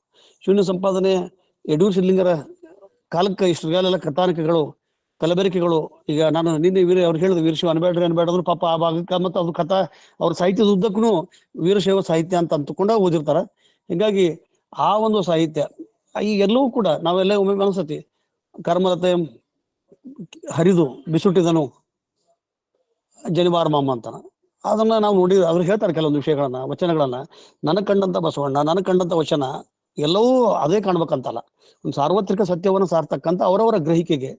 ಶೂನ್ಯ ಸಂಪಾದನೆ ಯಡೂರು ಸಿದ್ಲಿಂಗರ ಕಾಲಕ್ಕೆ ಇಷ್ಟೆಲ್ಲ ಕಥಾನಕಗಳು ಕಲಬೆರಕೆಗಳು. ಈಗ ನಾನು ನಿನ್ನೆ ಅವ್ರು ಹೇಳಿದ್ರು ವೀರಶೈವ ಅನ್ಬೇಡ್ರು ಪಾಪ ಆ ಭಾಗಕ್ಕೆ, ಮತ್ತು ಅದು ಅವ್ರ ಸಾಹಿತ್ಯದ ಉದ್ದಕ್ಕೂ ವೀರಶೈವ ಸಾಹಿತ್ಯ ಅಂತ ಅಂದುಕೊಂಡ ಓದಿರ್ತಾರ. ಹೀಗಾಗಿ ಆ ಒಂದು ಸಾಹಿತ್ಯ ಈ ಎಲ್ಲವೂ ಕೂಡ ನಾವೆಲ್ಲ ಒಮ್ಮೆ ಅನ್ಸತಿ ಕರ್ಮಲತೆ ಹರಿದು ಬಿಸುಟ್ಟಿದನು ಜನಿವಾರ ಮಾಮ ಅಂತಾನ. ಅದನ್ನ ನಾವು ನೋಡಿ ಅವ್ರು ಹೇಳ್ತಾರೆ ಕೆಲವೊಂದು ವಿಷಯಗಳನ್ನ, ವಚನಗಳನ್ನ. ನನಗ್ ಕಂಡಂತ ಬಸವಣ್ಣ, ನನಗ್ ಕಂಡಂತ ವಚನ ಎಲ್ಲವೂ ಅದೇ ಕಾಣ್ಬೇಕಂತಲ್ಲ. ಒಂದು ಸಾರ್ವತ್ರಿಕ ಸತ್ಯವನ್ನು ಸಾರ್ತಕ್ಕಂಥ ಅವರವರ ಗ್ರಹಿಕೆಗೆ,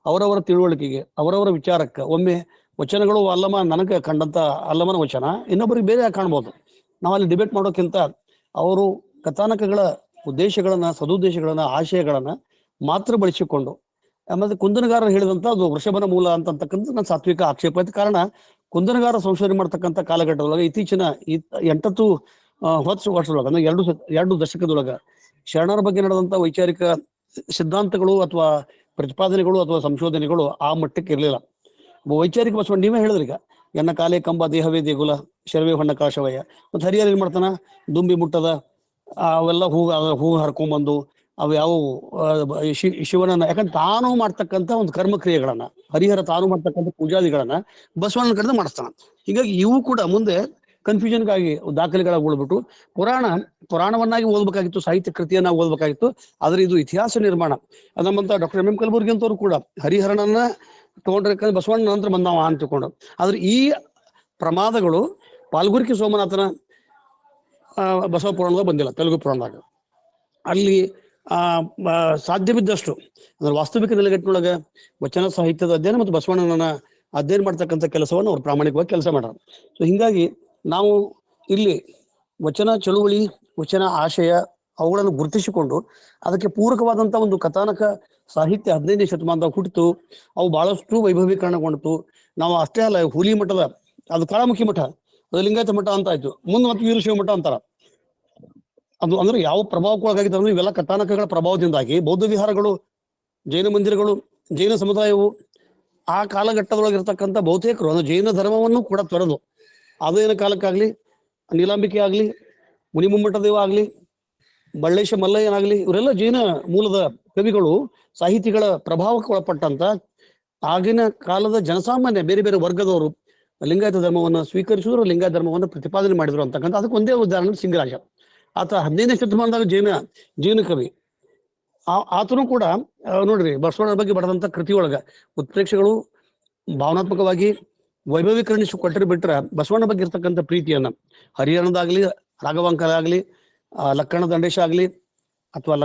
ಅವರವರ ತಿಳುವಳಿಕೆಗೆ, ಅವರವರ ವಿಚಾರಕ್ಕೆ ಒಮ್ಮೆ ವಚನಗಳು ನನಗೆ ಕಂಡಂತ ಅಲ್ಲಮನ ವಚನ ಇನ್ನೊಬ್ಬರಿಗೆ ಬೇರೆ ಕಾಣ್ಬೋದು. ನಾವು ಅಲ್ಲಿ ಡಿಬೇಟ್ ಮಾಡೋಕ್ಕಿಂತ ಅವರು ಕಥಾನಕಗಳ ಉದ್ದೇಶಗಳನ್ನ, ಸದುದ್ದೇಶಗಳನ್ನ, ಆಶಯಗಳನ್ನ ಮಾತ್ರ ಬಳಸಿಕೊಂಡು, ಆಮೇಲೆ ಕುಂದನಗಾರರು ಹೇಳಿದಂತ ಅದು ವೃಷಭನ ಮೂಲ ಅಂತಕ್ಕಂಥ ನನ್ನ ಸಾತ್ವಿಕ ಆಕ್ಷೇಪ ಐತೆ. ಕಾರಣ ಕುಂದನಗಾರ ಸಂಶೋಧನೆ ಮಾಡ್ತಕ್ಕಂಥ ಕಾಲಘಟ್ಟದೊಳಗೆ ಇತ್ತೀಚಿನ 8 ವರ್ಷದೊಳಗ ಅಂದ್ರೆ 2 ದಶಕದೊಳಗ ಶರಣರ ಬಗ್ಗೆ ನಡೆದಂತ ವೈಚಾರಿಕ ಸಿದ್ಧಾಂತಗಳು ಅಥವಾ ಪ್ರತಿಪಾದನೆಗಳು ಅಥವಾ ಸಂಶೋಧನೆಗಳು ಆ ಮಟ್ಟಕ್ಕೆ ಇರಲಿಲ್ಲ. ವೈಚಾರಿಕ ಬಸವಣ್ಣ ನೀವೇ ಹೇಳಿದ್ರೀಗ, ಎನ್ನ ಕಾಲೇ ಕಂಬ ದೇಹವೇ ದೇಗುಲ ಶರವೇ ಹೊಣ್ಣ ಕಾಶವಯ್ಯ. ಮತ್ತೆ ಹರಿಹರ ಏನ್ ಮಾಡ್ತಾನ, ದುಂಬಿ ಮುಟ್ಟದ ಅವೆಲ್ಲ ಹೂ ಹರ್ಕೊಂಡ್ಬಂದು ಅವು ಯಾವ ಶಿವನನ್ನ, ಯಾಕಂದ್ರೆ ತಾನು ಮಾಡ್ತಕ್ಕಂಥ ಒಂದು ಕರ್ಮಕ್ರಿಯೆಗಳನ್ನ, ಹರಿಹರ ತಾನು ಮಾಡ್ತಕ್ಕಂಥ ಪೂಜಾದಿಗಳನ್ನ ಬಸವಣ್ಣನ ಕಡೆದ ಮಾಡಿಸ್ತಾನ. ಹೀಗಾಗಿ ಇವು ಕೂಡ ಮುಂದೆ ಕನ್ಫ್ಯೂಷನ್ಗಾಗಿ ದಾಖಲೆಗಳಾಗಿ ಉಳ್ಬಿಟ್ಟು ಪುರಾಣವನ್ನಾಗಿ ಓದ್ಬೇಕಾಗಿತ್ತು, ಸಾಹಿತ್ಯ ಕೃತಿಯನ್ನ ಓದ್ಬೇಕಾಗಿತ್ತು. ಆದ್ರೆ ಇದು ಇತಿಹಾಸ ನಿರ್ಮಾಣ. ನಮ್ಮಂತ ಡಾಕ್ಟರ್ ಎಂ ಕಲಬುರ್ಗಿ ಅಂತವ್ರು ಕೂಡ ಹರಿಹರನನ್ನ ತಗೊಂಡ್ರೆ ಬಸವಣ್ಣ ನಂತರ ಬಂದವ ಅಂತ ತಿಳ್ಕೊಂಡು. ಆದ್ರೆ ಈ ಪ್ರಮಾದಗಳು ಪಾಲ್ಗುರ್ಕಿ ಸೋಮನಾಥನ ಬಸವ ಪುರಾಣದಾಗ ಬಂದಿಲ್ಲ, ತೆಲುಗು ಪುರಾಣದಾಗ. ಅಲ್ಲಿ ಸಾಧ್ಯವಿದ್ದಷ್ಟು ಅಂದ್ರೆ ವಾಸ್ತವಿಕ ನೆಲೆಗಟ್ಟಿನೊಳಗೆ ವಚನ ಸಾಹಿತ್ಯದ ಅಧ್ಯಯನ ಮತ್ತು ಬಸವಣ್ಣನ ಅಧ್ಯಯನ ಮಾಡ್ತಕ್ಕಂಥ ಕೆಲಸವನ್ನು ಅವ್ರು ಪ್ರಾಮಾಣಿಕವಾಗಿ ಕೆಲಸ ಮಾಡ್ಯಾರ. ಸೊ ಹಿಂಗಾಗಿ ನಾವು ಇಲ್ಲಿ ವಚನ ಚಳುವಳಿ, ವಚನ ಆಶಯ ಅವುಗಳನ್ನು ಗುರುತಿಸಿಕೊಂಡು ಅದಕ್ಕೆ ಪೂರಕವಾದಂತ ಒಂದು ಕಥಾನಕ ಸಾಹಿತ್ಯ 15ನೇ ಶತಮಾನದಾಗ ಹುಟ್ಟಿತು. ಅವು ಬಹಳಷ್ಟು ವೈಭವೀಕರಣಗೊಂಡಿತು. ನಾವು ಅಷ್ಟೇ ಅಲ್ಲ, ಹುಲಿ ಮಠದ ಅದು ಕಾಳಮುಖಿ ಮಠ, ಅದು ಲಿಂಗಾಯತ ಮಠ ಅಂತ ಆಯ್ತು, ಮುಂದೆ ಮತ್ತೆ ವೀರಶೈವ ಮಠ ಅಂತಾರ. ಅದು ಅಂದ್ರೆ ಯಾವ ಪ್ರಭಾವಕ್ಕೆ ಒಳಗಾಗಿತ್ತು ಅಂದ್ರೆ ಇವೆಲ್ಲ ಕಥಾನಕಗಳ ಪ್ರಭಾವದಿಂದಾಗಿ ಬೌದ್ಧ ವಿಹಾರಗಳು, ಜೈನ ಮಂದಿರಗಳು, ಜೈನ ಸಮುದಾಯವು ಆ ಕಾಲಘಟ್ಟದೊಳಗಿರ್ತಕ್ಕಂಥ ಬಹುತೇಕರು ಅಂದ್ರೆ ಜೈನ ಧರ್ಮವನ್ನು ಕೂಡ ತೊರೆದು ಆಧುನಿಕ ಕಾಲಕ್ಕಾಗ್ಲಿ, ನೀಲಾಂಬಿಕೆ ಆಗ್ಲಿ, ಮುನಿಮುಮ್ಮಟ ದೇವ ಆಗ್ಲಿ, ಬಳ್ಳೇಶ ಮಲ್ಲಯ್ಯನಾಗ್ಲಿ, ಇವರೆಲ್ಲ ಜೈನ ಮೂಲದ ಕವಿಗಳು, ಸಾಹಿತಿಗಳ ಪ್ರಭಾವಕ್ಕೆ ಒಳಪಟ್ಟಂತ ಆಗಿನ ಕಾಲದ ಜನಸಾಮಾನ್ಯ ಬೇರೆ ಬೇರೆ ವರ್ಗದವರು ಲಿಂಗಾಯತ ಧರ್ಮವನ್ನು ಸ್ವೀಕರಿಸಿದ್ರು, ಲಿಂಗಾಯತ ಧರ್ಮವನ್ನು ಪ್ರತಿಪಾದನೆ ಮಾಡಿದ್ರು ಅಂತಕ್ಕಂಥ ಅದಕ್ಕೆ ಒಂದೇ ಉದಾಹರಣೆ ಸಿಂಗರಾಜ. ಆತ 15ನೇ ಶತಮಾನದಾಗ ಜೈನ ಕವಿ. ಆತನು ಕೂಡ ನೋಡ್ರಿ ಬಸವಣ್ಣನ ಬಗ್ಗೆ ಬರೆದಂತ ಕೃತಿಯೊಳಗ ಉತ್ಪ್ರೇಕ್ಷೆಗಳು ಭಾವನಾತ್ಮಕವಾಗಿ ವೈಭವೀಕರಣಿಸಿ ಕೊಟ್ಟರೆ ಬಿಟ್ರ ಬಸವಣ್ಣ ಬಗ್ಗೆ ಇರ್ತಕ್ಕಂಥ ಪ್ರೀತಿಯನ್ನ ಹರಿಹರನದಾಗ್ಲಿ, ರಾಘವಾಂಕರ ಆಗ್ಲಿ, ಲಕ್ಕಣ ದಂಡೇಶ ಆಗ್ಲಿ ಅಥವಾ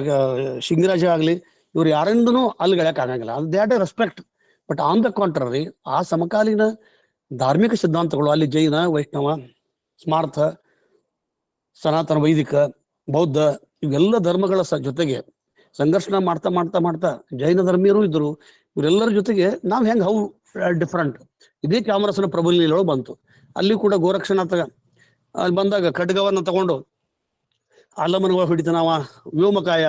ಶಿಂಗರಾಜ ಆಗ್ಲಿ, ಇವ್ರು ಯಾರಿಂದನೂ ಅಲ್ಲಿಗಳಕ್ ಆಗಂಗಿಲ್ಲ. ಅದು that respect. But on the contrary ಆ ಸಮಕಾಲೀನ ಧಾರ್ಮಿಕ ಸಿದ್ಧಾಂತಗಳು ಅಲ್ಲಿ ಜೈನ, ವೈಷ್ಣವ, ಸ್ಮಾರ್ಥ, ಸನಾತನ, ವೈದಿಕ, ಬೌದ್ಧ ಇವೆಲ್ಲ ಧರ್ಮಗಳ ಜೊತೆಗೆ ಸಂಘರ್ಷಣ ಮಾಡ್ತಾ ಮಾಡ್ತಾ ಮಾಡ್ತಾ ಜೈನ ಧರ್ಮೀಯರು ಇದ್ರು. ಇವರೆಲ್ಲರ ಜೊತೆಗೆ ನಾವ್ ಹೆಂಗ್ ಹೌ ಡಿಫ್ರೆಂಟ್. ಇದೇ ಚಾಮರಸನ ಪ್ರಬಲೊಳಗೆ ಬಂತು. ಅಲ್ಲಿ ಕೂಡ ಗೋರಕ್ಷನಾಥ ಅಲ್ಲಿ ಬಂದಾಗ ಖಡ್ಗವನ್ನ ತಗೊಂಡು ಅಲ್ಲಮನಗಳ ಹಿಡಿತಾನವ ವ್ಯೋಮಕಾಯ.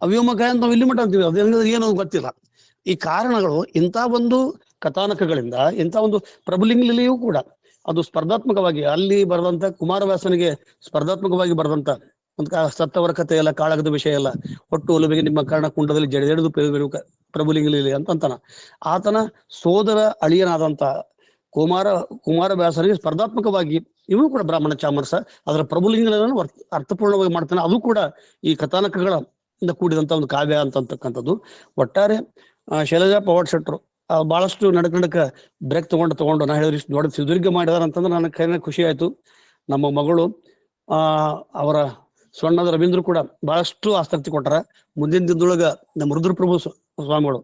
ಆ ವ್ಯೋಮಕಾಯ ಅಂತ ನಾವು ಇಲ್ಲಿ ಮಟ್ಟ ಅಂತೀವಿ, ಅದು ಏನೋ ಗೊತ್ತಿಲ್ಲ. ಈ ಕಾರಣಗಳು ಇಂಥ ಒಂದು ಕಥಾನಕಗಳಿಂದ, ಇಂಥ ಒಂದು ಪ್ರಭುಲಿಂಗಲಿಯೂ ಕೂಡ ಅದು ಸ್ಪರ್ಧಾತ್ಮಕವಾಗಿ ಅಲ್ಲಿ ಬರೆದಂತ ಕುಮಾರವ್ಯಾಸನಿಗೆ ಸ್ಪರ್ಧಾತ್ಮಕವಾಗಿ ಬರೆದಂತ ಒಂದು ಸತ್ತವರ ಕಥೆ ಎಲ್ಲ, ಕಾಳಗದ ವಿಷಯ ಎಲ್ಲ, ಒಟ್ಟು ಒಲುಬೆಗೆ ನಿಮ್ಮ ಕರ್ಣ ಕುಂಡದಲ್ಲಿ ಜಡೆದೆಡೆದು ಪ್ರಭುಲಿಂಗಲಿ ಅಂತಾನ. ಆತನ ಸೋದರ ಅಳಿಯನಾದಂತ ಕುಮಾರವ್ಯಾಸನಿಗೆ ಸ್ಪರ್ಧಾತ್ಮಕವಾಗಿ ಇವನು ಕೂಡ ಬ್ರಾಹ್ಮಣ ಚಾಮರಸ ಅದರ ಪ್ರಭುಲಿಂಗಗಳನ್ನು ಅರ್ಥಪೂರ್ಣವಾಗಿ ಮಾಡ್ತಾನೆ. ಅದು ಕೂಡ ಈ ಕಥಾನಕಗಳ ಕೂಡಿದಂತ ಒಂದು ಕಾವ್ಯ ಅಂತಕ್ಕಂಥದ್ದು. ಒಟ್ಟಾರೆ ಶೈಲಜಾ ಪವಾಡ್ ಶೆಟ್ರು ಬಹಳಷ್ಟು ನಡಕ ಬ್ರೇಕ್ ತಗೊಂಡು ನಾ ಹೇಳಿದ್ರೆ ಇಷ್ಟು ದೊಡ್ಡ ಸುದೀರ್ಘ ಮಾಡಿದಾರ ಅಂತಂದ್ರೆ ನನಗೆ ಕೈನ ಖುಷಿ ಆಯ್ತು. ನಮ್ಮ ಮಗಳು ಅವರ ಸೊಣ್ಣದ ರವೀಂದ್ರ ಕೂಡ ಬಹಳಷ್ಟು ಆಸಕ್ತಿ ಕೊಟ್ಟಾರ. ಮುಂದಿನ ದಿನದೊಳಗ ನಮ್ಮ ರುದ್ರಪ್ರಭು ಸ್ವಾಮಿಗಳು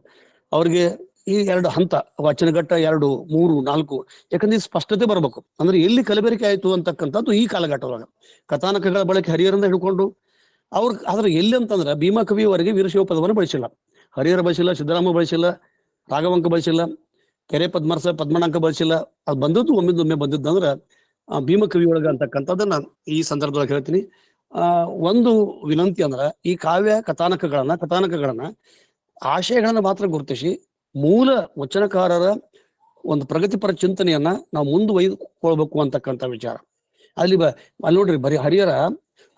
ಅವ್ರಿಗೆ ಈ 2 ಹಂತ ವಚನಘಟ್ಟ 2, 3, 4 ಯಾಕಂದ್ರೆ ಸ್ಪಷ್ಟತೆ ಬರ್ಬೇಕು. ಅಂದ್ರೆ ಎಲ್ಲಿ ಕಲಬೆರಕೆ ಆಯ್ತು ಅಂತಕ್ಕಂಥದ್ದು ಈ ಕಾಲಘಟ್ಟದೊಳಗ ಕಥಾನಕಗಳ ಬಳಕೆ ಹರಿಹರಿಂದ ಹಿಡ್ಕೊಂಡು ಆದ್ರೆ ಎಲ್ಲಿ ಅಂತಂದ್ರೆ ಭೀಮಾ ಕವಿಯವರೆಗೆ ವೀರಶೈವ ಪದವನ್ನು ಬಳಸಿಲ್ಲ, ಹರಿಹರ ಬಳಸಿಲ್ಲ, ಸಿದ್ದರಾಮ ಬಳಸಿಲ್ಲ, ರಾಘವಂಕ ಬಳಸಿಲ್ಲ, ಕೆರೆ ಪದ್ಮನಾಂಕ ಬಳಸಿಲ್ಲ. ಅದು ಬಂದದ್ದು ಒಮ್ಮೆ ಬಂದಿದ್ದಂದ್ರೆ ಭೀಮ ಕವಿಯೊಳಗ ಅಂತಕ್ಕಂಥದ್ದನ್ನ ಈ ಸಂದರ್ಭದೊಳಗೆ ಹೇಳ್ತೀನಿ. ಒಂದು ವಿನಂತಿ ಅಂದ್ರ ಈ ಕಾವ್ಯ ಕಥಾನಕಗಳನ್ನ ಆಶಯಗಳನ್ನ ಮಾತ್ರ ಗುರುತಿಸಿ ಮೂಲ ವಚನಕಾರರ ಒಂದು ಪ್ರಗತಿಪರ ಚಿಂತನೆಯನ್ನ ನಾವು ಮುಂದುವೈಕೊಳ್ಬೇಕು ಅಂತಕ್ಕಂಥ ವಿಚಾರ. ಅಲ್ಲಿ ನೋಡ್ರಿ, ಬರೀ ಹರಿಹರ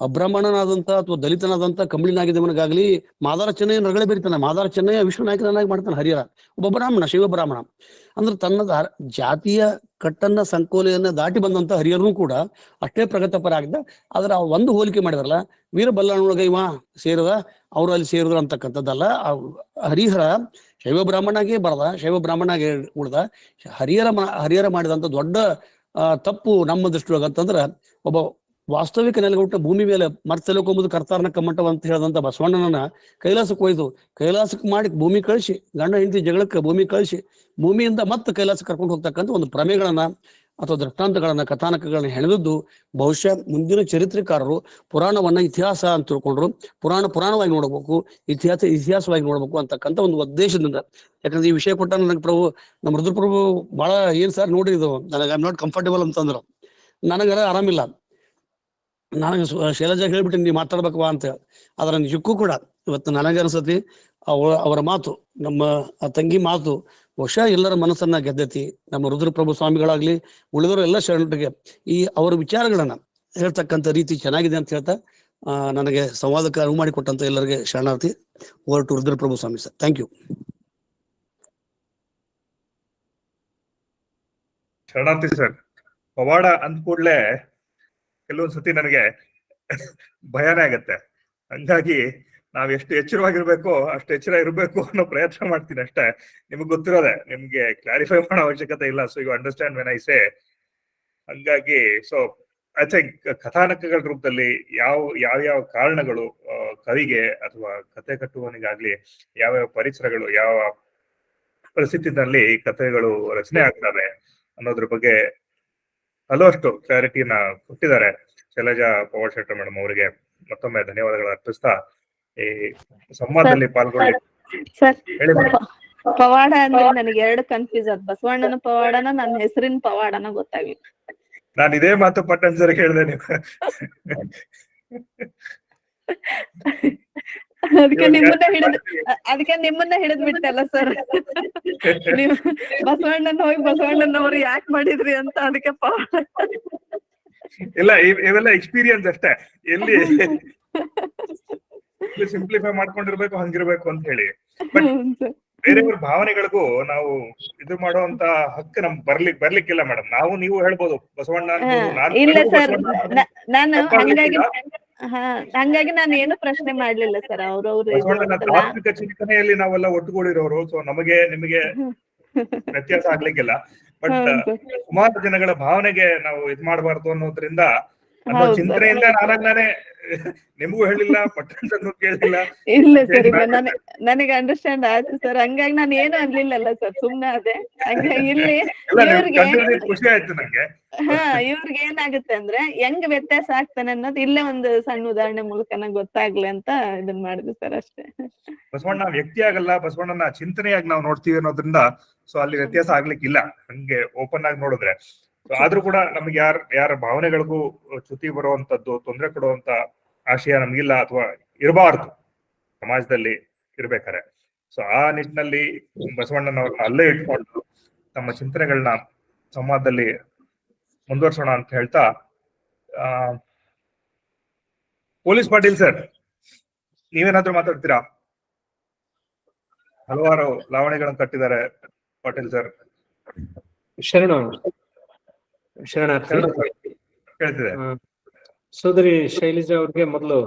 ಅಬ್ರಾಹ್ಮಣನಾದಂತ ಅಥವಾ ದಲಿತನಾದಂತ ಕಂಬಳಿನಾಗಿದ್ದವನಿಗಾಗ್ಲಿ ಮಾದಾರ ಚೆನ್ನಯ್ಯ ರಗಳೆ ಬೆರಿತಾನೆ. ಮಾದಾರ ಚೆನ್ನಯ್ಯ ವಿಶ್ವನಾಯಕನಾಗಿ ಮಾಡ್ತಾನೆ ಹರಿಹರ, ಒಬ್ಬ ಬ್ರಾಹ್ಮಣ, ಶಿವ ಬ್ರಾಹ್ಮಣ. ಅಂದ್ರೆ ತನ್ನ ಜಾತಿಯ ಕಟ್ಟನ್ನ ಸಂಕೋಲೆಯನ್ನ ದಾಟಿ ಬಂದಂತ ಹರಿಹರನು ಕೂಡ ಅಷ್ಟೇ ಪ್ರಗತಿಪರ ಆಗಿದ್ದ. ಆದ್ರೆ ಒಂದು ಹೋಲಿಕೆ ಮಾಡಿದ್ರಲ್ಲ, ವೀರಬಲ್ಲಾಳೊಳಗ ಇವ ಸೇರದ, ಅವ್ರು ಅಲ್ಲಿ ಸೇರಿದ್ರು ಅಂತಕ್ಕಂಥದ್ದಲ್ಲ. ಹರಿಹರ ಶೈವ ಬ್ರಾಹ್ಮಣಾಗೆ ಬರದ, ಶೈವ ಬ್ರಾಹ್ಮಣಾಗೆ ಉಳ್ದ. ಹರಿಹರ ಮಾಡಿದಂತ ದೊಡ್ಡ ತಪ್ಪು ನಮ್ಮ ದೃಷ್ಟಿಯೊಳಗ ಅಂತಂದ್ರ, ಒಬ್ಬ ವಾಸ್ತವಿಕ ನೆಲೆಗೊಟ್ಟ ಭೂಮಿ ಮೇಲೆ ಮರ್ಸಲಕೊಂಬುದು ಕರ್ತಾರನ ಕಮ್ಮಟವ ಅಂತ ಹೇಳಿದಂತ ಬಸವಣ್ಣನ ಕೈಲಾಸಕ್ಕೆ ಒಯ್ದು ಕೈಲಾಸಕ್ಕೆ ಮಾಡಿ ಭೂಮಿ ಕಳಿಸಿ, ಗಂಡ ಹೆಂಡತಿ ಜಗಳಕ್ಕೆ ಭೂಮಿ ಕಳಿಸಿ ಭೂಮಿಯಿಂದ ಮತ್ತೆ ಕೈಲಾಸಕ್ಕೆ ಕರ್ಕೊಂಡು ಹೋಗ್ತಕ್ಕಂಥ ಒಂದು ಪ್ರಮೇಗಳನ್ನ ಅಥವಾ ದೃಷ್ಟಾಂತಗಳನ್ನ ಕಥಾನಕಗಳನ್ನ ಹೆಣೆದದ್ದು ಬಹುಶಃ ಮುಂದಿನ ಚರಿತ್ರೆಕಾರರು ಪುರಾಣವನ್ನ ಇತಿಹಾಸ ಅಂತ ತಿಳ್ಕೊಂಡ್ರು. ಪುರಾಣವಾಗಿ ನೋಡ್ಬೇಕು, ಇತಿಹಾಸವಾಗಿ ನೋಡ್ಬೇಕು ಅಂತಕ್ಕಂಥ ಒಂದು ಉದ್ದೇಶದಿಂದ. ಯಾಕಂದ್ರೆ ಈ ವಿಷಯ ಕೊಟ್ಟ ನನಗೆ ನಮ್ಮ ರುದ್ರಪ್ರಭು ಬಹಳ ಏನ್ ಸರ್ ನೋಡ್ರಿ, ಇದು ನನಗೆ ಐ ಆಮ್ ನಾಟ್ ಕಂಫರ್ಟೇಬಲ್ ಅಂತಂದ್ರು. ನನಗರ ಆರಾಮಿಲ್ಲ. ನನಗೆ ಶೈಲಜಾ ಹೇಳ್ಬಿಟ್ಟು ನೀವು ಮಾತಾಡ್ಬೇಕವಾ ಅಂತ ಹೇಳಿ. ಅದರ ನಿಜಕ್ಕೂ ಕೂಡ ಇವತ್ತು ನನಗೆ ಅನ್ಸತಿ ಅವರ ಮಾತು, ನಮ್ಮ ತಂಗಿ ಮಾತು ಬಹುಶಃ ಎಲ್ಲರ ಮನಸ್ಸನ್ನ ಗೆದ್ದೈತಿ. ನಮ್ಮ ರುದ್ರಪ್ರಭು ಸ್ವಾಮಿಗಳಾಗ್ಲಿ ಉಳಿದವರು ಎಲ್ಲ ಶರಣರಿಗೆ ಈ ಅವರ ವಿಚಾರಗಳನ್ನ ಹೇಳ್ತಕ್ಕಂಥ ರೀತಿ ಚೆನ್ನಾಗಿದೆ ಅಂತ ಹೇಳ್ತಾ ನನಗೆ ಸಂವಾದಕ್ಕೆ ಅನುವು ಮಾಡಿಕೊಟ್ಟಂತ ಎಲ್ಲರಿಗೆ ಶರಣಾರ್ಥಿ. Over to Rudraprabhu Swami sir. Thank you. ಶರಣಾರ್ಥಿ ಸರ್. ಪವಾಡ ಅಂದ ಕೂಡ್ಲೆ ಕೆಲವೊಂದ್ಸತಿ ನನಗೆ ಭಯನೇ ಆಗತ್ತೆ. ಹಂಗಾಗಿ ನಾವ್ ಎಷ್ಟು ಎಚ್ಚರವಾಗಿರ್ಬೇಕು ಅಷ್ಟು ಎಚ್ಚರ ಇರಬೇಕು ಅನ್ನೋ ಪ್ರಯತ್ನ ಮಾಡ್ತೀನಿ ಅಷ್ಟೇ. ನಿಮ್ಗೆ ಗೊತ್ತಿರೋದೆ, ನಿಮ್ಗೆ ಕ್ಲಾರಿಫೈ ಮಾಡೋ ಅವಶ್ಯಕತೆ ಇಲ್ಲ. So you understand when I say. ಹಂಗಾಗಿ ಸೊ ಐ ಥಿಂಕ್ ಕಥಾನಕಗಳ ರೂಪದಲ್ಲಿ ಯಾವ ಕಾರಣಗಳು ಕವಿಗೆ ಅಥವಾ ಕಥೆ ಕಟ್ಟುವವನಿಗಾಗ್ಲಿ ಯಾವ್ಯಾವ ಪರಿಸರಗಳು, ಯಾವ ಪರಿಸ್ಥಿತಿನಲ್ಲಿ ಕಥೆಗಳು ರಚನೆ ಆಗ್ತವೆ ಅನ್ನೋದ್ರ ಬಗ್ಗೆ ಹಲವಷ್ಟು ಕ್ಲಾರಿಟಿನ ಕೊಟ್ಟಿದ್ದಾರೆ ಶೈಲಜಾ ಪವಾಡ್ ಶೆಟ್ರು ಮೇಡಮ್ ಅವರಿಗೆ ಮತ್ತೊಮ್ಮೆ ಧನ್ಯವಾದಗಳು ಅರ್ಪಿಸ್ತಾ ಈ ಸಂವಾದದಲ್ಲಿ ಪಾಲ್ಗೊಂಡು. ಪವಾಡ ಅಂದ್ರೆ ನನಗೆ 2 ಕನ್ಫ್ಯೂಸ್ ಆದ್. ಬಸವಣ್ಣನ ಪವಾಡನ ನನ್ನ ಹೆಸರಿನ ಪವಾಡನ ಗೊತ್ತಾಗಿಲ್ಲ. ನಾನು ಇದೇ ಮಾತು ಪಟ್ಟಣ್ ಸರ್ ಹೇಳಿದೆ. ನೀವು ಅದಕ್ಕೆ ನಿಮ್ಮನ್ನ ಹಿಡಿದ್ ಬಿಟ್ಟಲ್ಲ ಸರ್. ನೀವು ಬಸವಣ್ಣನ ಹೋಗಿ ಬಸವಣ್ಣನವ್ರು ಯಾಕೆ ಮಾಡಿದ್ರಿ ಅಂತ ಅದಕ್ಕೆ ಇಲ್ಲ, ಇವೆಲ್ಲ ಎಕ್ಸ್ಪೀರಿಯನ್ಸ್ ಅಷ್ಟೇ. ಎಲ್ಲಿ ಸಿಂಪ್ಲಿಫೈ ಮಾಡ್ಕೊಂಡಿರ್ಬೇಕು, ಹಂಗಿರ್ಬೇಕು ಅಂತ ಹೇಳಿ. ಬಟ್ ಬೇರೆಯವ್ರ ಭಾವನೆಗಳಿಗೂ ನಾವು ಇದು ಮಾಡುವಂತ ಹಕ್ಕು ಬರ್ಲಿಕ್ಕಿಲ್ಲ ಮೇಡಮ್. ನೀವು ಹೇಳ್ಬೋದು ಬಸವಣ್ಣ ಅನ್ಬೋದು, ಇಲ್ಲ ಸರ್, ನಾನು ಹಂಗಾಗಿ ನಾನು ಏನು ಪ್ರಶ್ನೆ ಮಾಡ್ಲಿಲ್ಲ ಸರ್. ಬಸವಣ್ಣನ ತಾತ್ವಿಕ ಚಿಂತನೆಯಲ್ಲಿ ನಾವೆಲ್ಲ ಒಟ್ಟುಗೂಡಿರೋರು. ಸೊ ನಮಗೆ ನಿಮಗೆ ವ್ಯತ್ಯಾಸ ಆಗ್ಲಿಕ್ಕಿಲ್ಲ. ಬಟ್ ಸುಮಾರು ಜನಗಳ ಭಾವನೆಗೆ ನಾವು ಇದ್ ಮಾಡಬಾರ್ದು ಅನ್ನೋದ್ರಿಂದ ಅನ್ನೋ ಚಿಂತನೆಯಿಂದ ನಾನೇ ನಿಮಗೂ ಹೇಳಿಲ್ಲ, ಪಟ್ಟಣದನ್ನು ಕೇಳಿಲ್ಲ. ಇಲ್ಲ ಸರ್, ನನಗೆ ಅಂಡರ್ಸ್ಟ್ಯಾಂಡ್ ಆಯ್ತು ಸರ್. ಹಂಗಾಗಿ ನಾನು ಏನು ಅನ್ಲಿಲ್ಲಲ್ಲ ಸರ್, ಸುಮ್ನೆ ಅದೇ. ಹಂಗಾಗಿ ಇಲ್ಲಿ ಖುಷಿ ಆಯ್ತು ನಂಗೆ. ಇವ್ರಿಗೆ ಏನಾಗುತ್ತೆ ಅಂದ್ರೆ ಹೆಂಗ್ ವ್ಯತ್ಯಾಸ ಆಗ್ತಾನೆ ಅನ್ನೋದು ಇಲ್ಲೇ ಒಂದು ಸಣ್ಣ ಉದಾಹರಣೆ ಮೂಲಕ ನಂಗೆ ಗೊತ್ತಾಗ್ಲಿ ಅಂತ ಇದನ್ ಮಾಡಿದ್ವಿ ಸರ್, ಅಷ್ಟೇ. ಬಸವಣ್ಣ ವ್ಯಕ್ತಿ ಆಗಲ್ಲ, ಬಸವಣ್ಣನ ಚಿಂತನೆಯಾಗಿ ನಾವು ನೋಡ್ತೀವಿ ಅನ್ನೋದ್ರಿಂದ ಸೊ ಅಲ್ಲಿ ವ್ಯತ್ಯಾಸ ಆಗ್ಲಿಕ್ಕಿಲ್ಲ ಹಂಗೆ ಓಪನ್ ಆಗಿ ನೋಡಿದ್ರೆ. ಆದ್ರೂ ಕೂಡ ನಮ್ಗೆ ಯಾರ ಭಾವನೆಗಳಿಗೂ ಚ್ಯುತಿ ಬರುವಂತದ್ದು, ತೊಂದರೆ ಕೊಡುವಂತ ಆಶಯ ನಮ್ಗಿಲ್ಲ ಅಥವಾ ಇರಬಾರ್ದು ಸಮಾಜದಲ್ಲಿ ಇರ್ಬೇಕಾರೆ. ಸೊ ಆ ನಿಟ್ಟಿನಲ್ಲಿ ಬಸವಣ್ಣನವ್ರನ್ನ ಅಲ್ಲೇ ಇಟ್ಕೊಂಡು ನಮ್ಮ ಚಿಂತನೆಗಳನ್ನ ಸಮಾಜದಲ್ಲಿ ಮುಂದುವರ್ಸೋಣ ಅಂತ ಹೇಳ್ತಾ, ಪೊಲೀಸ್ ಪಾಟೀಲ್ ಸರ್, ನೀವೇನಾದ್ರೂ ಮಾತಾಡ್ತೀರಾ? ಹಲವಾರು ಲಾವಣಿಗಳನ್ನು ಕಟ್ಟಿದ್ದಾರೆ ಪಾಟೀಲ್ ಸರ್. ಹೇಳ್ತಿದೆ. ಸೋದರಿ ಶೈಲಜಾ ಅವ್ರಿಗೆ ಮೊದಲು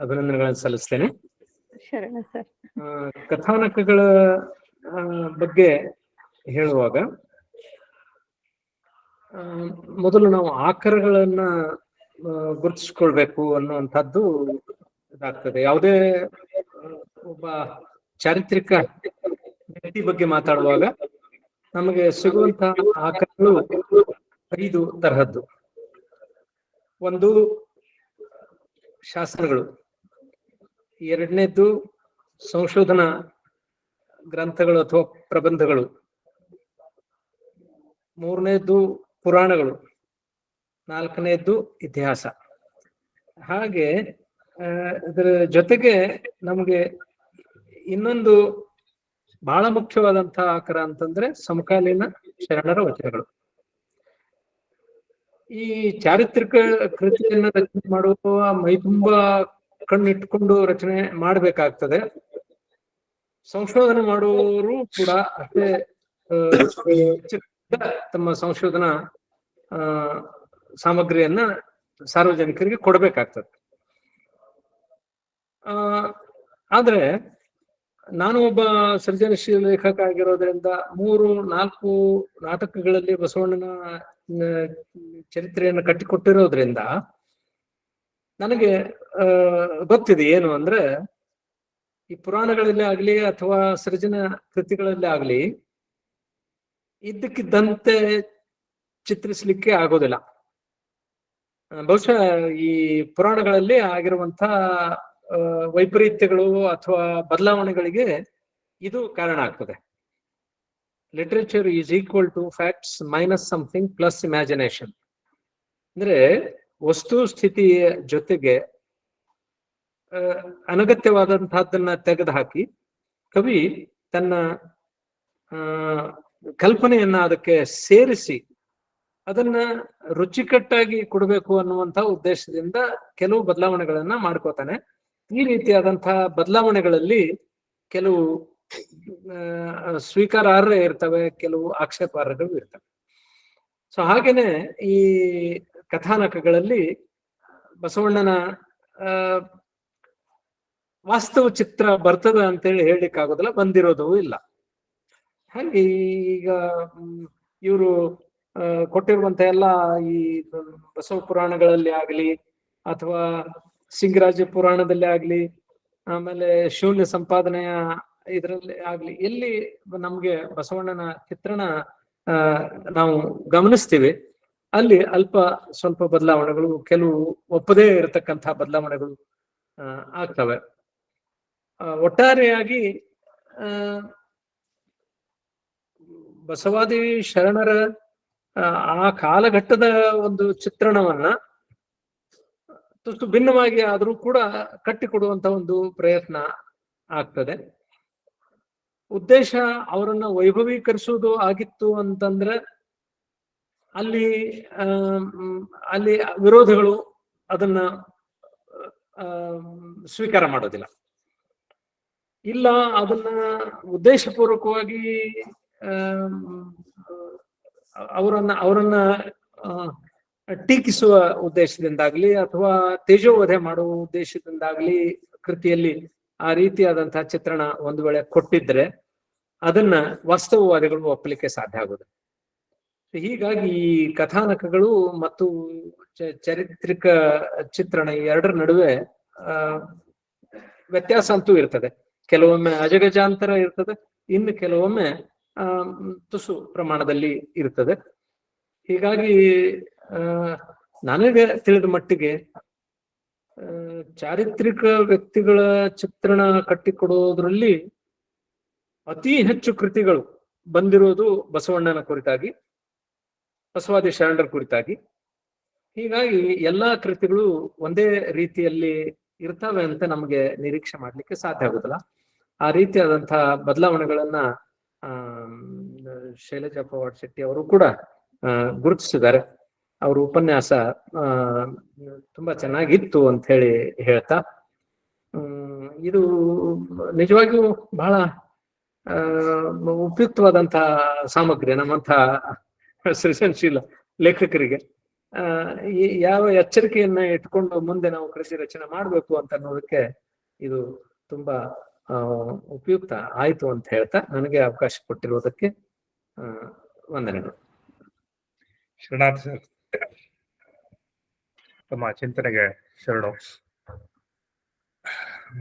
ಅಭಿನಂದನೆಗಳನ್ನು ಸಲ್ಲಿಸ್ತೇನೆ. ಕಥಾನಕಗಳ ಬಗ್ಗೆ ಹೇಳುವಾಗ ಮೊದಲು ನಾವು ಆಕರಗಳನ್ನ ಗುರುತಿಸ್ಕೊಳ್ಬೇಕು ಅನ್ನುವಂಥದ್ದು ಇದಾಗ್ತದೆ. ಯಾವುದೇ ಒಬ್ಬ ಚಾರಿತ್ರಿಕ ವ್ಯಕ್ತಿ ಬಗ್ಗೆ ಮಾತಾಡುವಾಗ ನಮಗೆ ಸಿಗುವಂತಹ ಆಕರಗಳು 5 ತರಹದ್ದು. ಒಂದು ಶಾಸನಗಳು, ಎರಡನೇದ್ದು ಸಂಶೋಧನಾ ಗ್ರಂಥಗಳು ಅಥವಾ ಪ್ರಬಂಧಗಳು, ಮೂರನೇದ್ದು ಪುರಾಣಗಳು, ನಾಲ್ಕನೇದ್ದು ಇತಿಹಾಸ. ಹಾಗೆ ಇದರ ಜೊತೆಗೆ ನಮಗೆ ಇನ್ನೊಂದು ಬಹಳ ಮುಖ್ಯವಾದಂತಹ ಆಕರ ಅಂತಂದ್ರೆ ಸಮಕಾಲೀನ ಶರಣರ ವಚನಗಳು. ಈ ಚಾರಿತ್ರಿಕ ಕೃತಿಯನ್ನ ರಚನೆ ಮಾಡುವ ಮೈತುಂಬಾ ಕಣ್ಣಿಟ್ಕೊಂಡು ರಚನೆ ಮಾಡಬೇಕಾಗ್ತದೆ. ಸಂಶೋಧನೆ ಮಾಡುವವರು ಕೂಡ ಅಷ್ಟೇ ತಮ್ಮ ಸಂಶೋಧನಾ ಸಾಮಗ್ರಿಯನ್ನ ಸಾರ್ವಜನಿಕರಿಗೆ ಕೊಡಬೇಕಾಗ್ತದೆ. ಆದ್ರೆ ನಾನು ಒಬ್ಬ ಸೃಜನಶೀಲ ಲೇಖಕ ಆಗಿರೋದ್ರಿಂದ 3-4 ನಾಟಕಗಳಲ್ಲಿ ಬಸವಣ್ಣನ ಚರಿತ್ರೆಯನ್ನು ಕಟ್ಟಿಕೊಟ್ಟಿರೋದ್ರಿಂದ ನನಗೆ ಗೊತ್ತಿದೆ ಏನು ಅಂದ್ರೆ, ಈ ಪುರಾಣಗಳಲ್ಲಿ ಆಗ್ಲಿ ಅಥವಾ ಸೃಜನ ಕೃತಿಗಳಲ್ಲಿ ಆಗ್ಲಿ ಇದ್ದಕ್ಕಿದ್ದಂತೆ ಚಿತ್ರಿಸ್ಲಿಕ್ಕೆ ಆಗೋದಿಲ್ಲ. ಬಹುಶಃ ಈ ಪುರಾಣಗಳಲ್ಲಿ ಆಗಿರುವಂತ ವೈಪರೀತ್ಯಗಳು ಅಥವಾ ಬದಲಾವಣೆಗಳಿಗೆ ಇದು ಕಾರಣ ಆಗ್ತದೆ. Literature is equal to facts minus something plus imagination. ಅಂದ್ರೆ ವಸ್ತು ಸ್ಥಿತಿಯ ಜೊತೆಗೆ ಅನಗತ್ಯವಾದಂತಹದ್ದನ್ನ ತೆಗೆದುಹಾಕಿ ಕವಿ ತನ್ನ ಕಲ್ಪನೆಯನ್ನ ಅದಕ್ಕೆ ಸೇರಿಸಿ ಅದನ್ನ ರುಚಿಕಟ್ಟಾಗಿ ಕೊಡಬೇಕು ಅನ್ನುವಂತಹ ಉದ್ದೇಶದಿಂದ ಕೆಲವು ಬದಲಾವಣೆಗಳನ್ನ ಮಾಡ್ಕೋತಾನೆ. ಈ ರೀತಿಯಾದಂತಹ ಬದಲಾವಣೆಗಳಲ್ಲಿ ಕೆಲವು ಸ್ವೀಕಾರಾರ್ಹ ಇರ್ತವೆ, ಕೆಲವು ಆಕ್ಷೇಪಾರ್ಹಗಳು ಇರ್ತವೆ. ಸೊ ಹಾಗೇನೆ ಈ ಕಥಾನಕಗಳಲ್ಲಿ ಬಸವಣ್ಣನ ವಾಸ್ತವ ಚಿತ್ರ ಬರ್ತದ ಅಂತೇಳಿ ಹೇಳಲಿಕ್ಕೆ ಆಗೋದಿಲ್ಲ, ಬಂದಿರೋದು ಇಲ್ಲ. ಹಾಗೆ ಈಗ ಇವರು ಕೊಟ್ಟಿರುವಂತ ಎಲ್ಲ ಈ ಬಸವ ಪುರಾಣಗಳಲ್ಲಿ ಆಗ್ಲಿ ಅಥವಾ ಸಿಂಗರಾಜ ಪುರಾಣದಲ್ಲಿ ಆಗ್ಲಿ, ಆಮೇಲೆ ಶೂನ್ಯ ಸಂಪಾದನೆಯ ಇದರಲ್ಲಿ ಆಗ್ಲಿ, ಎಲ್ಲಿ ನಮ್ಗೆ ಬಸವಣ್ಣನ ಚಿತ್ರಣ ನಾವು ಗಮನಿಸ್ತೀವಿ ಅಲ್ಲಿ ಅಲ್ಪ ಸ್ವಲ್ಪ ಬದಲಾವಣೆಗಳು, ಕೆಲವು ಒಪ್ಪದೇ ಇರತಕ್ಕಂತಹ ಬದಲಾವಣೆಗಳು ಆಗ್ತವೆ. ಒಟ್ಟಾರೆಯಾಗಿ ಬಸವಾದಿ ಶರಣರ ಆ ಕಾಲಘಟ್ಟದ ಒಂದು ಚಿತ್ರಣವನ್ನ ತುಸು ಭಿನ್ನವಾಗಿ ಆದ್ರೂ ಕೂಡ ಕಟ್ಟಿಕೊಡುವಂತ ಒಂದು ಪ್ರಯತ್ನ ಆಗ್ತದೆ. ಉದ್ದೇಶ ಅವರನ್ನ ವೈಭವೀಕರಿಸುವುದು ಆಗಿತ್ತು ಅಂತಂದ್ರೆ ಅಲ್ಲಿ ಅಲ್ಲಿ ವಿರೋಧಿಗಳು ಅದನ್ನ ಸ್ವೀಕಾರ ಮಾಡೋದಿಲ್ಲ. ಇಲ್ಲ, ಅದನ್ನ ಉದ್ದೇಶಪೂರ್ವಕವಾಗಿ ಅವರನ್ನ ಟೀಕಿಸುವ ಉದ್ದೇಶದಿಂದಾಗ್ಲಿ ಅಥವಾ ತೇಜೋವಧೆ ಮಾಡುವ ಉದ್ದೇಶದಿಂದಾಗ್ಲಿ ಕೃತಿಯಲ್ಲಿ ಆ ರೀತಿಯಾದಂತಹ ಚಿತ್ರಣ ಒಂದು ವೇಳೆ ಕೊಟ್ಟಿದ್ರೆ ಅದನ್ನ ವಾಸ್ತವವಾದಿಗಳು ಒಪ್ಪಲಿಕ್ಕೆ ಸಾಧ್ಯ ಆಗುದು. ಹೀಗಾಗಿ ಈ ಕಥಾನಕಗಳು ಮತ್ತು ಚಾರಿತ್ರಿಕ ಚಿತ್ರಣ ಈ ಎರಡರ ನಡುವೆ ವ್ಯತ್ಯಾಸ ಅಂತೂ ಇರ್ತದೆ. ಕೆಲವೊಮ್ಮೆ ಅಜಗಜಾಂತರ ಇರ್ತದೆ, ಇನ್ನು ಕೆಲವೊಮ್ಮೆ ತುಸು ಪ್ರಮಾಣದಲ್ಲಿ ಇರ್ತದೆ. ಹೀಗಾಗಿ ನನಗೆ ತಿಳಿದ ಮಟ್ಟಿಗೆ ಚಾರಿತ್ರಿಕ ವ್ಯಕ್ತಿಗಳ ಚಿತ್ರಣ ಕಟ್ಟಿಕೊಡೋದ್ರಲ್ಲಿ ಅತಿ ಹೆಚ್ಚು ಕೃತಿಗಳು ಬಂದಿರೋದು ಬಸವಣ್ಣನ ಕುರಿತಾಗಿ, ಬಸವಾದಿ ಶರಣರ ಕುರಿತಾಗಿ. ಹೀಗಾಗಿ ಎಲ್ಲಾ ಕೃತಿಗಳು ಒಂದೇ ರೀತಿಯಲ್ಲಿ ಇರ್ತವೆ ಅಂತ ನಮಗೆ ನಿರೀಕ್ಷೆ ಮಾಡ್ಲಿಕ್ಕೆ ಸಾಧ್ಯ ಆಗುದಿಲ್ಲ. ಆ ರೀತಿಯಾದಂತಹ ಬದಲಾವಣೆಗಳನ್ನ ಶೈಲಜಾ ಪವಾಡ್ ಶೆಟ್ಟಿ ಅವರು ಕೂಡ ಗುರುತಿಸಿದ್ದಾರೆ. ಅವ್ರ ಉಪನ್ಯಾಸ ತುಂಬಾ ಚೆನ್ನಾಗಿತ್ತು ಅಂತ ಹೇಳಿ ಹೇಳ್ತಾ, ಇದು ನಿಜವಾಗಿಯೂ ಬಹಳ ಉಪಯುಕ್ತವಾದಂತಹ ಸಾಮಗ್ರಿ ನಮ್ಮಂತಹ ಸೃಜನಶೀಲ ಲೇಖಕರಿಗೆ. ಯಾವ ಎಚ್ಚರಿಕೆಯನ್ನ ಇಟ್ಕೊಂಡು ಮುಂದೆ ನಾವು ಕೃತಿ ರಚನೆ ಮಾಡ್ಬೇಕು ಅಂತ ಅನ್ನೋದಕ್ಕೆ ಇದು ತುಂಬಾ ಉಪಯುಕ್ತ ಆಯ್ತು ಅಂತ ಹೇಳ್ತಾ ನನಗೆ ಅವಕಾಶ ಕೊಟ್ಟಿರುವುದಕ್ಕೆ ವಂದನೆಗಳು. ಶರಣಾರ್ಥಿ ಸರ್, ತಮ್ಮ ಚಿಂತನೆಗೆ ಶರಣು.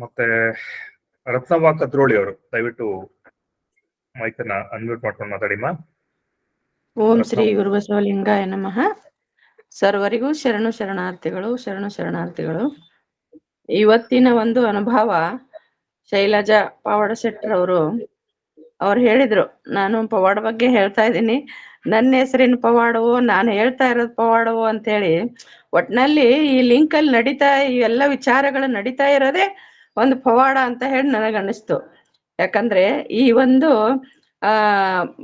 ಮತ್ತೆ ರತ್ನವ್ವ ಕದ್ರೋಳಿ ಅವರು ದಯವಿಟ್ಟು ಮೈಕನ್ನ ಅನ್ಮ್ಯೂಟ್ ಮಾಡ್ಕೊಂಡು ಮಾತಾಡಿಮ್ಮ. ಓಂ ಶ್ರೀ ಗುರು ಬಸವಲಿಂಗಾಯ ನಮಃ. ಸರ್ವರಿಗೂ ಶರಣು ಶರಣಾರ್ಥಿಗಳು. ಇವತ್ತಿನ ಒಂದು ಅನುಭವ ಶೈಲಜಾ ಪವಾಡ ಶೆಟ್ಟರ್ ಅವ್ರು ಹೇಳಿದ್ರು, ನಾನು ಪವಾಡ ಬಗ್ಗೆ ಹೇಳ್ತಾ ಇದ್ದೀನಿ, ನನ್ನ ಹೆಸರಿನ ಪವಾಡವು, ನಾನು ಹೇಳ್ತಾ ಇರೋದು ಪವಾಡವು ಅಂತ ಹೇಳಿ. ಒಟ್ನಲ್ಲಿ ಈ ಲಿಂಕ್ ಅಲ್ಲಿ ನಡೀತಾ ಇವೆಲ್ಲ ವಿಚಾರಗಳು ನಡೀತಾ ಇರೋದೇ ಒಂದು ಪವಾಡ ಅಂತ ಹೇಳಿ ನನಗನ್ನಿಸ್ತು. ಯಾಕಂದ್ರೆ ಈ ಒಂದು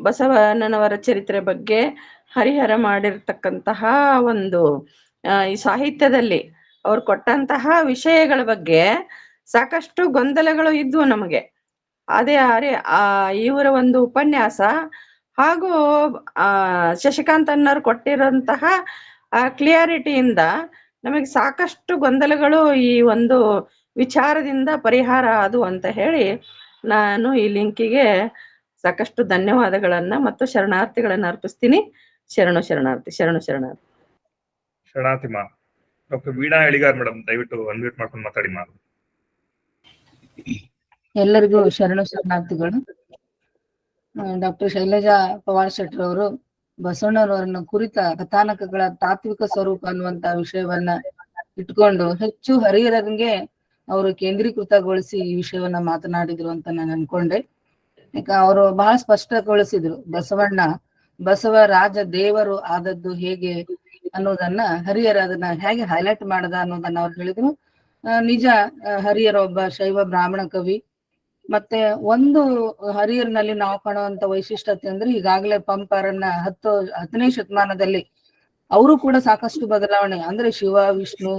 ಬಸವಣ್ಣನವರ ಚರಿತ್ರೆ ಬಗ್ಗೆ ಹರಿಹರ ಮಾಡಿರ್ತಕ್ಕಂತಹ ಒಂದು ಈ ಸಾಹಿತ್ಯದಲ್ಲಿ ಅವ್ರು ಕೊಟ್ಟಂತಹ ವಿಷಯಗಳ ಬಗ್ಗೆ ಸಾಕಷ್ಟು ಗೊಂದಲಗಳು ಇದ್ವು ನಮಗೆ. ಅದೇ ಇವರ ಒಂದು ಉಪನ್ಯಾಸ ಹಾಗೂ ಶಶಿಕಾಂತ್ ಅನ್ನೋರು ಕೊಟ್ಟಿರೋಂತಹ ಕ್ಲಿಯಾರಿಟಿಯಿಂದ ನಮಗೆ ಸಾಕಷ್ಟು ಗೊಂದಲಗಳು ಈ ಒಂದು ವಿಚಾರದಿಂದ ಪರಿಹಾರ ಅದು ಅಂತ ಹೇಳಿ ನಾನು ಈ ಲಿಂಕಿಗೆ ಸಾಕಷ್ಟು ಧನ್ಯವಾದಗಳನ್ನ ಮತ್ತು ಶರಣಾರ್ಥಿಗಳನ್ನ ಅರ್ಪಿಸ್ತೀನಿ. ಶರಣಾರ್ಥಿ. ಶರಣಾರ್ಥಿ ಮಾ. ಡಾಕ್ಟರ್ ವೀಣಾ ಎಳಿಗಾರ್ ಮೇಡಮ್ ದಯವಿಟ್ಟು ಅನ್ಮ್ಯೂಟ್ ಮಾಡ್ಕೊಂಡು ಮಾತಾಡಿ ಮಾ. ಎಲ್ಲರಿಗೂ ಶರಣಾರ್ಥಿಗಳು. ಡಾಕ್ಟರ್ ಶೈಲಜಾ ಪವಾಡ್ ಶೆಟ್ಟರ್ ಅವರು ಬಸವಣ್ಣನವರನ್ನ ಕುರಿತ ಕಥಾನಕಗಳ ತಾತ್ವಿಕ ಸ್ವರೂಪ ಅನ್ನುವಂತ ವಿಷಯವನ್ನ ಇಟ್ಕೊಂಡು ಹೆಚ್ಚು ಹರಿಹರನಿಗೆ ಅವರು ಕೇಂದ್ರೀಕೃತಗೊಳಿಸಿ ಈ ವಿಷಯವನ್ನ ಮಾತನಾಡಿದ್ರು ಅಂತ ನಾನು ಅನ್ಕೊಂಡೆ. ಯಾಕ ಅವರು ಬಹಳ ಸ್ಪಷ್ಟಗೊಳಿಸಿದ್ರು, ಬಸವ ರಾಜ ದೇವರು ಆದದ್ದು ಹೇಗೆ ಅನ್ನೋದನ್ನ, ಹರಿಹರ ಅದನ್ನ ಹೇಗೆ ಹೈಲೈಟ್ ಮಾಡದ ಅನ್ನೋದನ್ನ ಅವ್ರು ಹೇಳಿದ್ರು. ನಿಜ, ಹರಿಹರ ಒಬ್ಬ ಶೈವ ಬ್ರಾಹ್ಮಣ ಕವಿ. ಮತ್ತೆ ಒಂದು ಹರಿಹರನಲ್ಲಿ ನಾವು ಕಾಣುವಂತ ವೈಶಿಷ್ಟ್ಯತೆ ಅಂದ್ರೆ, ಈಗಾಗಲೇ ಪಂಪರನ್ನ 10ನೇ ಶತಮಾನದಲ್ಲಿ ಅವರು ಕೂಡ ಸಾಕಷ್ಟು ಬದಲಾವಣೆ ಅಂದ್ರೆ ಶಿವ, ವಿಷ್ಣು,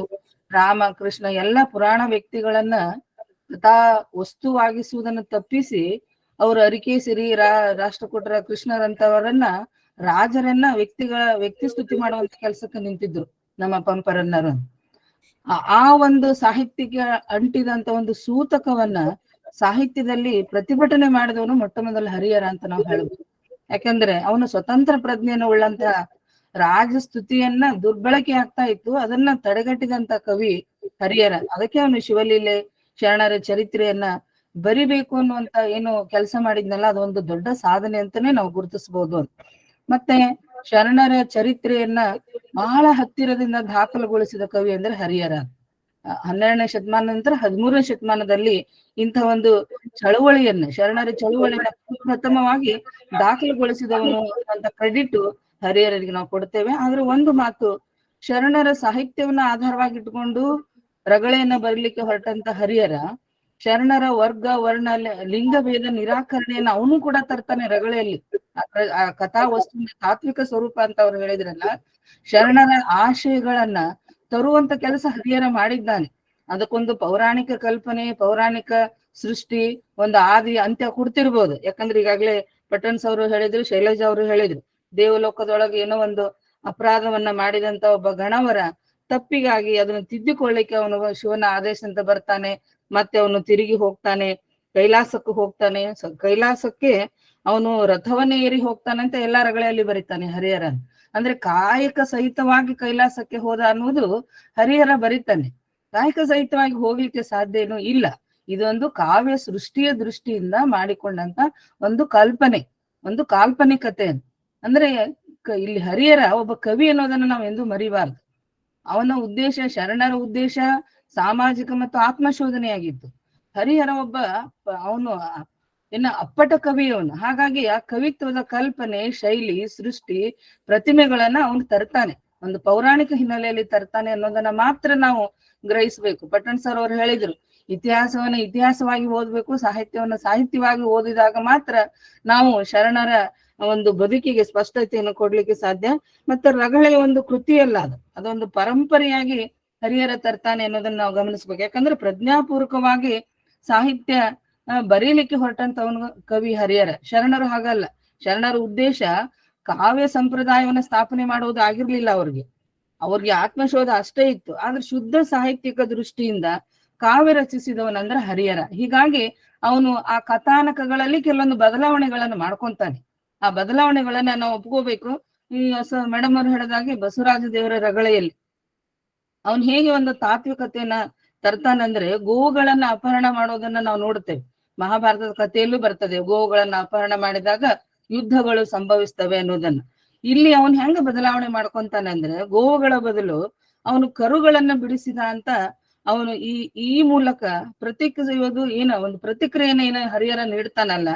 ರಾಮ, ಕೃಷ್ಣ ಎಲ್ಲ ಪುರಾಣ ವ್ಯಕ್ತಿಗಳನ್ನ ಕಥಾ ವಸ್ತುವಾಗಿಸುವುದನ್ನು ತಪ್ಪಿಸಿ ಅವರು ಅರಿಕೇಸರಿ, ರಾಷ್ಟ್ರಕೂಟರ, ಕೃಷ್ಣರಂತವರನ್ನ ರಾಜರನ್ನ ವ್ಯಕ್ತಿ ಸ್ತುತಿ ಮಾಡುವಂತ ಕೆಲಸಕ್ಕೆ ನಿಂತಿದ್ರು ನಮ್ಮ ಪಂಪರನ್ನರು. ಆ ಒಂದು ಸಾಹಿತ್ಯಕ್ಕೆ ಅಂಟಿದಂತ ಒಂದು ಸೂತಕವನ್ನ ಸಾಹಿತ್ಯದಲ್ಲಿ ಪ್ರತಿಭಟನೆ ಮಾಡಿದವನು ಮೊಟ್ಟ ಮೊದಲ ಹರಿಹರ ಅಂತ ನಾವು ಹೇಳ್ಬೋದು. ಯಾಕಂದ್ರೆ ಅವನು ಸ್ವತಂತ್ರ ಪ್ರಜ್ಞೆಯನ್ನು ಉಳ್ಳಂತಹ ರಾಜ ಸ್ತುತಿಯನ್ನ ದುರ್ಬಳಕೆ ಆಗ್ತಾ ಇತ್ತು, ಅದನ್ನ ತಡೆಗಟ್ಟಿದಂತ ಕವಿ ಹರಿಹರ. ಅದಕ್ಕೆ ಅವನು ಶಿವಲೀಲೆ, ಶರಣರ ಚರಿತ್ರೆಯನ್ನ ಬರಿಬೇಕು ಅನ್ನುವಂತ ಏನು ಕೆಲಸ ಮಾಡಿದ್ನಲ್ಲ, ಅದೊಂದು ದೊಡ್ಡ ಸಾಧನೆ ಅಂತಾನೆ ನಾವು ಗುರುತಿಸಬಹುದು. ಮತ್ತೆ ಶರಣರ ಚರಿತ್ರೆಯನ್ನ ಬಹಳ ಹತ್ತಿರದಿಂದ ದಾಖಲುಗೊಳಿಸಿದ ಕವಿ ಅಂದ್ರೆ ಹರಿಹರ. 12ನೇ ಶತಮಾನ ನಂತರ 13ನೇ ಶತಮಾನದಲ್ಲಿ ಇಂಥ ಒಂದು ಚಳುವಳಿಯನ್ನ, ಶರಣರ ಚಳುವಳಿಯನ್ನ ಪ್ರಥಮವಾಗಿ ದಾಖಲುಗೊಳಿಸಿದವನು ಅಂತ ಕ್ರೆಡಿಟ್ ಹರಿಹರರಿಗೆ ನಾವು ಕೊಡ್ತೇವೆ. ಆದ್ರೆ ಒಂದು ಮಾತು, ಶರಣರ ಸಾಹಿತ್ಯವನ್ನ ಆಧಾರವಾಗಿ ಇಟ್ಕೊಂಡು ರಗಳೆಯನ್ನ ಬರೀಲಿಕ್ಕೆ ಹೊರಟಂತ ಹರಿಹರ ಶರಣರ ವರ್ಗ ವರ್ಣ ಲಿಂಗ ಭೇದ ನಿರಾಕರಣೆಯನ್ನ ಅವನು ಕೂಡ ತರ್ತಾನೆ ರಗಳೆಯಲ್ಲಿ. ಆ ಕಥಾ ವಸ್ತುವಿನ ತಾತ್ವಿಕ ಸ್ವರೂಪ ಅಂತ ಅವ್ರು ಹೇಳಿದ್ರಲ್ಲ, ಶರಣರ ಆಶಯಗಳನ್ನ ತರುವಂತ ಕೆಲಸ ಹರಿಹರ ಮಾಡಿದ್ದಾನೆ. ಅದಕ್ಕೊಂದು ಪೌರಾಣಿಕ ಕಲ್ಪನೆ, ಪೌರಾಣಿಕ ಸೃಷ್ಟಿ, ಒಂದು ಆದಿ ಅಂತ್ಯ ಕೊಡ್ತಿರ್ಬೋದು. ಯಾಕಂದ್ರೆ ಈಗಾಗ್ಲೇ ಪಟನ್ಸ್ ಅವರು ಹೇಳಿದ್ರು, ಶೈಲಜಾ ಅವರು ಹೇಳಿದ್ರು, ದೇವಲೋಕದೊಳಗೆ ಏನೋ ಒಂದು ಅಪರಾಧವನ್ನ ಮಾಡಿದಂತ ಒಬ್ಬ ಗಣವರ ತಪ್ಪಿಗಾಗಿ ಅದನ್ನು ತಿದ್ದಿಕೊಳ್ಳಿಕ್ಕೆ ಅವನು ಶಿವನ ಆದೇಶ ಅಂತ ಬರ್ತಾನೆ. ಮತ್ತೆ ಅವನು ತಿರುಗಿ ಹೋಗ್ತಾನೆ, ಕೈಲಾಸಕ್ಕೂ ಹೋಗ್ತಾನೆ. ಕೈಲಾಸಕ್ಕೆ ಅವನು ರಥವನ್ನೇ ಏರಿ ಹೋಗ್ತಾನೆ ಅಂತ ಎಲ್ಲಾ ರಗಳೆಯಲ್ಲಿ ಬರೀತಾನೆ ಹರಿಹರ. ಅಂದ್ರೆ ಕಾಯಕ ಸಹಿತವಾಗಿ ಕೈಲಾಸಕ್ಕೆ ಹೋದ ಅನ್ನುವುದು ಹರಿಹರ ಬರೀತಾನೆ. ಕಾಯಕ ಸಹಿತವಾಗಿ ಹೋಗ್ಲಿಕ್ಕೆ ಸಾಧ್ಯ ಏನೂ ಇಲ್ಲ. ಇದೊಂದು ಕಾವ್ಯ ಸೃಷ್ಟಿಯ ದೃಷ್ಟಿಯಿಂದ ಮಾಡಿಕೊಂಡಂತ ಒಂದು ಕಲ್ಪನೆ, ಒಂದು ಕಾಲ್ಪನಿಕತೆ. ಅಂದ್ರೆ ಇಲ್ಲಿ ಹರಿಹರ ಒಬ್ಬ ಕವಿ ಅನ್ನೋದನ್ನ ನಾವು ಎಂದೂ ಮರಿಬಾರ್ದು. ಅವನ ಉದ್ದೇಶ, ಶರಣರ ಉದ್ದೇಶ ಸಾಮಾಜಿಕ ಮತ್ತು ಆತ್ಮಶೋಧನೆಯಾಗಿತ್ತು. ಹರಿಹರ ಒಬ್ಬ ಅವನು ಅಪ್ಪಟ ಕವಿ ಅವನು. ಹಾಗಾಗಿ ಆ ಕವಿತ್ವದ ಕಲ್ಪನೆ, ಶೈಲಿ, ಸೃಷ್ಟಿ, ಪ್ರತಿಮೆಗಳನ್ನ ಅವನು ತರ್ತಾನೆ, ಒಂದು ಪೌರಾಣಿಕ ಹಿನ್ನೆಲೆಯಲ್ಲಿ ತರ್ತಾನೆ ಅನ್ನೋದನ್ನ ಮಾತ್ರ ನಾವು ಗ್ರಹಿಸ್ಬೇಕು. ಪಟ್ಟಣ್ ಸರ್ ಅವರು ಹೇಳಿದ್ರು, ಇತಿಹಾಸವನ್ನ ಇತಿಹಾಸವಾಗಿ ಓದ್ಬೇಕು, ಸಾಹಿತ್ಯವನ್ನ ಸಾಹಿತ್ಯವಾಗಿ ಓದಿದಾಗ ಮಾತ್ರ ನಾವು ಶರಣರ ಒಂದು ಬದುಕಿಗೆ ಸ್ಪಷ್ಟತೆಯನ್ನು ಕೊಡ್ಲಿಕ್ಕೆ ಸಾಧ್ಯ. ಮತ್ತೆ ರಗಳೆ ಒಂದು ಕೃತಿಯಲ್ಲ, ಅದೊಂದು ಪರಂಪರೆಯಾಗಿ ಹರಿಹರ ತರ್ತಾನೆ ಅನ್ನೋದನ್ನ ನಾವು ಗಮನಿಸ್ಬೇಕು. ಯಾಕಂದ್ರೆ ಪ್ರಜ್ಞಾಪೂರ್ವಕವಾಗಿ ಸಾಹಿತ್ಯ ಬರೀಲಿಕ್ಕೆ ಹೊರಟಂತವನು ಕವಿ ಹರಿಹರ. ಶರಣರು ಹಾಗಲ್ಲ. ಶರಣರ ಉದ್ದೇಶ ಕಾವ್ಯ ಸಂಪ್ರದಾಯವನ್ನ ಸ್ಥಾಪನೆ ಮಾಡುವುದು ಆಗಿರ್ಲಿಲ್ಲ. ಅವ್ರಿಗೆ ಆತ್ಮಶೋಧ ಅಷ್ಟೇ ಇತ್ತು. ಆದ್ರೆ ಶುದ್ಧ ಸಾಹಿತ್ಯಿಕ ದೃಷ್ಟಿಯಿಂದ ಕಾವ್ಯ ರಚಿಸಿದವನಂದ್ರೆ ಹರಿಹರ. ಹೀಗಾಗಿ ಅವನು ಆ ಕಥಾನಕಗಳಲ್ಲಿ ಕೆಲವೊಂದು ಬದಲಾವಣೆಗಳನ್ನು ಮಾಡ್ಕೊಂತಾನೆ. ಆ ಬದಲಾವಣೆಗಳನ್ನ ನಾವು ಒಪ್ಕೋಬೇಕು. ಈ ಮೇಡಮ್ ಅವ್ರು ಹೇಳಿದಾಗೆ ಬಸವರಾಜ ದೇವರ ರಗಳೆಯಲ್ಲಿ ಅವನ್ ಹೇಗೆ ಒಂದು ತಾತ್ವಿಕತೆಯನ್ನ ತರ್ತಾನಂದ್ರೆ, ಗೋವುಗಳನ್ನ ಅಪಹರಣ ಮಾಡೋದನ್ನ ನಾವು ನೋಡ್ತೇವೆ. ಮಹಾಭಾರತದ ಕಥೆಯಲ್ಲೂ ಬರ್ತದೆ, ಗೋವುಗಳನ್ನ ಅಪಹರಣ ಮಾಡಿದಾಗ ಯುದ್ಧಗಳು ಸಂಭವಿಸ್ತವೆ ಅನ್ನೋದನ್ನ. ಇಲ್ಲಿ ಅವನ್ ಹೆಂಗ ಬದಲಾವಣೆ ಮಾಡ್ಕೊಂತಾನೆ ಅಂದ್ರೆ, ಗೋವುಗಳ ಬದಲು ಅವನು ಕರುಗಳನ್ನ ಬಿಡಿಸಿದ ಅಂತ ಅವನು ಈ ಮೂಲಕ ಪ್ರತಿಕ್ರಿಯೋದು ಒಂದು ಪ್ರತಿಕ್ರಿಯೆನ ಹರಿಹರ ನೀಡ್ತಾನಲ್ಲ,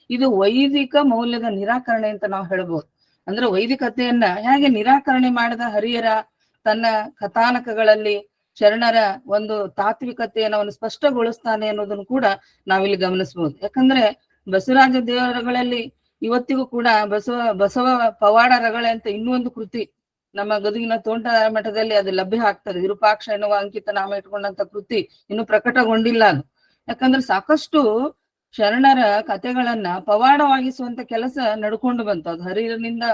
ಇದು ವೈದಿಕ ಮೌಲ್ಯದ ನಿರಾಕರಣೆ ಅಂತ ನಾವು ಹೇಳ್ಬೋದು. ಅಂದ್ರೆ ವೈದಿಕತೆಯನ್ನ ಹೇಗೆ ನಿರಾಕರಣೆ ಮಾಡಿದ ಹರಿಹರ ತನ್ನ ಕಥಾನಕಗಳಲ್ಲಿ ಶರಣರ ಒಂದು ತಾತ್ವಿಕತೆಯನ್ನು ಅವನು ಸ್ಪಷ್ಟಗೊಳಿಸ್ತಾನೆ ಅನ್ನೋದನ್ನು ಕೂಡ ನಾವಿಲ್ಲಿ ಗಮನಿಸ್ಬೋದು. ಯಾಕಂದ್ರೆ ಬಸವರಾಜ ದೇವರಗಳಲ್ಲಿ ಇವತ್ತಿಗೂ ಕೂಡ ಬಸವ ಪವಾಡ ರಗಳೆ ಅಂತ ಇನ್ನೂ ಒಂದು ಕೃತಿ ನಮ್ಮ ಗದುಗಿನ ತೋಂಟದಾರ್ಯ ಮಠದಲ್ಲಿ ಅದು ಲಭ್ಯ ಆಗ್ತದೆ. ವಿರೂಪಾಕ್ಷ ಎನ್ನುವ ಅಂಕಿತ ನಾಮ ಇಟ್ಕೊಂಡಂತ ಕೃತಿ ಇನ್ನು ಪ್ರಕಟಗೊಂಡಿಲ್ಲ ಅದು. ಯಾಕಂದ್ರೆ ಸಾಕಷ್ಟು ಶರಣರ ಕಥೆಗಳನ್ನ ಪವಾಡವಾಗಿಸುವಂತ ಕೆಲಸ ನಡ್ಕೊಂಡು ಬಂತು. ಅದು ಹರಿಹರನಿಂದ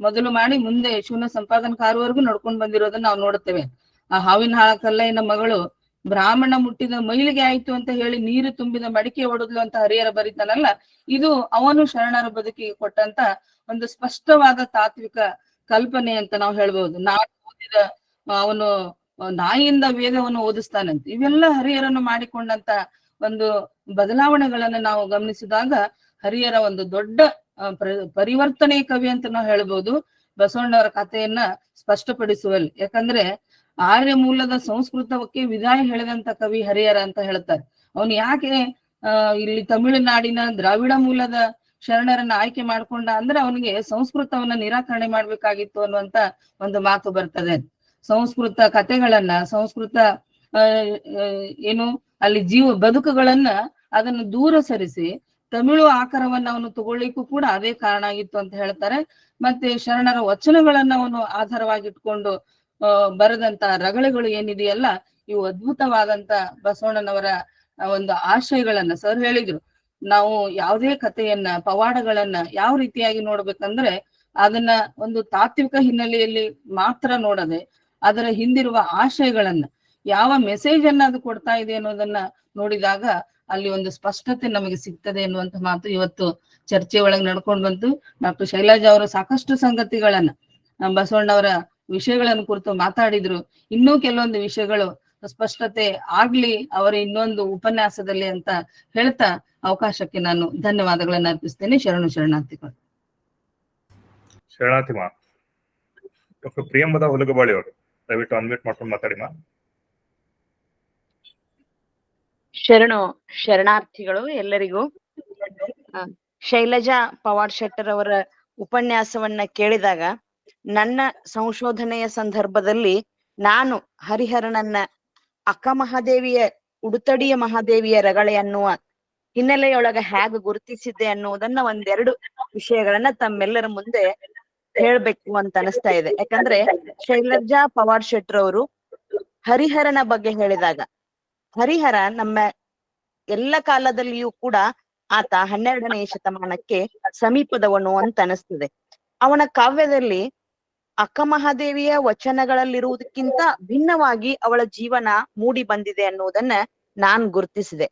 ಮೊದಲು ಮಾಡಿ ಮುಂದೆ ಶಿವನ ಸಂಪಾದನಕಾರವರೆಗೂ ನಡ್ಕೊಂಡು ಬಂದಿರೋದನ್ನ ನಾವು ನೋಡ್ತೇವೆ. ಆ ಹಾವಿನ ಹಾಳ ಕಲ್ಲಯ್ಯನ ಮಗಳು ಬ್ರಾಹ್ಮಣ ಮುಟ್ಟಿದ ಮೈಲಿಗೆ ಆಯ್ತು ಅಂತ ಹೇಳಿ ನೀರು ತುಂಬಿದ ಮಡಿಕೆ ಒಡೆದ್ಲು ಅಂತ ಹರಿಹರ ಬರೀತಾನಲ್ಲ, ಇದು ಅವನು ಶರಣರ ಬದುಕಿಗೆ ಕೊಟ್ಟಂತ ಒಂದು ಸ್ಪಷ್ಟವಾದ ತಾತ್ವಿಕ ಕಲ್ಪನೆ ಅಂತ ನಾವು ಹೇಳ್ಬಹುದು. ನಾಯಿ ಓದಿದ ಅವನು ನಾಯಿಯಿಂದ ವೇದವನ್ನು ಓದಿಸ್ತಾನಂತ. ಇವೆಲ್ಲ ಹರಿಹರನ್ನು ಮಾಡಿಕೊಂಡಂತ ಒಂದು ಬದಲಾವಣೆಗಳನ್ನ ನಾವು ಗಮನಿಸಿದಾಗ ಹರಿಹರ ಒಂದು ದೊಡ್ಡ ಪರಿವರ್ತನೆ ಕವಿ ಅಂತ ನಾವು ಹೇಳ್ಬೋದು ಬಸವಣ್ಣವರ ಕಥೆಯನ್ನ ಸ್ಪಷ್ಟಪಡಿಸುವಲ್ಲಿ. ಯಾಕಂದ್ರೆ ಆರ್ಯ ಮೂಲದ ಸಂಸ್ಕೃತಕ್ಕೆ ವಿದಾಯ ಹೇಳಿದಂತ ಕವಿ ಹರಿಹರ ಅಂತ ಹೇಳ್ತಾರೆ. ಅವನು ಯಾಕೆ ಇಲ್ಲಿ ತಮಿಳುನಾಡಿನ ದ್ರಾವಿಡ ಮೂಲದ ಶರಣರನ್ನ ಆಯ್ಕೆ ಮಾಡ್ಕೊಂಡ ಅಂದ್ರೆ ಅವನಿಗೆ ಸಂಸ್ಕೃತವನ್ನ ನಿರಾಕರಣೆ ಮಾಡ್ಬೇಕಾಗಿತ್ತು ಅನ್ನುವಂತ ಒಂದು ಮಾತು ಬರ್ತದೆ. ಸಂಸ್ಕೃತ ಕಥೆಗಳನ್ನ, ಸಂಸ್ಕೃತ ಏನು ಅಲ್ಲಿ ಬದುಕುಗಳನ್ನ ಅದನ್ನು ದೂರ ಸರಿಸಿ ತಮಿಳು ಆಕಾರವನ್ನ ಅವನು ತಗೊಳ್ಳಿಕ್ಕೂ ಕೂಡ ಅದೇ ಕಾರಣ ಆಗಿತ್ತು ಅಂತ ಹೇಳ್ತಾರೆ. ಮತ್ತೆ ಶರಣರ ವಚನಗಳನ್ನ ಅವನು ಆಧಾರವಾಗಿಟ್ಕೊಂಡು ಬರೆದಂತ ರಗಳೆಗಳು ಏನಿದೆಯಲ್ಲ, ಇವು ಅದ್ಭುತವಾದಂತ ಬಸವಣ್ಣನವರ ಒಂದು ಆಶಯಗಳನ್ನ ಸರ್ ಹೇಳಿದ್ರು. ನಾವು ಯಾವುದೇ ಕಥೆಯನ್ನ, ಪವಾಡಗಳನ್ನ ಯಾವ ರೀತಿಯಾಗಿ ನೋಡ್ಬೇಕಂದ್ರೆ ಅದನ್ನ ಒಂದು ತಾತ್ವಿಕ ಹಿನ್ನೆಲೆಯಲ್ಲಿ ಮಾತ್ರ ನೋಡದೆ ಅದರ ಹಿಂದಿರುವ ಆಶಯಗಳನ್ನ, ಯಾವ ಮೆಸೇಜ್ ಅನ್ನ ಅದು ಕೊಡ್ತಾ ಇದೆ ಅನ್ನೋದನ್ನ ನೋಡಿದಾಗ ಅಲ್ಲಿ ಒಂದು ಸ್ಪಷ್ಟತೆ ನಮಗೆ ಸಿಗ್ತದೆ ಎನ್ನುವಂತ ಮಾತು ಇವತ್ತು ಚರ್ಚೆ ಒಳಗೆ ನಡ್ಕೊಂಡು ಬಂತು. ಡಾಕ್ಟರ್ ಶೈಲಜಾ ಅವರು ಸಾಕಷ್ಟು ಸಂಗತಿಗಳನ್ನ ಬಸವಣ್ಣವರ ವಿಷಯಗಳನ್ನು ಕುರಿತು ಮಾತಾಡಿದ್ರು. ಇನ್ನೂ ಕೆಲವೊಂದು ವಿಷಯಗಳು ಸ್ಪಷ್ಟತೆ ಆಗ್ಲಿ ಅವರ ಇನ್ನೊಂದು ಉಪನ್ಯಾಸದಲ್ಲಿ ಅಂತ ಹೇಳ್ತಾ ಅವಕಾಶಕ್ಕೆ ನಾನು ಧನ್ಯವಾದಗಳನ್ನ ಅರ್ಪಿಸ್ತೇನೆ. ಶರಣಾರ್ಥಿಗಳು. ಶರಣಾರ್ಥಿ ಮಾ. ಡಾಕ್ಟರ್ ಪ್ರಿಯಂವದ ಹುಲಗಬಾಳಿ ಅವರು ದಯವಿಟ್ಟು ಅನ್ಮ್ಯೂಟ್ ಮಾಡ್ಕೊಂಡು ಮಾತಾಡಿ ಮಾ. ಶರಣಾರ್ಥಿಗಳು ಎಲ್ಲರಿಗೂ. ಶೈಲಜಾ ಪವಾಡ್ ಶೆಟ್ಟರ್ ಅವರ ಉಪನ್ಯಾಸವನ್ನ ಕೇಳಿದಾಗ ನನ್ನ ಸಂಶೋಧನೆಯ ಸಂದರ್ಭದಲ್ಲಿ ನಾನು ಹರಿಹರನನ್ನ ಅಕ್ಕ ಮಹಾದೇವಿಯ ಉಡುತಡಿಯ ಮಹಾದೇವಿಯ ರಗಳೆ ಅನ್ನುವ ಹಿನ್ನೆಲೆಯೊಳಗ ಹೇಗೆ ಗುರುತಿಸಿದ್ದೆ ಅನ್ನುವುದನ್ನ ಒಂದೆರಡು ವಿಷಯಗಳನ್ನ ತಮ್ಮೆಲ್ಲರ ಮುಂದೆ ಹೇಳ್ಬೇಕು ಅಂತ ಅನಿಸ್ತಾ ಇದೆ. ಯಾಕಂದ್ರೆ ಶೈಲಜಾ ಪವಾಡ್ ಶೆಟ್ರ್ ಅವರು ಹರಿಹರನ ಬಗ್ಗೆ ಹೇಳಿದಾಗ, ಹರಿಹರ ನಮ್ಮ ಎಲ್ಲ ಕಾಲದಲ್ಲಿಯೂ ಕೂಡ ಆತ 12ನೇ ಶತಮಾನಕ್ಕೆ ಸಮೀಪದವನು ಅಂತ ಅನಿಸ್ತದೆ. ಅವನ ಕಾವ್ಯದಲ್ಲಿ ಅಕ್ಕ ಮಹಾದೇವಿಯ ವಚನಗಳಲ್ಲಿರುವುದಕ್ಕಿಂತ ಭಿನ್ನವಾಗಿ ಅವಳ ಜೀವನ ಮೂಡಿ ಬಂದಿದೆ ಅನ್ನುವುದನ್ನ ನಾನ್ ಗುರುತಿಸಿದೆ.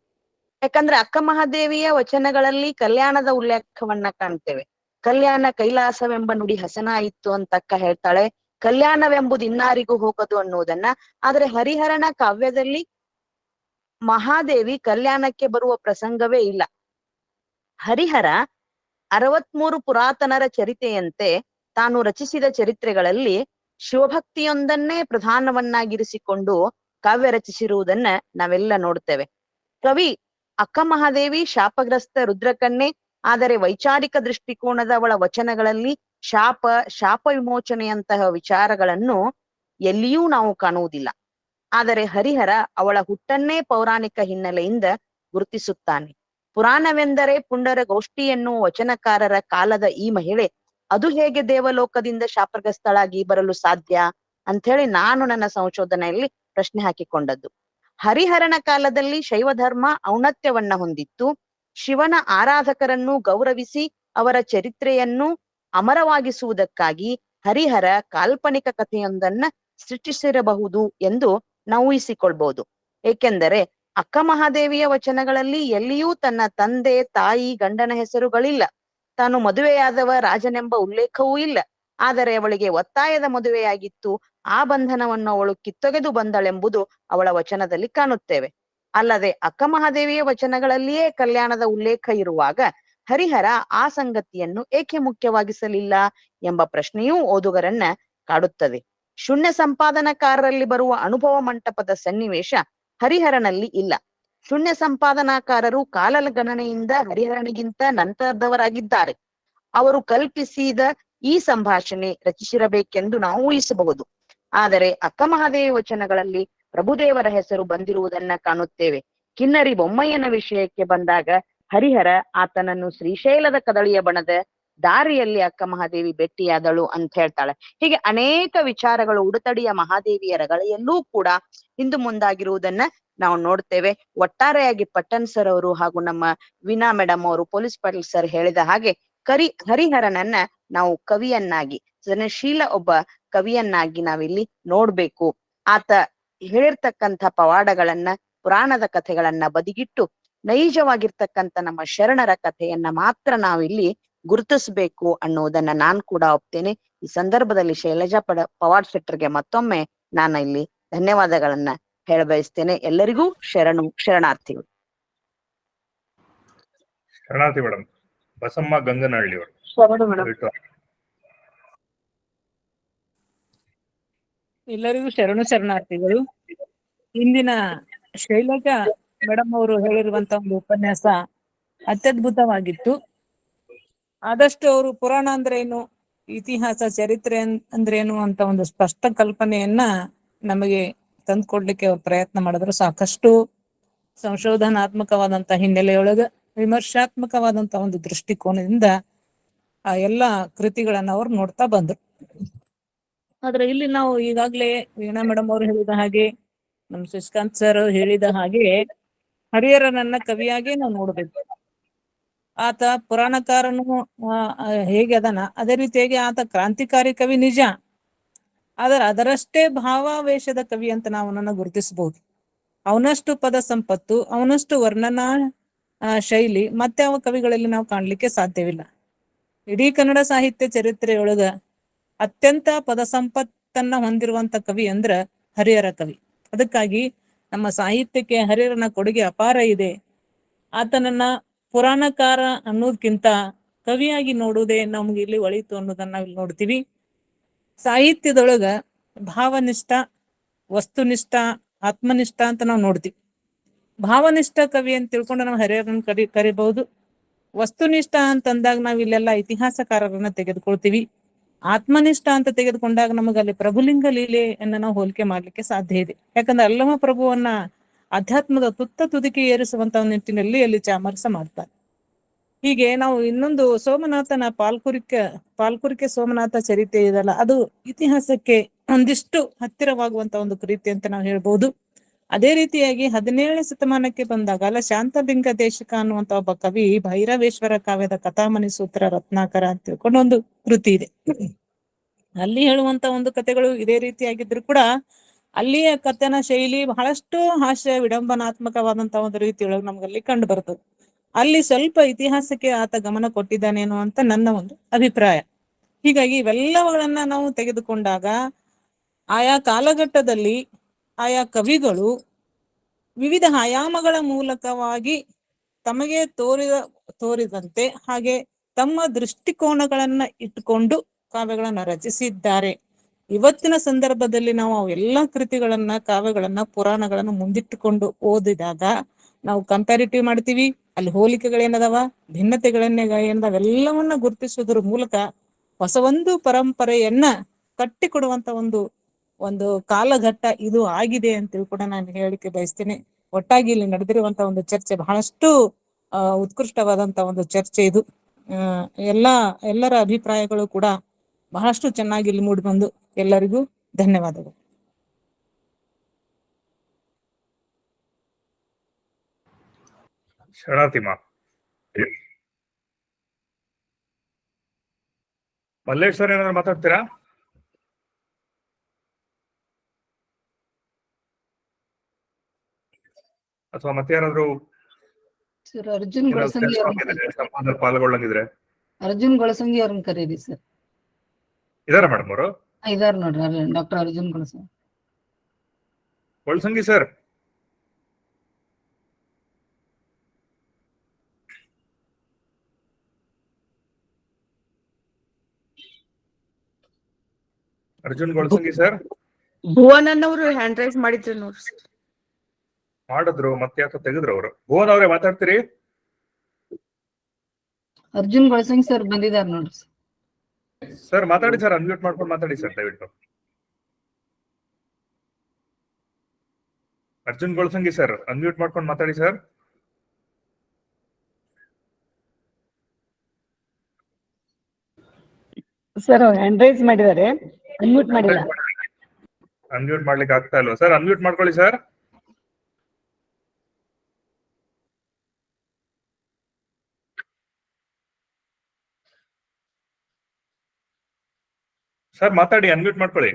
ಯಾಕಂದ್ರೆ ಅಕ್ಕ ಮಹಾದೇವಿಯ ವಚನಗಳಲ್ಲಿ ಕಲ್ಯಾಣದ ಉಲ್ಲೇಖವನ್ನ ಕಾಣ್ತೇವೆ. ಕಲ್ಯಾಣ ಕೈಲಾಸವೆಂಬ ನುಡಿ ಹಸನಾಯಿತು ಅಂತ ಅಕ್ಕ ಹೇಳ್ತಾಳೆ. ಕಲ್ಯಾಣವೆಂಬುದು ಇನ್ನಾರಿಗೂ ಹೋಗದು ಅನ್ನುವುದನ್ನ. ಆದ್ರೆ ಹರಿಹರನ ಕಾವ್ಯದಲ್ಲಿ ಮಹಾದೇವಿ ಕಲ್ಯಾಣಕ್ಕೆ ಬರುವ ಪ್ರಸಂಗವೇ ಇಲ್ಲ. ಹರಿಹರ 63 ಪುರಾತನರ ಚರಿತೆಯಂತೆ ತಾನು ರಚಿಸಿದ ಚರಿತ್ರೆಗಳಲ್ಲಿ ಶಿವಭಕ್ತಿಯೊಂದನ್ನೇ ಪ್ರಧಾನವನ್ನಾಗಿರಿಸಿಕೊಂಡು ಕಾವ್ಯ ರಚಿಸಿರುವುದನ್ನ ನಾವೆಲ್ಲ ನೋಡ್ತೇವೆ. ಕವಿ ಅಕ್ಕ ಮಹಾದೇವಿ ಶಾಪಗ್ರಸ್ತ ರುದ್ರಕನ್ಯೆ, ಆದರೆ ವೈಚಾರಿಕ ದೃಷ್ಟಿಕೋನದ ಅವಳ ವಚನಗಳಲ್ಲಿ ಶಾಪ ವಿಮೋಚನೆಯಂತಹ ವಿಚಾರಗಳನ್ನು ಎಲ್ಲಿಯೂ ನಾವು ಕಾಣುವುದಿಲ್ಲ. ಆದರೆ ಹರಿಹರ ಅವಳ ಹುಟ್ಟನ್ನೇ ಪೌರಾಣಿಕ ಹಿನ್ನೆಲೆಯಿಂದ ಗುರುತಿಸುತ್ತಾನೆ. ಪುರಾಣವೆಂದರೆ ಪುಂಡರ ಗೋಷ್ಠಿ ಎನ್ನುವ ವಚನಕಾರರ ಕಾಲದ ಈ ಮಹಿಳೆ ಅದು ಹೇಗೆ ದೇವಲೋಕದಿಂದ ಶಾಪಗ್ರಸ್ತಳಾಗಿ ಬರಲು ಸಾಧ್ಯ ಅಂತ ಹೇಳಿ ನಾನು ನನ್ನ ಸಂಶೋಧನೆಯಲ್ಲಿ ಪ್ರಶ್ನೆ ಹಾಕಿಕೊಂಡದ್ದು. ಹರಿಹರನ ಕಾಲದಲ್ಲಿ ಶೈವ ಧರ್ಮ ಔನ್ನತ್ಯವನ್ನ ಹೊಂದಿತ್ತು. ಶಿವನ ಆರಾಧಕರನ್ನು ಗೌರವಿಸಿ ಅವರ ಚರಿತ್ರೆಯನ್ನು ಅಮರವಾಗಿಸುವುದಕ್ಕಾಗಿ ಹರಿಹರ ಕಾಲ್ಪನಿಕ ಕಥೆಯೊಂದನ್ನ ಸೃಷ್ಟಿಸಿರಬಹುದು ಎಂದು ನಾವು ಊಹಿಸಿಕೊಳ್ಬಹುದು. ಏಕೆಂದರೆ ಅಕ್ಕ ಮಹಾದೇವಿಯ ವಚನಗಳಲ್ಲಿ ಎಲ್ಲಿಯೂ ತನ್ನ ತಂದೆ, ತಾಯಿ, ಗಂಡನ ಹೆಸರುಗಳಿಲ್ಲ. ತಾನು ಮದುವೆಯಾದವ ರಾಜನೆಂಬ ಉಲ್ಲೇಖವೂ ಇಲ್ಲ. ಆದರೆ ಅವಳಿಗೆ ಒತ್ತಾಯದ ಮದುವೆಯಾಗಿತ್ತು. ಆ ಬಂಧನವನ್ನು ಅವಳು ಕಿತ್ತೊಗೆದು ಬಂದಳೆಂಬುದು ಅವಳ ವಚನದಲ್ಲಿ ಕಾಣುತ್ತೇವೆ. ಅಲ್ಲದೆ ಅಕ್ಕ ಮಹಾದೇವಿಯ ವಚನಗಳಲ್ಲಿಯೇ ಕಲ್ಯಾಣದ ಉಲ್ಲೇಖ ಇರುವಾಗ ಹರಿಹರ ಆ ಸಂಗತಿಯನ್ನು ಏಕೆ ಮುಖ್ಯವಾಗಿಸಲಿಲ್ಲ ಎಂಬ ಪ್ರಶ್ನೆಯೂ ಓದುಗರನ್ನ ಕಾಡುತ್ತದೆ. ಶೂನ್ಯ ಸಂಪಾದನಕಾರರಲ್ಲಿ ಬರುವ ಅನುಭವ ಮಂಟಪದ ಸನ್ನಿವೇಶ ಹರಿಹರನಲ್ಲಿ ಇಲ್ಲ. ಶೂನ್ಯ ಸಂಪಾದನಾಕಾರರು ಕಾಲಗಣನೆಯಿಂದ ಹರಿಹರನಿಗಿಂತ ನಂತರದವರಾಗಿದ್ದಾರೆ. ಅವರು ಕಲ್ಪಿಸಿದ ಈ ಸಂಭಾಷಣೆ ರಚಿಸಿರಬೇಕೆಂದು ನಾವು ಊಹಿಸಬಹುದು. ಆದರೆ ಅಕ್ಕ ಮಹಾದೇವಿ ವಚನಗಳಲ್ಲಿ ಪ್ರಭುದೇವರ ಹೆಸರು ಬಂದಿರುವುದನ್ನ ಕಾಣುತ್ತೇವೆ. ಕಿನ್ನರಿ ಬೊಮ್ಮಯ್ಯನ ವಿಷಯಕ್ಕೆ ಬಂದಾಗ ಹರಿಹರ ಆತನನ್ನು ಶ್ರೀಶೈಲದ ಕದಳಿಯ ಬಣದ ದಾರಿಯಲ್ಲಿ ಅಕ್ಕ ಮಹಾದೇವಿ ಭೇಟಿಯಾದಳು ಅಂತ ಹೇಳ್ತಾಳೆ. ಹೀಗೆ ಅನೇಕ ವಿಚಾರಗಳು ಉಡುತಡಿಯ ಮಹಾದೇವಿಯ ರಗಳೆಯಲ್ಲೂ ಕೂಡ ಹಿಂದು ಮುಂದಾಗಿರುವುದನ್ನ ನಾವು ನೋಡ್ತೇವೆ. ಒಟ್ಟಾರೆಯಾಗಿ ಪಟ್ಟಣ್ ಸರ್ ಅವರು ಹಾಗೂ ನಮ್ಮ ವೀಣಾ ಮೇಡಮ್ ಅವರು, ಪೊಲೀಸ್ ಪಾಟೀಲ್ ಸರ್ ಹೇಳಿದ ಹಾಗೆ ಹರಿಹರನನ್ನ ನಾವು ಕವಿಯನ್ನಾಗಿ, ಸೃಜನಶೀಲ ಒಬ್ಬ ಕವಿಯನ್ನಾಗಿ ನಾವಿಲ್ಲಿ ನೋಡ್ಬೇಕು. ಆತ ಹೇಳಿರ್ತಕ್ಕಂಥ ಪವಾಡಗಳನ್ನ, ಪುರಾಣದ ಕಥೆಗಳನ್ನ ಬದಿಗಿಟ್ಟು ನೈಜವಾಗಿರ್ತಕ್ಕಂಥ ನಮ್ಮ ಶರಣರ ಕಥೆಯನ್ನ ಮಾತ್ರ ನಾವಿಲ್ಲಿ ಗುರುತಿಸ್ಬೇಕು ಅನ್ನುವುದನ್ನ ನಾನ್ ಕೂಡ ಒಪ್ತೇನೆ. ಈ ಸಂದರ್ಭದಲ್ಲಿ ಶೈಲಜಾ ಪವಾಡ್ ಶೆಟ್ಟರ್ಗೆ ಮತ್ತೊಮ್ಮೆ ನಾನು ಇಲ್ಲಿ ಧನ್ಯವಾದಗಳನ್ನ ಹೇಳಬಯಸ್ತೇನೆ. ಎಲ್ಲರಿಗೂ ಶರಣಾರ್ಥಿಗಳು. ಶರಣಾರ್ಥಿ ಮೇಡಮ್. ಬಸಮ್ಮ ಗಂಗನಹಳ್ಳಿ ಅವರು. ಎಲ್ಲರಿಗೂ ಶರಣಾರ್ಥಿಗಳು. ಇಂದಿನ ಶೈಲಜಾ ಮೇಡಮ್ ಅವರು ಹೇಳಿರುವಂತ ಒಂದು ಉಪನ್ಯಾಸ ಅತ್ಯದ್ಭುತವಾಗಿತ್ತು. ಆದಷ್ಟು ಅವರು ಪುರಾಣ ಅಂದ್ರೆ ಏನು, ಇತಿಹಾಸ, ಚರಿತ್ರೆ ಅಂದ್ರೇನು ಅಂತ ಒಂದು ಸ್ಪಷ್ಟ ಕಲ್ಪನೆಯನ್ನ ನಮಗೆ ತಂದ್ಕೊಡ್ಲಿಕ್ಕೆ ಅವ್ರು ಪ್ರಯತ್ನ ಮಾಡಿದ್ರು. ಸಾಕಷ್ಟು ಸಂಶೋಧನಾತ್ಮಕವಾದಂತ ಹಿನ್ನೆಲೆಯೊಳಗ ವಿಮರ್ಶಾತ್ಮಕವಾದಂತ ಒಂದು ದೃಷ್ಟಿಕೋನದಿಂದ ಆ ಎಲ್ಲಾ ಕೃತಿಗಳನ್ನ ಅವ್ರು ನೋಡ್ತಾ ಬಂದ್ರು. ಆದ್ರೆ ಇಲ್ಲಿ ನಾವು ಈಗಾಗ್ಲೇ ವೀಣಾ ಮೇಡಮ್ ಅವರು ಹೇಳಿದ ಹಾಗೆ, ನಮ್ ಶಶಿಕಾಂತ್ ಸರ್ ಹೇಳಿದ ಹಾಗೆ ಹರಿಹರನನ್ನ ಕವಿಯಾಗಿ ನಾವು ನೋಡ್ಬೇಕು. ಆತ ಪುರಾಣಕಾರನು ಹೇಗೆ ಅದನ ಅದೇ ರೀತಿಯಾಗಿ ಆತ ಕ್ರಾಂತಿಕಾರಿ ಕವಿ ನಿಜ. ಆದ್ರೆ ಅದರಷ್ಟೇ ಭಾವಾವೇಶದ ಕವಿ ಅಂತ ನಾವು ಅವನನ್ನ ಗುರುತಿಸಬಹುದು. ಅವನಷ್ಟು ಪದ ಸಂಪತ್ತು, ಅವನಷ್ಟು ವರ್ಣನಾ ಶೈಲಿ ಮತ್ತೆ ಅವ ಕವಿಗಳಲ್ಲಿ ನಾವು ಕಾಣ್ಲಿಕ್ಕೆ ಸಾಧ್ಯವಿಲ್ಲ. ಇಡೀ ಕನ್ನಡ ಸಾಹಿತ್ಯ ಚರಿತ್ರೆಯೊಳಗ ಅತ್ಯಂತ ಪದ ಸಂಪತ್ತನ್ನ ಹೊಂದಿರುವಂತ ಕವಿ ಅಂದ್ರ ಹರಿಹರ ಕವಿ. ಅದಕ್ಕಾಗಿ ನಮ್ಮ ಸಾಹಿತ್ಯಕ್ಕೆ ಹರಿಹರನ ಕೊಡುಗೆ ಅಪಾರ ಇದೆ. ಆತನನ್ನ ಪುರಾಣಕಾರ ಅನ್ನೋದಕ್ಕಿಂತ ಕವಿಯಾಗಿ ನೋಡುವುದೇ ನಮ್ಗೆ ಇಲ್ಲಿ ಒಳಿತು ಅನ್ನೋದನ್ನ ನಾವಿಲ್ಲಿ ನೋಡ್ತೀವಿ. ಸಾಹಿತ್ಯದೊಳಗ ಭಾವನಿಷ್ಠ, ವಸ್ತುನಿಷ್ಠ, ಆತ್ಮನಿಷ್ಠ ಅಂತ ನಾವು ನೋಡ್ತೀವಿ. ಭಾವನಿಷ್ಠ ಕವಿ ಅಂತ ತಿಳ್ಕೊಂಡು ನಾವು ಹರಿಹರನ ಕರಿಬಹುದು. ವಸ್ತುನಿಷ್ಠ ಅಂತಂದಾಗ ನಾವ್ ಇಲ್ಲೆಲ್ಲ ಇತಿಹಾಸಕಾರರನ್ನ ತೆಗೆದುಕೊಳ್ತೀವಿ. ಆತ್ಮನಿಷ್ಠ ಅಂತ ತೆಗೆದುಕೊಂಡಾಗ ನಮಗೆ ಅಲ್ಲಿ ಪ್ರಭುಲಿಂಗ ಲೀಲೆಯನ್ನ ನಾವು ಹೋಲಿಕೆ ಮಾಡ್ಲಿಕ್ಕೆ ಸಾಧ್ಯ ಇದೆ. ಯಾಕಂದ್ರೆ ಅಲ್ಲಮ ಪ್ರಭುವನ್ನ ಅಧ್ಯಾತ್ಮದ ತುತ್ತ ತುದಿಕೆ ಏರಿಸುವಂತ ನಿಟ್ಟಿನಲ್ಲಿ ಅಲ್ಲಿ ಚಾಮರಸ ಮಾಡ್ತಾರೆ. ಹೀಗೆ ನಾವು ಇನ್ನೊಂದು ಸೋಮನಾಥನ ಪಾಲ್ಕುರಿಕೆ ಸೋಮನಾಥ ಚರಿತೆ ಇದಲ್ಲ, ಅದು ಇತಿಹಾಸಕ್ಕೆ ಒಂದಿಷ್ಟು ಹತ್ತಿರವಾಗುವಂತ ಒಂದು ಕೃತಿ ಅಂತ ನಾವು ಹೇಳ್ಬೋದು. ಅದೇ ರೀತಿಯಾಗಿ 17ನೇ ಶತಮಾನಕ್ಕೆ ಬಂದಾಗ ಅಲ್ಲ ಶಾಂತಲಿಂಗ ದೇಶಿಕ ಅನ್ನುವಂತ ಒಬ್ಬ ಕವಿ ಭೈರವೇಶ್ವರ ಕಾವ್ಯದ ಕಥಾಮಣಿ ಸೂತ್ರ ರತ್ನಾಕರ ಅಂತ ತಿಳ್ಕೊಂಡು ಒಂದು ಕೃತಿ ಇದೆ. ಅಲ್ಲಿ ಹೇಳುವಂತ ಒಂದು ಕಥೆಗಳು ಇದೇ ರೀತಿಯಾಗಿದ್ರು ಕೂಡ ಅಲ್ಲಿಯ ಕಥನ ಶೈಲಿ ಬಹಳಷ್ಟು ಹಾಸ್ಯ ವಿಡಂಬನಾತ್ಮಕವಾದಂತಹ ಒಂದು ರೀತಿಯೊಳಗೆ ನಮ್ಗಲ್ಲಿ ಕಂಡು ಬರ್ತದೆ. ಅಲ್ಲಿ ಸ್ವಲ್ಪ ಇತಿಹಾಸಕ್ಕೆ ಆತ ಗಮನ ಕೊಟ್ಟಿದ್ದಾನೇನೋ ಅಂತ ನನ್ನ ಒಂದು ಅಭಿಪ್ರಾಯ. ಹೀಗಾಗಿ ಇವೆಲ್ಲವುಗಳನ್ನ ನಾವು ತೆಗೆದುಕೊಂಡಾಗ ಆಯಾ ಕಾಲಘಟ್ಟದಲ್ಲಿ ಆಯಾ ಕವಿಗಳು ವಿವಿಧ ಆಯಾಮಗಳ ಮೂಲಕವಾಗಿ ತಮಗೆ ತೋರಿದಂತೆ ಹಾಗೆ ತಮ್ಮ ದೃಷ್ಟಿಕೋನಗಳನ್ನ ಇಟ್ಟುಕೊಂಡು ಕಾವ್ಯಗಳನ್ನ ರಚಿಸಿದ್ದಾರೆ. ಇವತ್ತಿನ ಸಂದರ್ಭದಲ್ಲಿ ನಾವು ಅವೆಲ್ಲ ಕೃತಿಗಳನ್ನ ಕಾವ್ಯಗಳನ್ನ ಪುರಾಣಗಳನ್ನ ಮುಂದಿಟ್ಟುಕೊಂಡು ಓದಿದಾಗ ನಾವು ಕಂಪ್ಯಾರಿಟಿವ್ ಮಾಡ್ತೀವಿ, ಅಲ್ಲಿ ಹೋಲಿಕೆಗಳೇನದಾವ, ಭಿನ್ನತೆಗಳನ್ನೆಲ್ಲವನ್ನ ಗುರುತಿಸುವುದರ ಮೂಲಕ ಹೊಸ ಒಂದು ಪರಂಪರೆಯನ್ನ ಕಟ್ಟಿಕೊಡುವಂತ ಒಂದು ಕಾಲಘಟ್ಟ ಇದು ಆಗಿದೆ ಅಂತೇಳಿ ಕೂಡ ನಾನು ಹೇಳಿಕೆ ಬಯಸ್ತೇನೆ. ಒಟ್ಟಾಗಿ ಇಲ್ಲಿ ನಡೆದಿರುವಂತ ಒಂದು ಚರ್ಚೆ ಬಹಳಷ್ಟು ಉತ್ಕೃಷ್ಟವಾದಂತ ಒಂದು ಚರ್ಚೆ ಇದು. ಎಲ್ಲರ ಅಭಿಪ್ರಾಯಗಳು ಕೂಡ ಬಹಳಷ್ಟು ಚೆನ್ನಾಗಿ ಇಲ್ಲಿ ಮೂಡಿ ಬಂದು ಎಲ್ಲರಿಗೂ ಧನ್ಯವಾದಗಳು. ಶರಣಾರ್ಥಿಮ. ಮಲ್ಲೇಶ್ ಸರ್ ಏನಾದ್ರು ಮಾತಾಡ್ತೀರಾ? ಅಥವಾ ಮತ್ತೆ ಯಾರಾದ್ರೂ ಸರ್ ಅರ್ಜುನ್ ಗೊಳಸಂಗಿ ಸಂವಾದದಲ್ಲಿ ಪಾಲ್ಗೊಳ್ಳಂಗಿದ್ರೆ? ಅರ್ಜುನ್ ಗೊಳಸಂಗಿ ಅವ್ರನ್ನ ಕರೀರಿ ಸರ್. ಇದಾರ ಮೇಡಮ್ ಅವರು? ಇದಾರ ನೋಡ್ರಿ doctor Arjun Golasangi. Golasangi sir. Arjun Golasangi sir Bhuvanan ಅವರು ಹ್ಯಾಂಡ್ ರೈಸ್ ಮಾಡಿದ್ರು ನೋಡ್ರಿ. ಮಾಡಿದ್ರು, ಮತ್ತೆ ಯಾಕೆ ತೆಗೆದ್ರು ಅವರು? ಭುವನ್ ಅವ್ರೆ ಮಾತಾಡ್ತೀರಿ? ಅರ್ಜುನ್ ಗೊಳಸಂಗಿ ಸರ್ ಬಂದಿದ್ದಾರೆ ನೋಡ್ರಿ ಸರ್. ಮಾತಾಡಿ ಸರ್, ಅನ್ಮ್ಯೂಟ್ ಮಾಡ್ಕೊಂಡು ಮಾತಾಡಿ ಸರ್ ದಯವಿಟ್ಟು. ಅರ್ಜುನ್ ಗೊಳಸಂಗಿ ಸರ್ ಅನ್ಮ್ಯೂಟ್ ಮಾಡ್ಕೊಂಡು ಮಾತಾಡಿ ಸರ್. ಸರ್ ಹ್ಯಾಂಡ್ ರೈಸ್ ಮಾಡಿದ್ದಾರೆ, ಅನ್ಮ್ಯೂಟ್ ಮಾಡಿಲ್ಲ. ಅನ್ಮ್ಯೂಟ್ ಮಾಡ್ಲಿಕ್ಕೆ ಆಗ್ತಾ ಇಲ್ವಾ ಸರ್? ಅನ್ಮ್ಯೂಟ್ ಮಾಡ್ಕೊಳ್ಳಿ ಸರ್. ಸರ್ ಮಾತಾಡಿ, ಅನ್ಮ್ಯೂಟ್ ಮಾಡ್ಕೊಳ್ಳಿ.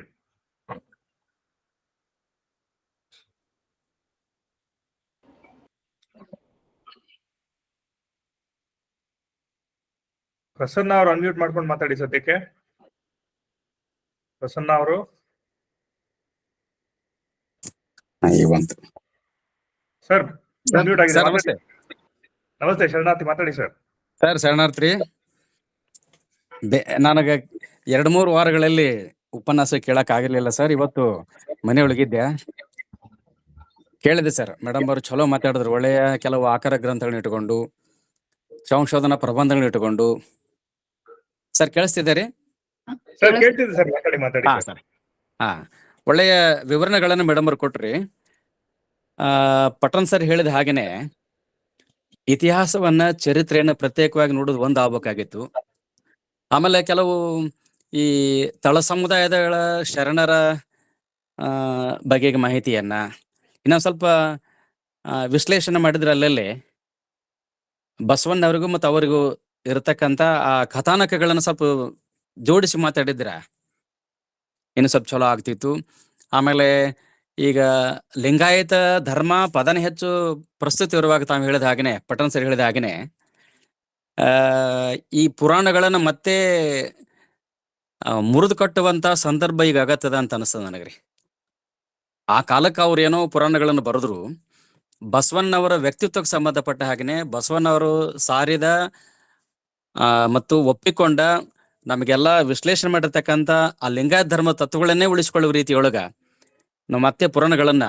ಪ್ರಸನ್ನ ಅವರು ಅನ್ಮ್ಯೂಟ್ ಮಾಡ್ಕೊಂಡು ಮಾತಾಡಿ ಸದ್ಯಕ್ಕೆ. ಪ್ರಸನ್ನ ಅವರು ಸರ್ ಅನ್ಮ್ಯೂಟ್ ಆಗಿದೆ. ನಮಸ್ತೆ ಶರಣಾರ್ಥಿ, ಮಾತಾಡಿ ಸರ್. ಸರ್ ಶರಣಾರ್ಥಿ. ನನಗೆ 2-3 ವಾರಗಳಲ್ಲಿ ಉಪನ್ಯಾಸ ಕೇಳಕ್ ಆಗಿರ್ಲಿಲ್ಲ ಸರ್. ಇವತ್ತು ಮನೆಯೊಳಗಿದ್ದೆ, ಕೇಳಿದೆ ಸರ್. ಮೇಡಮ್ ಅವರು ಚಲೋ ಮಾತಾಡಿದ್ರು. ಒಳ್ಳೆಯ ಕೆಲವು ಆಕಾರ ಗ್ರಂಥಗಳನ್ನ ಇಟ್ಕೊಂಡು, ಸಂಶೋಧನಾ ಪ್ರಬಂಧಗಳನ್ನ ಇಟ್ಕೊಂಡು. ಸರ್ ಕೇಳಿಸ್ತಿದ್ದಾರೆ? ಸರ್ ಕೇಳ್ತಿದ್ದೆ ಸರ್, ಮಾತಾಡಿ ಮಾತಾಡಿ ಸರ್. ಹಾ, ಒಳ್ಳೆಯ ವಿವರಣೆಗಳನ್ನ ಮೇಡಮ್ ಅವ್ರು ಕೊಟ್ರಿ. ಪಟನ್ ಸರ್ ಹೇಳಿದ ಹಾಗೇನೆ ಇತಿಹಾಸವನ್ನ, ಚರಿತ್ರೆಯನ್ನ ಪ್ರತ್ಯೇಕವಾಗಿ ನೋಡೋದು ಒಂದು ಆಗ್ಬೇಕಾಗಿತ್ತು. ಆಮೇಲೆ ಕೆಲವು ಈ ತಳ ಸಮುದಾಯಗಳ ಶರಣರ ಬಗೆಗೆ ಮಾಹಿತಿಯನ್ನ ಇನ್ನೊಂದು ಸ್ವಲ್ಪ ವಿಶ್ಲೇಷಣೆ ಮಾಡಿದ್ರೆ ಅಲ್ಲಲ್ಲಿ ಬಸವಣ್ಣವರಿಗೂ ಮತ್ತು ಅವರಿಗೂ ಇರತಕ್ಕಂಥ ಆ ಕಥಾನಕಗಳನ್ನ ಸ್ವಲ್ಪ ಜೋಡಿಸಿ ಮಾತಾಡಿದ್ರ ಇನ್ನು ಸ್ವಲ್ಪ ಚಲೋ ಆಗ್ತಿತ್ತು. ಆಮೇಲೆ ಈಗ ಲಿಂಗಾಯತ ಧರ್ಮ ಪದನೇ ಹೆಚ್ಚು ಪ್ರಸ್ತುತ ಇರುವಾಗ ತಾವು ಹೇಳಿದ ಹಾಗೇನೆ, ಪಟನ್ ಸರ್ ಹೇಳಿದ ಹಾಗೇನೆ ಈ ಪುರಾಣಗಳನ್ನ ಮತ್ತೆ ಮುರಿದು ಕಟ್ಟುವಂತ ಸಂದರ್ಭ ಈಗ ಆಗತ್ತದ ಅಂತ ಅನಿಸ್ತದ ನನಗ್ರಿ. ಆ ಕಾಲಕ್ಕೆ ಅವ್ರು ಏನೋ ಪುರಾಣಗಳನ್ನು ಬರೆದ್ರು, ಬಸವಣ್ಣವರ ವ್ಯಕ್ತಿತ್ವಕ್ಕೆ ಸಂಬಂಧಪಟ್ಟ ಹಾಗೆನೆ ಬಸವಣ್ಣವರು ಸಾರಿದ ಮತ್ತು ಒಪ್ಪಿಕೊಂಡ ನಮಗೆಲ್ಲ ವಿಶ್ಲೇಷಣೆ ಮಾಡಿರ್ತಕ್ಕಂಥ ಆ ಲಿಂಗಾಯತ ಧರ್ಮ ತತ್ವಗಳನ್ನೇ ಉಳಿಸ್ಕೊಳ್ಳುವ ರೀತಿಯೊಳಗ ನಾವು ಮತ್ತೆ ಪುರಾಣಗಳನ್ನ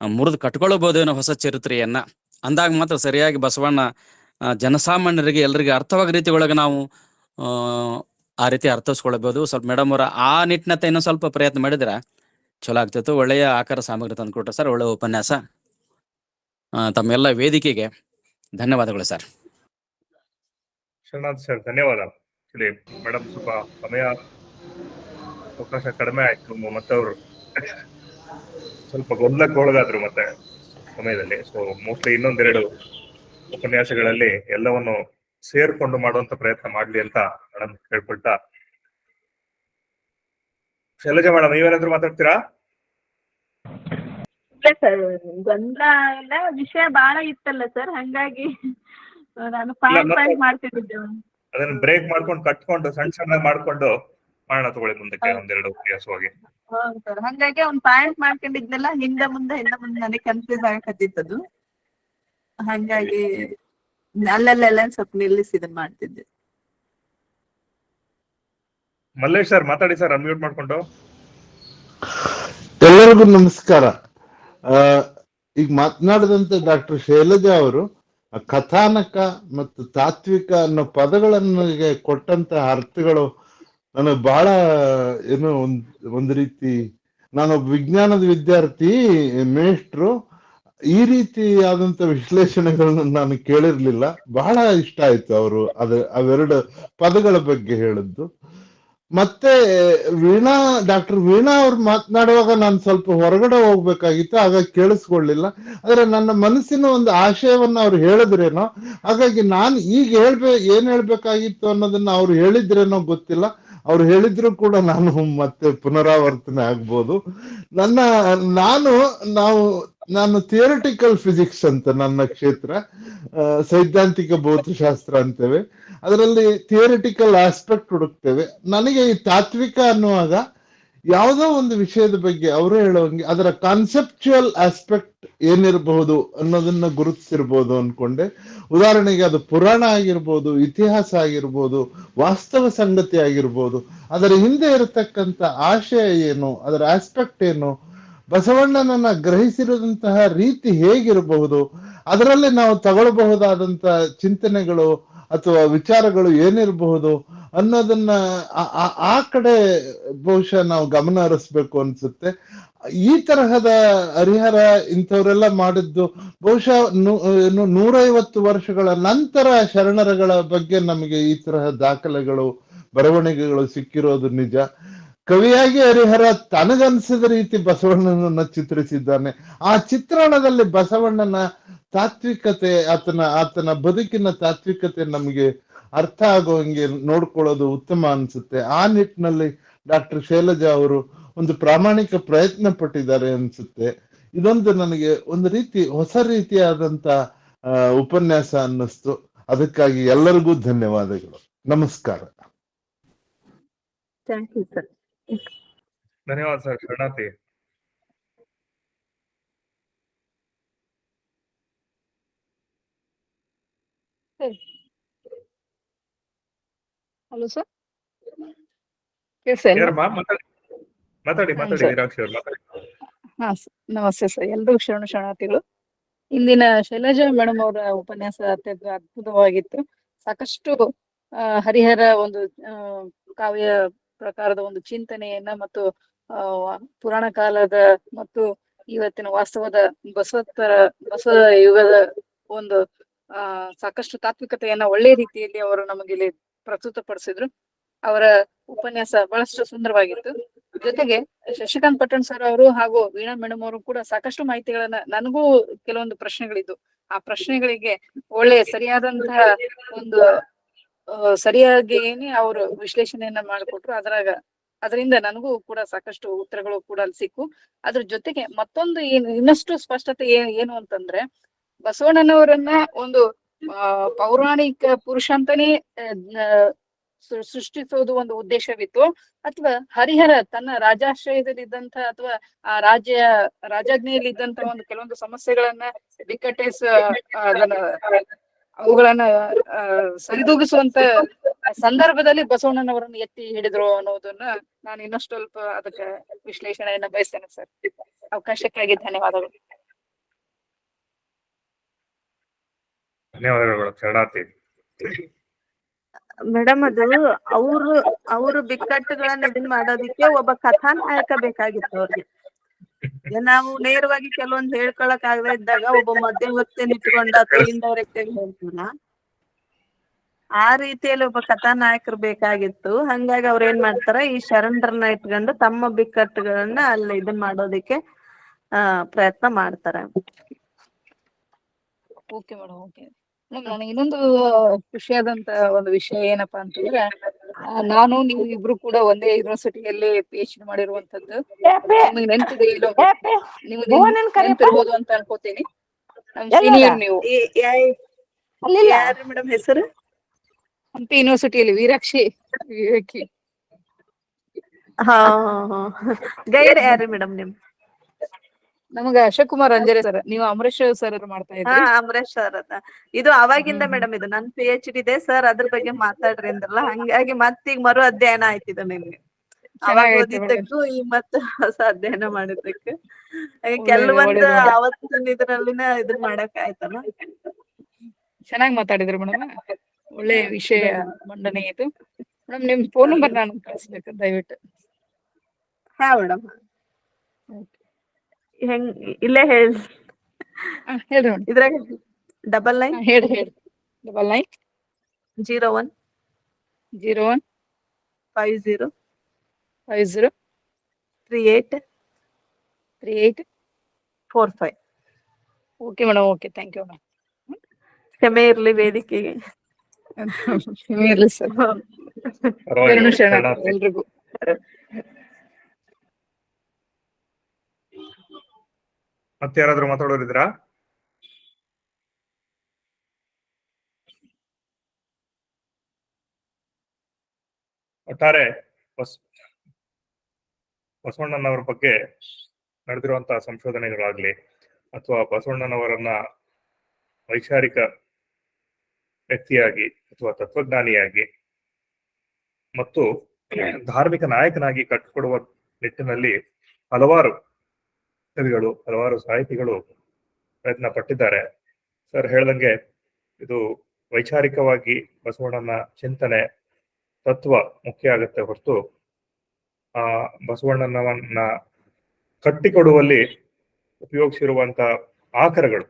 ಮುರಿದು ಕಟ್ಕೊಳ್ಳಬಹುದೇನೋ ಹೊಸ ಚರಿತ್ರೆಯನ್ನ ಅಂದಾಗ ಮಾತ್ರ ಸರಿಯಾಗಿ ಬಸವಣ್ಣ ಜನಸಾಮಾನ್ಯರಿಗೆ ಎಲ್ಲರಿಗೆ ಅರ್ಥವಾಗೋ ರೀತಿಯೊಳಗೆ ನಾವು ಆ ರೀತಿ ಅರ್ಥೈಸ್ಕೊಳ್ಬಹುದು. ಸ್ವಲ್ಪ ಮೇಡಮ್ ಅವರ ಆ ನಿಟ್ಟಿನತ್ತ ಇನ್ನೂ ಸ್ವಲ್ಪ ಪ್ರಯತ್ನ ಮಾಡಿದ್ರೆ ಚಲೋ ಆಗ್ತಿತ್ತು. ಒಳ್ಳೆಯ ಆಕಾರ ಸಾಮಗ್ರಿ ತಂದುಕೊಟ್ರೆ ಸರ್, ಒಳ್ಳೆಯ ಉಪನ್ಯಾಸ. ತಮ್ಮೆಲ್ಲ ವೇದಿಕೆಗೆ ಧನ್ಯವಾದಗಳು ಸರ್. ಶರಣಾರ್ಥಿ ಸರ್, ಧನ್ಯವಾದ. ಮೇಡಮ್ ಸ್ವಲ್ಪ ಸಮಯ ಅವಕಾಶ ಕಡಿಮೆ ಆಯ್ತು, ಮತ್ತೆ ಅವರು ಸ್ವಲ್ಪ ಗೊಂದಲಕ್ಕೆ ಒಳಗಾದ್ರು ಮತ್ತೆ ಸಮಯದಲ್ಲಿ. ಸೊ ಮೋಸ್ಟ್ಲಿ ಇನ್ನೊಂದೆರಡು ಉಪನ್ಯಾಸಗಳಲ್ಲಿ ಎಲ್ಲವನ್ನು ಸೇರ್ಕೊಂಡು ಮಾಡುವಂತ ಪ್ರಯತ್ನ ಮಾಡ್ಲಿ ಅಂತ ಮೇಡಮ್ ಕೇಳ್ಕೊಳ್ತಾ, ಶೈಲಜಾ ಮೇಡಮ್ ನೀವೇನಾದ್ರು ಮಾತಾಡ್ತೀರಾ? ಇಲ್ಲ ಸರ್, ಗೊಂದಲ ಇಲ್ಲ, ವಿಷಯ ಬಹಳ ಇತ್ತಲ್ಲ ಸರ್, ಹಂಗಾಗಿ ನಾನು ಪಾಯಿಂಟ್ ಮಾಡ್ತಿದ್ದೆ. ಅದನ್ನ ಬ್ರೇಕ್ ಮಾಡ್ಕೊಂಡು ಕಟ್ಕೊಂಡು ಸಣ್ಣ ಸಣ್ಣ ಮಾಡ್ಕೊಂಡು ಮಾಡೋಣ ತಗೊಳ್ಳಿ ಮುಂದಕ್ಕೆ ಒಂದೆರಡು ಉಪನ್ಯಾಸವಾಗಿ. ಹೌದು ಸರ್, ಹಂಗಾಗಿ ಅವ್ನ್ ಪಾಯಿಂಟ್ ಮಾಡ್ಕೊಂಡಿದ್ನೆಲ್ಲ ಹಿಂದೆ ಮುಂದೆ ನನಗೆ ಕನ್ಫ್ಯೂಸ್ ಆಗಕತ್ತಿತ್ತದು. ಹಂಗಾಗಿ ಅಲ್ಲೆಲ್ಲ ಸ್ವಲ್ಪ ನಿಲ್ಲಿಸಿ ಇದನ್ನ ಮಾಡ್ತಿದ್ದೆ. ಮಲ್ಲೇಶ್ ಸರ್ ಮಾತಾಡಿ ಸರ್, ಅನ್ಮ್ಯೂಟ್ ಮಾಡ್ಕೊಂಡು. ಎಲ್ಲರಿಗೂ ನಮಸ್ಕಾರ. ಈಗ ಮಾತನಾಡಿದಂತ ಡಾಕ್ಟರ್ ಶೈಲಜಾ ಅವರು ಕಥಾನಕ ಮತ್ತು ತಾತ್ವಿಕ ಅನ್ನೋ ಪದಗಳನ್ನ ಕೊಟ್ಟಂತ ಅರ್ಥಗಳು ನನಗೆ ಬಹಳ ಏನೋ ಒಂದು ರೀತಿ, ನಾನೊಬ್ಬ ವಿಜ್ಞಾನದ ವಿದ್ಯಾರ್ಥಿ, ಮೇಷ್ಟ್ರು, ಈ ರೀತಿಯಾದಂತ ವಿಶ್ಲೇಷಣೆಗಳನ್ನ ನಾನು ಕೇಳಿರ್ಲಿಲ್ಲ. ಬಹಳ ಇಷ್ಟ ಆಯ್ತು ಅವರು ಅವೆರಡು ಪದಗಳ ಬಗ್ಗೆ ಹೇಳಿದ್ದು. ಮತ್ತೆ ಡಾಕ್ಟರ್ ವೀಣಾ ಅವ್ರು ಮಾತನಾಡುವಾಗ ನಾನು ಸ್ವಲ್ಪ ಹೊರಗಡೆ ಹೋಗ್ಬೇಕಾಗಿತ್ತು, ಹಾಗಾಗಿ ಕೇಳಿಸ್ಕೊಳ್ಳಿಲ್ಲ. ಆದ್ರೆ ನನ್ನ ಮನಸ್ಸಿನ ಒಂದು ಆಶಯವನ್ನ ಅವ್ರು ಹೇಳಿದ್ರೇನೋ, ಹಾಗಾಗಿ ನಾನು ಈಗ ಏನ್ ಹೇಳ್ಬೇಕಾಗಿತ್ತು ಅನ್ನೋದನ್ನ ಅವ್ರು ಹೇಳಿದ್ರೇನೋ ಗೊತ್ತಿಲ್ಲ. ಅವ್ರು ಹೇಳಿದ್ರು ಕೂಡ ನಾನು ಮತ್ತೆ ಪುನರಾವರ್ತನೆ ಆಗ್ಬೋದು. ನಾನು ಥಿಯರಿಟಿಕಲ್ ಫಿಸಿಕ್ಸ್ ಅಂತ ನನ್ನ ಕ್ಷೇತ್ರ, ಸೈದ್ಧಾಂತಿಕ ಭೌತಶಾಸ್ತ್ರ ಅಂತೇವೆ. ಅದರಲ್ಲಿ ಥಿಯರಿಟಿಕಲ್ ಆಸ್ಪೆಕ್ಟ್ ಹುಡುಕ್ತೇವೆ. ನನಗೆ ಈ ತಾತ್ವಿಕ ಅನ್ನುವಾಗ ಯಾವುದೋ ಒಂದು ವಿಷಯದ ಬಗ್ಗೆ ಅವರು ಹೇಳುವಂಗೆ ಅದರ ಕಾನ್ಸೆಪ್ಚುಯಲ್ ಆಸ್ಪೆಕ್ಟ್ ಏನಿರಬಹುದು ಅನ್ನೋದನ್ನ ಗುರುತಿಸಿರ್ಬೋದು ಅನ್ಕೊಂಡೆ. ಉದಾಹರಣೆಗೆ ಅದು ಪುರಾಣ ಆಗಿರ್ಬೋದು, ಇತಿಹಾಸ ಆಗಿರ್ಬೋದು, ವಾಸ್ತವ ಸಂಗತಿ ಆಗಿರ್ಬೋದು, ಅದರ ಹಿಂದೆ ಇರತಕ್ಕಂಥ ಆಶಯ ಏನು, ಅದರ ಆಸ್ಪೆಕ್ಟ್ ಏನು, ಬಸವಣ್ಣನನ್ನ ಗ್ರಹಿಸಿರುವಂತಹ ರೀತಿ ಹೇಗಿರಬಹುದು, ಅದರಲ್ಲಿ ನಾವು ತಗೊಳ್ಬಹುದಾದಂತ ಚಿಂತನೆಗಳು ಅಥವಾ ವಿಚಾರಗಳು ಏನಿರಬಹುದು ಅನ್ನೋದನ್ನ ಆ ಕಡೆ ಬಹುಶಃ ನಾವು ಗಮನ ಹರಿಸ್ಬೇಕು ಅನ್ಸುತ್ತೆ. ಈ ತರಹದ ಹರಿಹರ ಇಂಥವರೆಲ್ಲ ಮಾಡಿದ್ದು ಬಹುಶಃ 150 ವರ್ಷಗಳ ನಂತರ ಶರಣರಗಳ ಬಗ್ಗೆ ನಮಗೆ ಈ ತರಹ ದಾಖಲೆಗಳು, ಬರವಣಿಗೆಗಳು ಸಿಕ್ಕಿರೋದು ನಿಜ. ಕವಿಯಾಗಿ ಹರಿಹರ ತನಗನ್ಸಿದ ರೀತಿ ಬಸವಣ್ಣನನ್ನ ಚಿತ್ರಿಸಿದ್ದಾನೆ. ಆ ಚಿತ್ರಣದಲ್ಲಿ ಬಸವಣ್ಣನ ತಾತ್ವಿಕತೆ, ಆತನ ಬದುಕಿನ ತಾತ್ವಿಕತೆ ನಮಗೆ ಅರ್ಥ ಆಗುವಂಗೆ ನೋಡ್ಕೊಳ್ಳೋದು ಉತ್ತಮ ಅನ್ಸುತ್ತೆ. ಆ ನಿಟ್ಟಿನಲ್ಲಿ ಡಾಕ್ಟರ್ ಶೈಲಜಾ ಅವರು ಒಂದು ಪ್ರಾಮಾಣಿಕ ಪ್ರಯತ್ನ ಪಟ್ಟಿದ್ದಾರೆ ಅನ್ಸುತ್ತೆ. ಇದೊಂದು ನನಗೆ ಒಂದು ರೀತಿ ಹೊಸ ರೀತಿಯಾದಂತ ಉಪನ್ಯಾಸ ಅನ್ನಿಸ್ತು. ಅದಕ್ಕಾಗಿ ಎಲ್ಲರಿಗೂ ಧನ್ಯವಾದಗಳು. ನಮಸ್ಕಾರ. Thank you sir. ಧನ್ಯವಾದ ಸರ್. ಶರಣಾರ್ಥಿ. ಹಲೋ ಸರ್, ಮಾತಾಡಿ ವೀರಾಕ್ಷಿ ಅವರು ಮಾತಾಡಿ. ಹಾ, ನಮಸ್ತೆ ಸರ್. ಎಲ್ರಿಗೂ ಶರಣಾರ್ಥಿಗಳು. ಇಂದಿನ ಶೈಲಜಾ ಮೇಡಮ್ ಅವರ ಉಪನ್ಯಾಸ ಅತ್ಯಂತ ಅದ್ಭುತವಾಗಿತ್ತು. ಸಾಕಷ್ಟು ಹರಿಹರ ಒಂದು ಕಾವ್ಯ ಪ್ರಕಾರದ ಒಂದು ಚಿಂತನೆಯನ್ನ ಮತ್ತು ಪುರಾಣ ಕಾಲದ ಮತ್ತು ಇವತ್ತಿನ ವಾಸ್ತವದ ಬಸವ ಯುಗದ ಒಂದು ಸಾಕಷ್ಟು ತಾತ್ವಿಕತೆಯನ್ನ ಒಳ್ಳೆ ರೀತಿಯಲ್ಲಿ ಅವರು ನಮಗೆ ಇಲ್ಲಿ ಪ್ರಸ್ತುತಪಡಿಸಿದ್ರು. ಅವರ ಉಪನ್ಯಾಸ ಬಹಳಷ್ಟು ಸುಂದರವಾಗಿತ್ತು. ಜೊತೆಗೆ ಶಶಿಕಾಂತ್ ಪಟ್ಟಣ್ ಸರ್ ಅವರು ಹಾಗೂ ವೀಣಾ ಮೇಡಮ್ ಅವರು ಕೂಡ ಸಾಕಷ್ಟು ಮಾಹಿತಿಗಳನ್ನ, ನನಗೂ ಕೆಲವೊಂದು ಪ್ರಶ್ನೆಗಳಿದ್ದು ಆ ಪ್ರಶ್ನೆಗಳಿಗೆ ಒಳ್ಳೆ ಸರಿಯಾದಂತಹ ಒಂದು ಸರಿಯಾಗಿ ಅವರು ವಿಶ್ಲೇಷಣೆಯನ್ನ ಮಾಡಿಕೊಟ್ರು. ಅದರಿಂದ ನನಗೂ ಕೂಡ ಸಾಕಷ್ಟು ಉತ್ತರಗಳು ಕೂಡ ಸಿಕ್ಕು. ಅದ್ರ ಜೊತೆಗೆ ಮತ್ತೊಂದು ಇನ್ನಷ್ಟು ಸ್ಪಷ್ಟತೆ ಏನು ಅಂತಂದ್ರೆ, ಬಸವಣ್ಣನವರನ್ನ ಒಂದು ಪೌರಾಣಿಕ ಪುರುಷ ಅಂತಾನೆ ಸೃಷ್ಟಿಸೋದು ಒಂದು ಉದ್ದೇಶವಿತ್ತು, ಅಥವಾ ಹರಿಹರ ತನ್ನ ರಾಜಾಶ್ರಯದಲ್ಲಿದ್ದಂತ ಅಥವಾ ಆ ರಾಜಾಜ್ಞೆಯಲ್ಲಿದ್ದಂತ ಒಂದು ಕೆಲವೊಂದು ಸಮಸ್ಯೆಗಳನ್ನ ಅವುಗಳನ್ನ ಸರಿದೂಗಿಸುವಂತ ಸಂದರ್ಭದಲ್ಲಿ ಬಸವಣ್ಣನವರನ್ನು ಎತ್ತಿ ಹಿಡಿದ್ರು ಅನ್ನೋದನ್ನ ನಾನು ಇನ್ನಷ್ಟು ಸ್ವಲ್ಪ ಅದಕ್ಕೆ ವಿಶ್ಲೇಷಣೆಯನ್ನ ಬಯಸ್ತೇನೆ ಸರ್. ಅವಕಾಶಕ್ಕಾಗಿ ಧನ್ಯವಾದಗಳು. ಧನ್ಯವಾದಗಳು ಶರಣಾರ್ಥಿ. ಮೇಡಮ್ ಅದು ಅವರು ಬಿಕ್ಕಟ್ಟುಗಳನ್ನ ಇದನ್ ಮಾಡೋದಿಕ್ಕೆ ಒಬ್ಬ ಕಥಾನಾಯಕ ಬೇಕಾಗಿತ್ತು ಅವ್ರಿಗೆ. ನಾವು ನೇರವಾಗಿ ಕೆಲವೊಂದು ಹೇಳ್ಕೊಳಕ್ ಆಗದೆ ಇದ್ದಾಗ ಒಬ್ಬ ಮಧ್ಯವರ್ತಿನ ಇಟ್ಕೊಂಡ ಅಥವಾ ಇಂಡೈರೆಕ್ಟ್ ಆಗಿ ಹೇಳ್ತೀವಲ್ಲ, ಆ ರೀತಿಯಲ್ಲಿ ಒಬ್ಬ ಕಥಾನಾಯಕರು ಬೇಕಾಗಿತ್ತು. ಹಂಗಾಗಿ ಅವ್ರ ಏನ್ ಮಾಡ್ತಾರ, ಈ ಶರಣರನ್ನ ಇಟ್ಕೊಂಡು ತಮ್ಮ ಬಿಕ್ಕಟ್ಟುಗಳನ್ನ ಅಲ್ಲಿ ಇದನ್ ಮಾಡೋದಿಕ್ಕೆ ಪ್ರಯತ್ನ ಮಾಡ್ತಾರೆ. Okay madam, okay madam. ನನಗೆ ಇನ್ನೊಂದು ಖುಷಿಯಾದಂತ ಒಂದು ವಿಷಯ ಏನಪ್ಪಾ ಅಂತಂದ್ರೆ, ನಾನು ನೀವು ಇಬ್ರು ಕೂಡ ಒಂದೇ ಯೂನಿವರ್ಸಿಟಿಯಲ್ಲಿ PhD ಮಾಡಿರುವಂತದ್ದು. ನಿಮಗೆ ನೆನಪಿದೆ ಇಲ್ಲೋ, ನಿಮ್ಗೆ ನೆನಪಿರ್ಬೋದು ಅಂತ ಅನ್ಕೋತೀನಿ. ನಮ್ ಸೀನಿಯರ್ ನೀವು. ಯಾರು ಮೇಡಮ್ ಹೆಸರು? ಹಂಪಿ ಯೂನಿವರ್ಸಿಟಿಯಲ್ಲಿ ವೀರಾಕ್ಷಿ ವಿವೇಕಿ. ಗೈಡ್ ಯಾರು ಮೇಡಮ್ ನಿಮ್? ನಮಗ ಅಶೋಕ್ ಕುಮಾರ್ ಅಂಜರೆ ಸರ್. ನೀವು ಅಮರೇಶ್ ಸರ್ ಮಾಡ್ತಾ ಇದ್ರಿ. ಅಮರೇಶ್ ಸರ್ ಇದು ಅವಾಗಿಂದ ಮೇಡಮ್, ಇದು ನನ್ PhD ಇದೆ ಸರ್, ಅದ್ರ ಬಗ್ಗೆ ಮಾತಾಡ್ರಿ ಅಂದ್ರಲ್ಲ, ಹಂಗಾಗಿ ಮತ್ತೀಗ ಮರು ಅಧ್ಯಯನ ಆಯ್ತಿದೆ ನಿಮ್ಗೆ. ಅವಾಗ ಓದಿದ್ದಕ್ಕೂ ಈ ಮತ್ತೆ ಹೊಸ ಅಧ್ಯಯನ ಮಾಡಿದ್ದಕ್ಕೆ ಕೆಲವೊಂದು ಅವತ್ತಿನ ಇದ್ರಲ್ಲಿನ ಇದನ್ ಮಾಡಕ್ ಆಯ್ತಲ್ಲ. ಚೆನ್ನಾಗಿ ಮಾತಾಡಿದ್ರಿ ಮೇಡಮ್, ಒಳ್ಳೆ ವಿಷಯ ಮಂಡನೆ ಇದು. ಮೇಡಮ್ ನಿಮ್ ಫೋನ್ ನಂಬರ್ ನಾನು ಕಳಿಸ್ಬೇಕು ದಯವಿಟ್ಟು. ಹಾ ಮೇಡಮ್, ಹೆಂಗ್ ಇಲ್ಲೇ ಹೇಳ್ರಿ ಮೇಡಮ್. ಇದ್ರಾಗ 99 ಹೇಳಿ 99 01 01 50 50 38 38 45. Okay madam, okay, thank you madam. ಕ್ಷಮೆ ಇರ್ಲಿ ವೇದಿಕೆಗೆ. ಕ್ಷಮೆ ಇರ್ಲಿ ಸರ್. ಎಲ್ರಿಗೂ ಮತ್ತೆ ಯಾರಾದ್ರೂ ಮಾತಾಡೋರಿದ್ರಾ? ಒಟ್ಟಾರೆ ಬಸವಣ್ಣನವರ ಬಗ್ಗೆ ನಡೆದಿರುವಂತಹ ಸಂಶೋಧನೆಗಳಾಗ್ಲಿ ಅಥವಾ ಬಸವಣ್ಣನವರನ್ನ ವೈಚಾರಿಕ ವ್ಯಕ್ತಿಯಾಗಿ ಅಥವಾ ತತ್ವಜ್ಞಾನಿಯಾಗಿ ಮತ್ತು ಧಾರ್ಮಿಕ ನಾಯಕನಾಗಿ ಕಟ್ಟಿಕೊಡುವ ನಿಟ್ಟಿನಲ್ಲಿ ಹಲವಾರು ಕವಿಗಳು, ಹಲವಾರು ಸಾಹಿತಿಗಳು ಪ್ರಯತ್ನ ಪಟ್ಟಿದ್ದಾರೆ. ಸರ್ ಹೇಳ್ದಂಗೆ ಇದು ವೈಚಾರಿಕವಾಗಿ ಬಸವಣ್ಣನ ಚಿಂತನೆ ತತ್ವ ಮುಖ್ಯ ಆಗುತ್ತೆ ಹೊರತು ಆ ಬಸವಣ್ಣನವನ್ನ ಕಟ್ಟಿಕೊಡುವಲ್ಲಿ ಉಪಯೋಗಿಸಿರುವಂತ ಆಕರಗಳು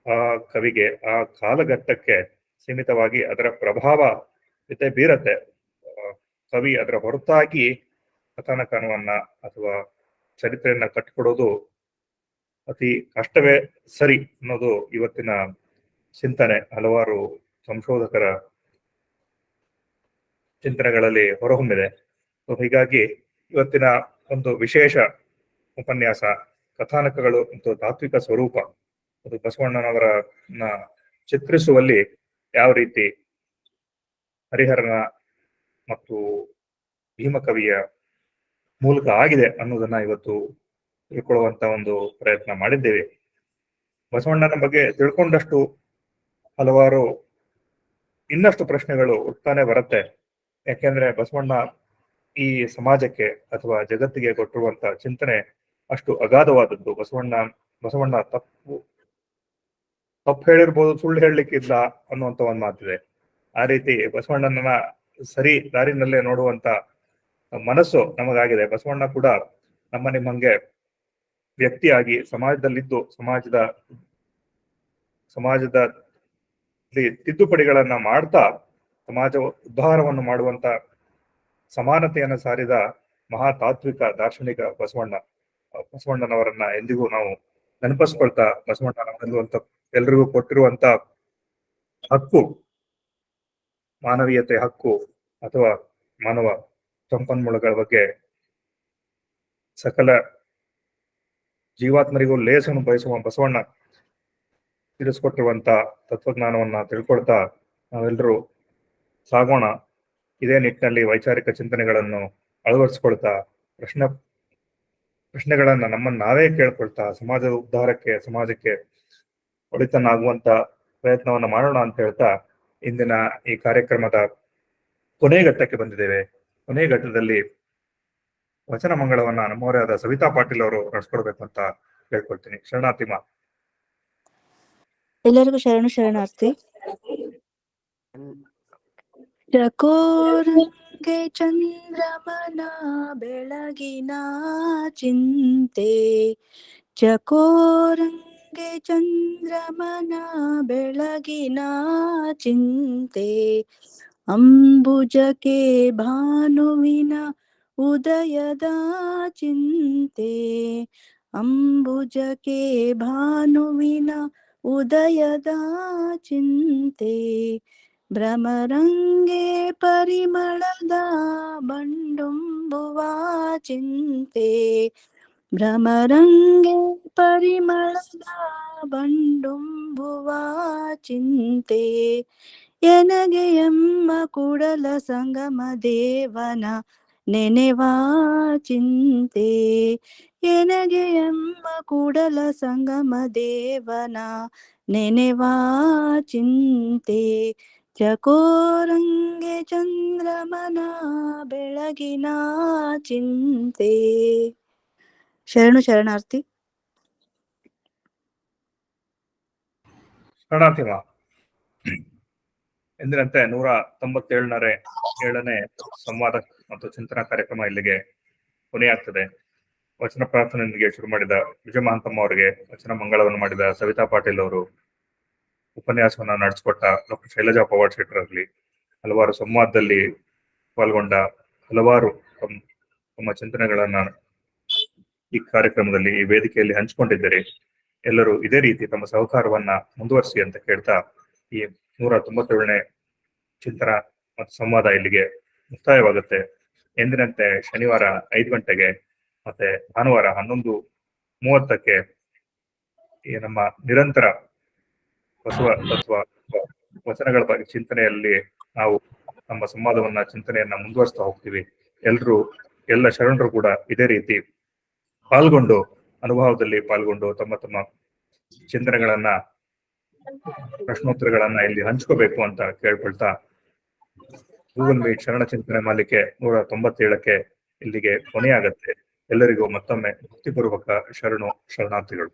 ಆ ಕವಿಗೆ ಆ ಕಾಲಘಟ್ಟಕ್ಕೆ ಸೀಮಿತವಾಗಿ ಅದರ ಪ್ರಭಾವ ಜೊತೆ ಬೀರತ್ತೆ. ಕವಿ ಅದರ ಹೊರತಾಗಿ ಕಥಾನಕವನ್ನ ಅಥವಾ ಚರಿತ್ರೆಯನ್ನ ಕಟ್ಟಿಕೊಡೋದು ಅತಿ ಕಷ್ಟವೇ ಸರಿ ಅನ್ನೋದು ಇವತ್ತಿನ ಚಿಂತನೆ ಹಲವಾರು ಸಂಶೋಧಕರ ಚಿಂತನೆಗಳಲ್ಲಿ ಹೊರಹೊಮ್ಮಿದೆ. ಹೀಗಾಗಿ ಇವತ್ತಿನ ಒಂದು ವಿಶೇಷ ಉಪನ್ಯಾಸ ಕಥಾನಕಗಳು ಮತ್ತು ತಾತ್ವಿಕ ಸ್ವರೂಪ, ಅದು ಬಸವಣ್ಣನವರನ್ನ ಚಿತ್ರಿಸುವಲ್ಲಿ ಯಾವ ರೀತಿ ಹರಿಹರನ ಮತ್ತು ಭೀಮಕವಿಯ ಮೂಲಕ ಆಗಿದೆ ಅನ್ನೋದನ್ನ ಇವತ್ತು ತಿಳ್ಕೊಳ್ಳುವಂತ ಒಂದು ಪ್ರಯತ್ನ ಮಾಡಿದ್ದೇವೆ. ಬಸವಣ್ಣನ ಬಗ್ಗೆ ತಿಳ್ಕೊಂಡಷ್ಟು ಹಲವಾರು ಇನ್ನಷ್ಟು ಪ್ರಶ್ನೆಗಳು ಹುಟ್ಟಾನೆ ಬರುತ್ತೆ. ಯಾಕೆಂದ್ರೆ ಬಸವಣ್ಣ ಈ ಸಮಾಜಕ್ಕೆ ಅಥವಾ ಜಗತ್ತಿಗೆ ಕೊಟ್ಟಿರುವಂತ ಚಿಂತನೆ ಅಷ್ಟು ಅಗಾಧವಾದದ್ದು. ಬಸವಣ್ಣ ತಪ್ಪು ಹೇಳಿರ್ಬೋದು, ಸುಳ್ಳು ಹೇಳಲಿಕ್ಕಿಲ್ಲ ಅನ್ನುವಂತ ಒಂದು ಮಾತಿದೆ. ಆ ರೀತಿ ಬಸವಣ್ಣನ ಸರಿ ದಾರಿನಲ್ಲೇ ನೋಡುವಂತ ಮನಸ್ಸು ನಮಗಾಗಿದೆ. ಬಸವಣ್ಣ ಕೂಡ ನಮ್ಮ ನಿಮ್ಮಂಗೆ ವ್ಯಕ್ತಿಯಾಗಿ ಸಮಾಜದಲ್ಲಿದ್ದು ಸಮಾಜದ ತಿದ್ದುಪಡಿಗಳನ್ನ ಮಾಡ್ತಾ ಸಮಾಜ ಉದ್ಧಾರವನ್ನು ಮಾಡುವಂತ ಸಮಾನತೆಯನ್ನು ಸಾರಿದ ಮಹಾ ತಾತ್ವಿಕ ದಾರ್ಶನಿಕ ಬಸವಣ್ಣನವರನ್ನ ಎಂದಿಗೂ ನಾವು ನೆನಪಿಸ್ಕೊಳ್ತಾ, ಬಸವಣ್ಣ ನಮ್ಮೆಲ್ಲುವಂತ ಎಲ್ರಿಗೂ ಕೊಟ್ಟಿರುವಂತ ಹಕ್ಕು, ಮಾನವೀಯತೆ ಹಕ್ಕು ಅಥವಾ ಮಾನವ ಸಂಪನ್ಮೂಲಗಳ ಬಗ್ಗೆ ಸಕಲ ಜೀವಾತ್ಮರಿಗೂ ಲೇಸನ್ನು ಬಯಸುವ ಬಸವಣ್ಣ ತಿಳಿಸ್ಕೊಟ್ಟಿರುವಂತ ತತ್ವಜ್ಞಾನವನ್ನ ತಿಳ್ಕೊಳ್ತಾ ನಾವೆಲ್ಲರೂ ಸಾಗೋಣ. ಇದೇ ನಿಟ್ಟಿನಲ್ಲಿ ವೈಚಾರಿಕ ಚಿಂತನೆಗಳನ್ನು ಅಳವಡಿಸ್ಕೊಳ್ತಾ ಪ್ರಶ್ನೆಗಳನ್ನ ನಮ್ಮನ್ನು ನಾವೇ ಕೇಳ್ಕೊಳ್ತಾ ಸಮಾಜದ ಉದ್ಧಾರಕ್ಕೆ, ಸಮಾಜಕ್ಕೆ ಒಳಿತನಾಗುವಂತ ಪ್ರಯತ್ನವನ್ನ ಮಾಡೋಣ ಅಂತ ಹೇಳ್ತಾ ಇಂದಿನ ಈ ಕಾರ್ಯಕ್ರಮದ ಕೊನೆ ಘಟ್ಟಕ್ಕೆ ಬಂದಿದ್ದೇವೆ. ಕೊನೆ ಘಟ್ಟದಲ್ಲಿ ವಚನ ಮಂಗಳವನ್ನ ನಮ್ಮವರೇ ಆದ ಸವಿತಾ ಪಾಟೀಲ್ ಅವರು ನಡೆಸ್ಕೊಡ್ಬೇಕು ಅಂತ ಕೇಳ್ಕೊಳ್ತೀನಿ. ಶರಣಾರ್ಥಿ ಮಾ. ಎಲ್ಲರಿಗೂ ಶರಣಾರ್ಥಿ. ಚಕೋರಂಗೆ ಚಂದ್ರಮನ ಬೆಳಗಿನ ಚಿಂತೆ, ಚಕೋರಂಗೆ ಚಂದ್ರಮನ ಬೆಳಗಿನ ಚಿಂತೆ, ಅಂಬುಜಕ್ಕೆ ಭಾನುವಿನ ಉದಯದ ಚಿಂತೆ, ಅಂಬುಜಕ್ಕೆ ಭಾನುವಿನ ಉದಯದ ಚಿಂತೆ, ಭ್ರಮರಂಗೆ ಪರಿಮಳದ ಬಂಡುಂಬುವ ಚಿಂತೆ, ಭ್ರಮರಂಗೆ ಪರಿಮಳದ ಬಂಡುಂಬುವ ಚಿಂತೆ, ಎನಗೆ ಎಮ್ಮ ಕೂಡಲ ಸಂಗಮ ದೇವನ ನೆನೆವ ಚಿಂತೆ, ಎನಗೆ ಎಮ್ಮ ಕೂಡಲ ಸಂಗಮ ದೇವನ ನೆನೆವ ಚಿಂತೆ, ಚಕೋರಂಗೆ ಚಂದ್ರಮನ ಬೆಳಗಿನ ಚಿಂತೆ. ಶರಣಾರ್ಥಿ. ಶರಣಾರ್ಥಿ ಮಾ. ಎಂದಿನಂತೆ 197ನೇ ಸಂವಾದ ಮತ್ತು ಚಿಂತನಾ ಕಾರ್ಯಕ್ರಮ ಇಲ್ಲಿಗೆ ಕೊನೆಯಾಗ್ತದೆ. ವಚನ ಪ್ರಾರ್ಥನೆಯೊಂದಿಗೆ ಶುರು ಮಾಡಿದ ವಿಜಯ ಮಹಾಂತಮ್ಮ ಅವರಿಗೆ ವಚನ ಮಂಗಳವನ್ನು ಮಾಡಿದ ಸವಿತಾ ಪಾಟೀಲ್ ಅವರು, ಉಪನ್ಯಾಸವನ್ನ ನಡೆಸಿಕೊಟ್ಟ ಡಾಕ್ಟರ್ ಶೈಲಜಾ ಪವಾಡ್ ಶೆಟ್ಟರ್ ಆಗಲಿ, ಹಲವಾರು ಸಂವಾದದಲ್ಲಿ ಪಾಲ್ಗೊಂಡ ಹಲವಾರು ತಮ್ಮ ಚಿಂತನೆಗಳನ್ನ ಈ ಕಾರ್ಯಕ್ರಮದಲ್ಲಿ ಈ ವೇದಿಕೆಯಲ್ಲಿ ಹಂಚಿಕೊಂಡಿದ್ದಾರೆ. ಎಲ್ಲರೂ ಇದೇ ರೀತಿ ತಮ್ಮ ಸಹಕಾರವನ್ನ ಮುಂದುವರಿಸಿ ಅಂತ ಕೇಳ್ತಾ ಈ 197ನೇ ಚಿಂತನ ಮತ್ತು ಸಂವಾದ ಇಲ್ಲಿಗೆ ಮುಕ್ತಾಯವಾಗುತ್ತೆ. ಎಂದಿನಂತೆ ಶನಿವಾರ 5 ಗಂಟೆಗೆ ಮತ್ತೆ ಭಾನುವಾರ 11:30ಕ್ಕೆ ಈ ನಮ್ಮ ನಿರಂತರ ಬಸವ ತತ್ವ ವಚನಗಳ ಬಗ್ಗೆ ಚಿಂತನೆಯಲ್ಲಿ ನಾವು ನಮ್ಮ ಸಂವಾದವನ್ನ ಚಿಂತನೆಯನ್ನ ಮುಂದುವರಿಸ್ತಾ ಹೋಗ್ತೀವಿ. ಎಲ್ಲ ಶರಣರು ಕೂಡ ಇದೇ ರೀತಿ ಪಾಲ್ಗೊಂಡು ಅನುಭವದಲ್ಲಿ ಪಾಲ್ಗೊಂಡು ತಮ್ಮ ತಮ್ಮ ಚಿಂತನೆಗಳನ್ನ ಪ್ರಶ್ನೋತ್ತರಗಳನ್ನ ಇಲ್ಲಿ ಹಂಚ್ಕೋಬೇಕು ಅಂತ ಕೇಳ್ಕೊಳ್ತಾ ಗೂಗಲ್ ಮೀಟ್ ಶರಣ ಚಿಂತನೆ ಮಾಲಿಕೆ 197ಕ್ಕೆ ಇಲ್ಲಿಗೆ ಕೊನೆಯಾಗತ್ತೆ. ಎಲ್ಲರಿಗೂ ಮತ್ತೊಮ್ಮೆ ಭಕ್ತಿಪೂರ್ವಕ ಶರಣಾರ್ಥಿಗಳು.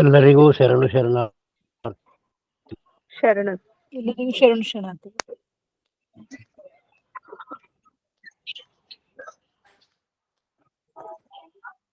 ಎಲ್ಲರಿಗೂ ಶರಣು ಶರಣ ಎಲ್ಲರಿಗೂ ಶರಣಾರ್ಥಿ.